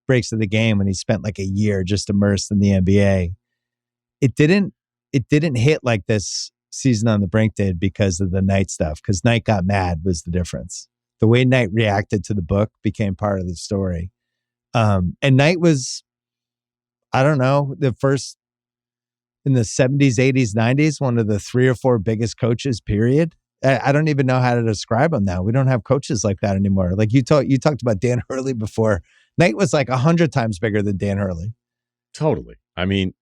breaks of the game when he spent like a year just immersed in the NBA. It didn't hit like this Season on the Brink did because of the Knight stuff, because Knight got mad was the difference. The way Knight reacted to the book became part of the story. And Knight was, I don't know, the first in the 70s, 80s, 90s, one of the 3 or 4 biggest coaches, period. I don't even know how to describe him now. We don't have coaches like that anymore. Like you talked about Dan Hurley before. Knight was like 100 times bigger than Dan Hurley.
Totally. I mean,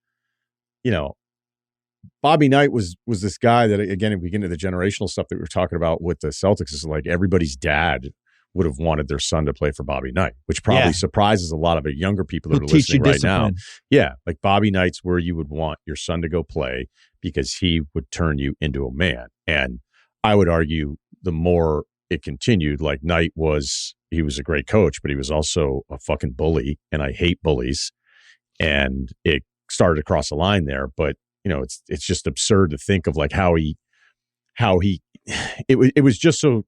Bobby Knight was this guy that, again, if we get into the generational stuff that we were talking about with the Celtics, is like everybody's dad would have wanted their son to play for Bobby Knight, which probably surprises a lot of the younger people that are listening right now. Yeah, like Bobby Knight's where you would want your son to go play because he would turn you into a man. And I would argue the more it continued, like Knight he was a great coach, but he was also a fucking bully, and I hate bullies. And it started to cross a line there, but it's just absurd to think of like how he it was just so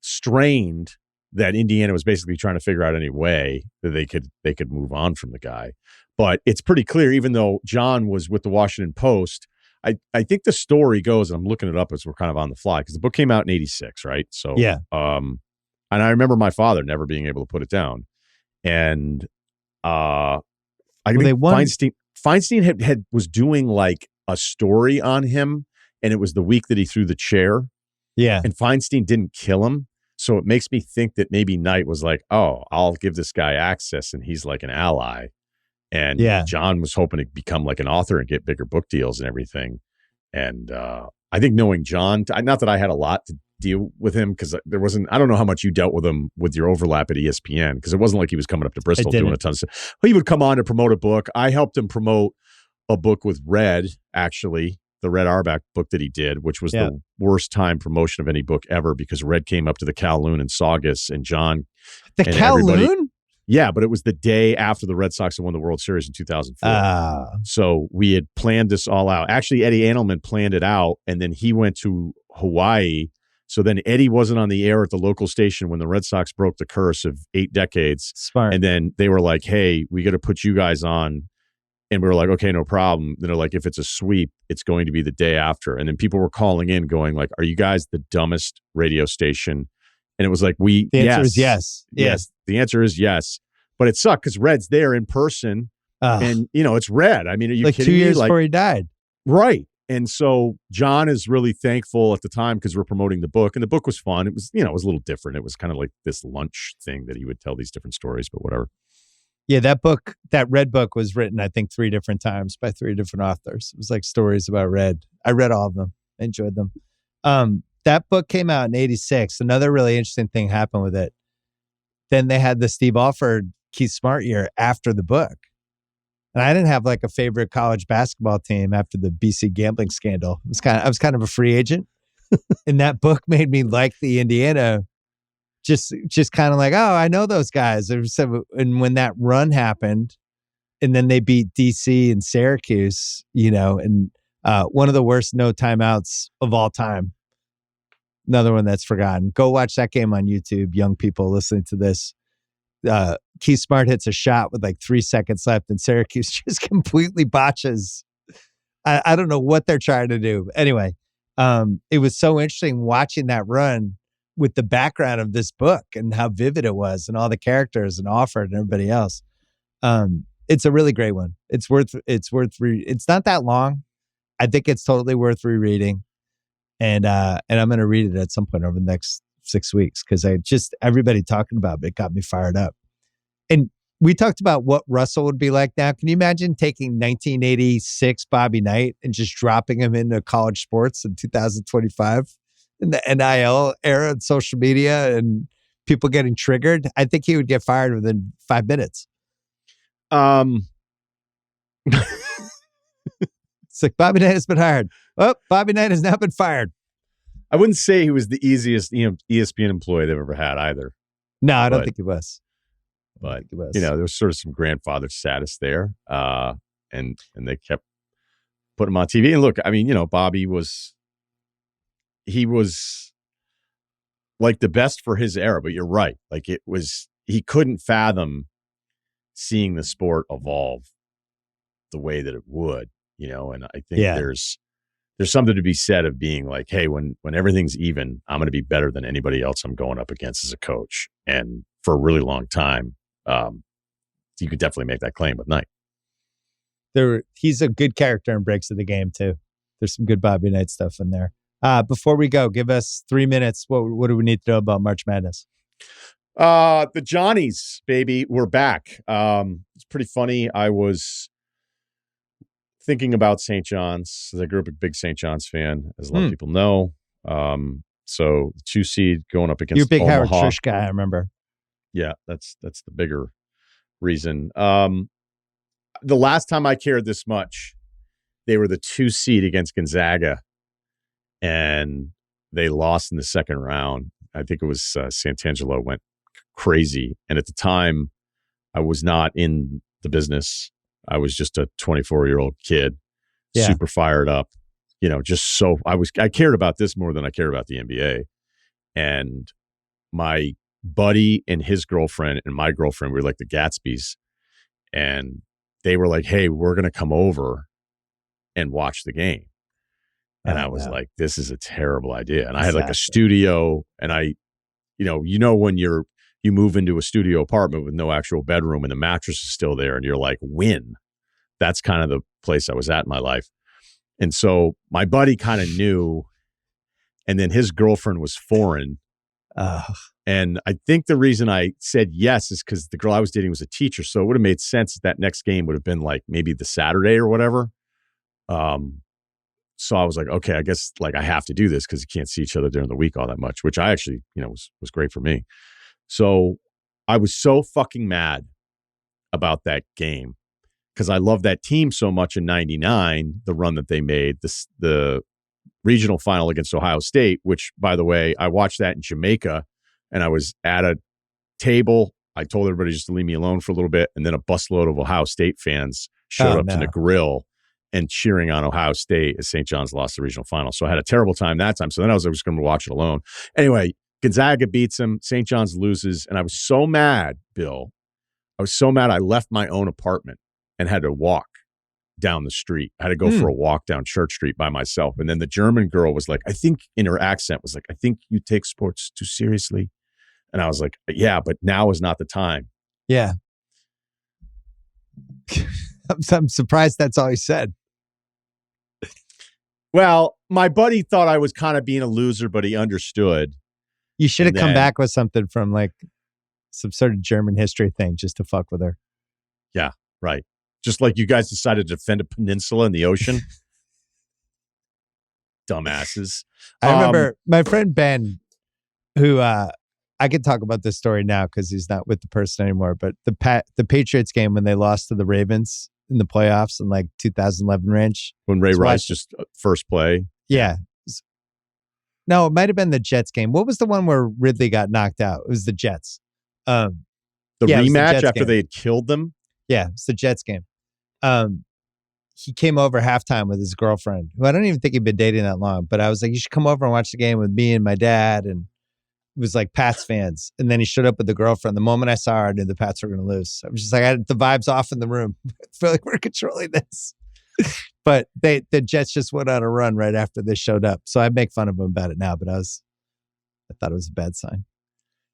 strained that Indiana was basically trying to figure out any way that they could move on from the guy. But it's pretty clear, even though John was with the Washington Post, I think the story goes, and I'm looking it up as we're kind of on the fly, because the book came out in 86, right? So yeah. And I remember my father never being able to put it down. And I think Feinstein was doing like a story on him, and it was the week that he threw the chair.
Yeah.
And Feinstein didn't kill him. So it makes me think that maybe Knight was like, oh, I'll give this guy access, and he's like an ally. And John was hoping to become like an author and get bigger book deals and everything. And I think knowing John, not that I had a lot to deal with him, because there wasn't, I don't know how much you dealt with him with your overlap at ESPN, because it wasn't like he was coming up to Bristol doing a ton of stuff. He would come on to promote a book. I helped him promote a book with Red, actually, the Red Auerbach book that he did, which was the worst time promotion of any book ever, because Red came up to the Kowloon in Saugus, and John.
The Kowloon?
Yeah, but it was the day after the Red Sox had won the World Series in 2004. So we had planned this all out. Actually, Eddie Anelman planned it out, and then he went to Hawaii. So then Eddie wasn't on the air at the local station when the Red Sox broke the curse of 8 decades.
Smart.
And then they were like, hey, we got to put you guys on. And we were like, okay, no problem. Then they're like, if it's a sweep, it's going to be the day after. And then people were calling in going like, are you guys the dumbest radio station? And it was like,
the answer is yes.
Yes. The answer is yes. But it sucked because Red's there in person. And, it's Red. I mean, are you
like
kidding
2 years
me?
before he died.
Right. And so John is really thankful at the time because we're promoting the book. And the book was fun. It was, it was a little different. It was kind of like this lunch thing that he would tell these different stories, but whatever.
Yeah, that book, that Red book was written, I think, 3 different times by 3 different authors. It was like stories about Red. I read all of them. I enjoyed them. That book came out in 86. Another really interesting thing happened with it. Then they had the Steve Alford, Keith Smart year after the book. And I didn't have like a favorite college basketball team after the BC gambling scandal. I was kind of a free agent. And that book made me like the Indiana, just kind of like, oh, I know those guys. And when that run happened, and then they beat DC and Syracuse, and one of the worst no timeouts of all time. Another one that's forgotten. Go watch that game on YouTube, young people listening to this. Keith Smart hits a shot with like 3 seconds left, and Syracuse just completely botches. I don't know what they're trying to do. Anyway, it was so interesting watching that run with the background of this book and how vivid it was, and all the characters and Alford and everybody else. It's a really great one. It's not that long. I think it's totally worth rereading. And I'm going to read it at some point over the next 6 weeks, because everybody talking about it got me fired up. And we talked about what Russell would be like now. Can you imagine taking 1986 Bobby Knight and just dropping him into college sports in 2025 in the NIL era and social media and people getting triggered? I think he would get fired within 5 minutes. It's like, Bobby Knight has been hired. Oh, Bobby Knight has now been fired.
I wouldn't say he was the easiest ESPN employee they've ever had either.
No, I don't think he was.
But, there was sort of some grandfather status there. And they kept putting him on TV. And look, I mean, Bobby was like the best for his era, but you're right. Like he couldn't fathom seeing the sport evolve the way that it would. And I think there's something to be said of being like, hey, when everything's even, I'm going to be better than anybody else I'm going up against as a coach. And for a really long time, you could definitely make that claim with Knight.
He's a good character in Breaks of the Game too. There's some good Bobby Knight stuff in there. Before we go, give us 3 minutes. What do we need to know about March Madness?
The Johnnies, baby, we're back. It's pretty funny. I was thinking about St. John's. I grew up a big St. John's fan, as a lot of people know. So the 2 seed going up against
You're a big
Omaha.
Howard Trish guy, I remember.
Yeah, that's the bigger reason. The last time I cared this much, they were the 2 seed against Gonzaga, and they lost in the second round. I think it was Santangelo went crazy. And at the time, I was not in the business. I was just a 24-year-old kid, super fired up, just so I cared about this more than I cared about the NBA. And my buddy and his girlfriend and my girlfriend, we were like the Gatsbys. And they were like, hey, we're going to come over and watch the game. And I was like, this is a terrible idea. And I had like a studio, and when you move into a studio apartment with no actual bedroom and the mattress is still there and you're like, win. That's kind of the place I was at in my life. And so my buddy kind of knew, and then his girlfriend was foreign. And I think the reason I said yes is because the girl I was dating was a teacher. So it would have made sense that next game would have been like maybe the Saturday or whatever. So I was like, okay, I guess like I have to do this because you can't see each other during the week all that much, which I actually, was great for me. So I was so fucking mad about that game because I love that team so much in '99, the run that they made, the regional final against Ohio State, which, by the way, I watched that in Jamaica, and I was at a table. I told everybody just to leave me alone for a little bit, and then a busload of Ohio State fans showed up to the grill and cheering on Ohio State as St. John's lost the regional final. So I had a terrible time that time. So then I was just going to watch it alone. Anyway, Gonzaga beats them. St. John's loses, and I was so mad, Bill. I was so mad I left my own apartment and had to walk down the street. I had to go for a walk down Church Street by myself. And then the German girl was like, I think in her accent was like, I think you take sports too seriously. And I was like, yeah, but now is not the time.
Yeah. I'm surprised that's all he said.
Well, my buddy thought I was kind of being a loser, but he understood.
You should have come back with something from like some sort of German history thing just to fuck with her.
Yeah, right. Just like you guys decided to defend a peninsula in the ocean. Dumbasses.
I remember my friend Ben, who I could talk about this story now because he's not with the person anymore, but the Patriots game when they lost to the Ravens in the playoffs in like 2011 range.
When Ray Rice just first play.
Yeah. No, it might have been the Jets game. What was the one where Ridley got knocked out? It was the Jets.
The rematch after they had killed them?
Yeah, it's the Jets game. He came over halftime with his girlfriend, who I don't even think he'd been dating that long, but I was like, you should come over and watch the game with me and my dad. And it was like Pats fans. And then he showed up with the girlfriend. The moment I saw her, I knew the Pats were going to lose. I was just like, I had the vibes off in the room. I feel like we're controlling this. But the Jets just went on a run right after they showed up. So I make fun of them about it now, but I thought it was a bad sign.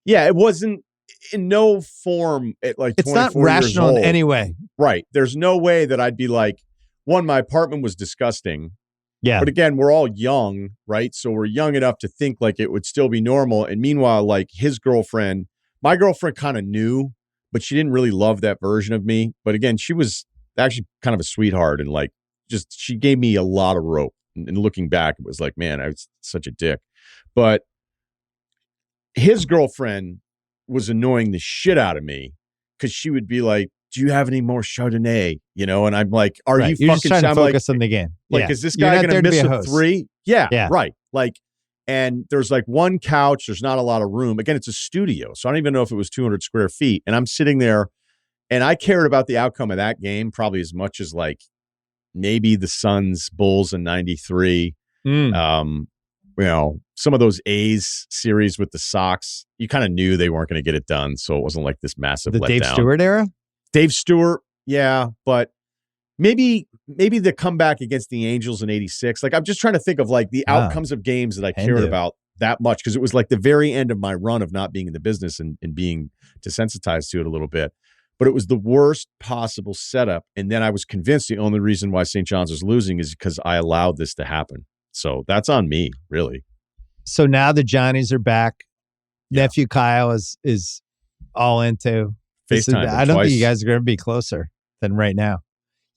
Yeah, it wasn't in no form at like 24
It's not rational
years old.
in any way.
Right. There's no way that I'd be like, one, my apartment was disgusting.
Yeah.
But again, we're all young, right? So we're young enough to think like it would still be normal. And meanwhile, like my girlfriend kind of knew, but she didn't really love that version of me. But again, she was actually kind of a sweetheart and like she gave me a lot of rope. And looking back, it was like, man, I was such a dick. But his girlfriend was annoying the shit out of me because she would be like, do you have any more Chardonnay? And I'm like, are you
You're
fucking
just trying to focus
like,
on the game?
Like, is this guy going to miss a three? Yeah, right. Like, and there's like one couch. There's not a lot of room. Again, it's a studio. So I don't even know if it was 200 square feet. And I'm sitting there and I cared about the outcome of that game probably as much as like maybe the Suns Bulls in 93. Some of those A's series with the Sox, you kind of knew they weren't going to get it done. So it wasn't like this massive letdown.
Dave Stewart era?
Dave Stewart, yeah. But maybe the comeback against the Angels in 86. Like, I'm just trying to think of like the outcomes of games that I cared about that much because it was like the very end of my run of not being in the business and being desensitized to it a little bit. But it was the worst possible setup. And then I was convinced the only reason why St. John's was losing is because I allowed this to happen. So that's on me, really.
So now the Johnnies are back. Yeah. Nephew Kyle is all into
FaceTime.
I don't think you guys are going to be closer than right now.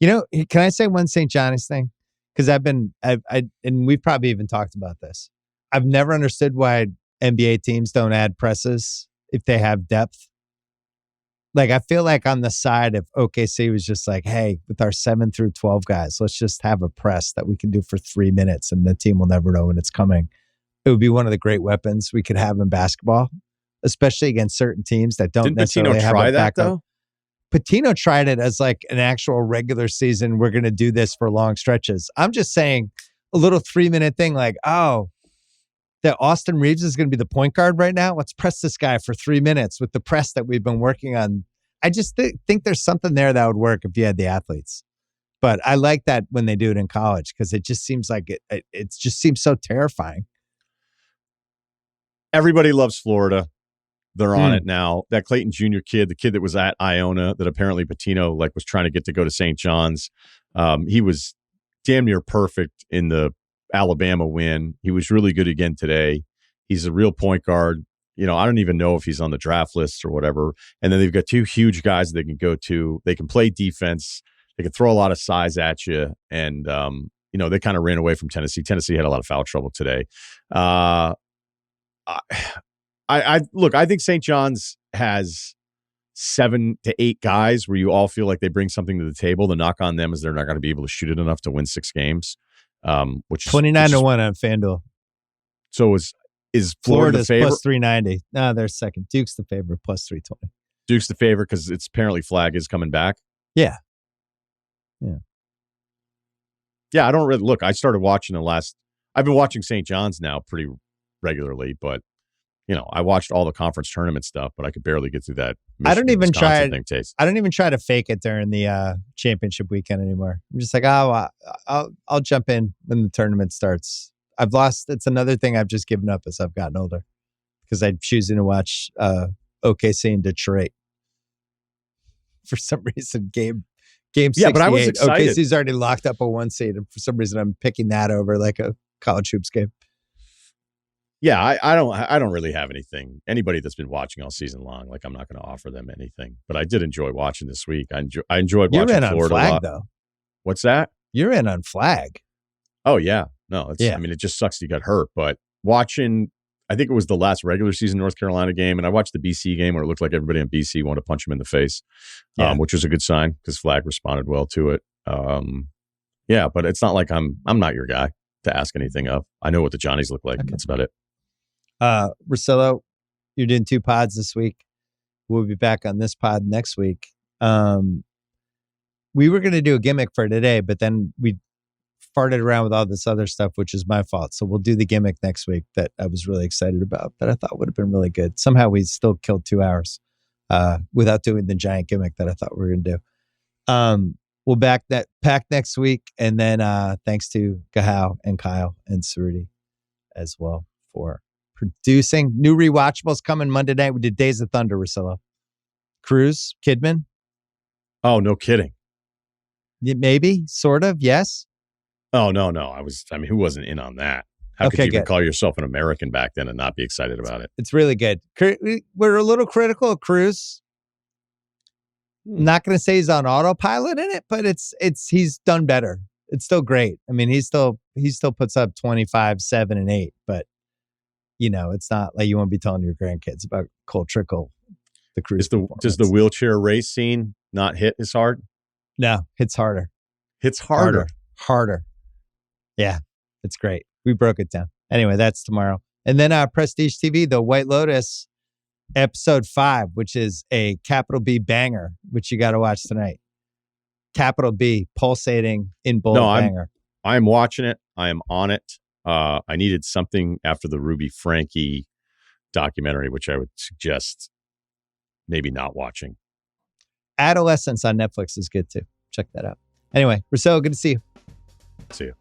Can I say one St. Johnny's thing? Because and we've probably even talked about this. I've never understood why NBA teams don't add presses if they have depth. Like, I feel like on the side of OKC was just like, hey, with our 7 through 12 guys, let's just have a press that we can do for 3 minutes and the team will never know when it's coming. It would be one of the great weapons we could have in basketball, especially against certain teams that don't necessarily have a backup. Though? Patino tried it as like an actual regular season. We're going to do this for long stretches. I'm just saying a little 3-minute thing like, that Austin Reeves is going to be the point guard right now. Let's press this guy for 3 minutes with the press that we've been working on. I just think there's something there that would work if you had the athletes. But I like that when they do it in college because it just seems like it just seems so terrifying.
Everybody loves Florida. They're on it now. That Clayton Jr. kid, the kid that was at Iona, that apparently Patino was trying to get to go to St. John's. He was damn near perfect in the Alabama win. He was really good again today. He's a real point guard. I don't even know if he's on the draft list or whatever. And then they've got two huge guys they can go to. They can play defense. They can throw a lot of size at you. And, they kind of ran away from Tennessee. Tennessee had a lot of foul trouble today. I think St. John's has 7 to 8 guys where you all feel like they bring something to the table. The knock on them is they're not going to be able to shoot it enough to win 6 games. Which
29-1 on FanDuel.
So is Florida the favorite?
Plus 390. No, they're second. Duke's the favorite, plus 320.
Duke's the favorite because it's apparently Flag is coming back.
Yeah.
I don't really look. I started watching I've been watching St. John's now pretty regularly, but I watched all the conference tournament stuff, but I could barely get through that.
I don't even try
to
fake it during the championship weekend anymore. I'm just like, I'll jump in when the tournament starts. I've lost. It's another thing I've just given up as I've gotten older because I'm choosing to watch OKC and Detroit for some reason. Game 68.
Yeah, but I was excited.
OKC's already locked up a 1 seed, and for some reason I'm picking that over like a college hoops game.
Yeah, I don't really have anything. Anybody that's been watching all season long, like I'm not going to offer them anything. But I did enjoy watching this week. I enjoyed watching
You're in
Florida
on Flag,
a lot.
though.
What's that?
You're in on Flag.
Oh yeah, no. I mean, it just sucks he got hurt. But watching, I think it was the last regular season North Carolina game, and I watched the BC game where it looked like everybody on BC wanted to punch him in the face, which was a good sign because Flag responded well to it. But it's not like I'm not your guy to ask anything of. I know what the Johnnies look like. Okay. That's about it.
Russillo, you're doing 2 pods this week. We'll be back on this pod next week. We were going to do a gimmick for today, but then we farted around with all this other stuff, which is my fault. So we'll do the gimmick next week that I was really excited about, that I thought would have been really good. Somehow we still killed 2 hours without doing the giant gimmick that I thought we were going to do. We'll pack next week. And then thanks to Gahao and Kyle and Cerruti as well for producing. New rewatchables coming Monday night. We did Days of Thunder, Russillo. Cruz, Kidman.
Oh, no kidding.
Maybe, sort of, yes.
Oh, no. Who wasn't in on that? How could you even call yourself an American back then and not be excited about it?
It's really good. We're a little critical of Cruz. Not going to say he's on autopilot in it, but he's done better. It's still great. I mean, he still puts up 25, 7, and 8, but it's not like you won't be telling your grandkids about Cole Trickle, the Cruz.
Does the wheelchair race scene not hit as hard?
No, hits harder.
Hits harder.
Harder. Yeah, it's great. We broke it down. Anyway, that's tomorrow. And then Prestige TV, The White Lotus, episode 5, which is a capital B banger, which you got to watch tonight. Capital B, pulsating in bold banger.
I'm watching it. I am on it. I needed something after the Ruby Frankie documentary, which I would suggest maybe not watching.
Adolescence on Netflix is good too. Check that out. Anyway, Russillo, good to see you.
See you.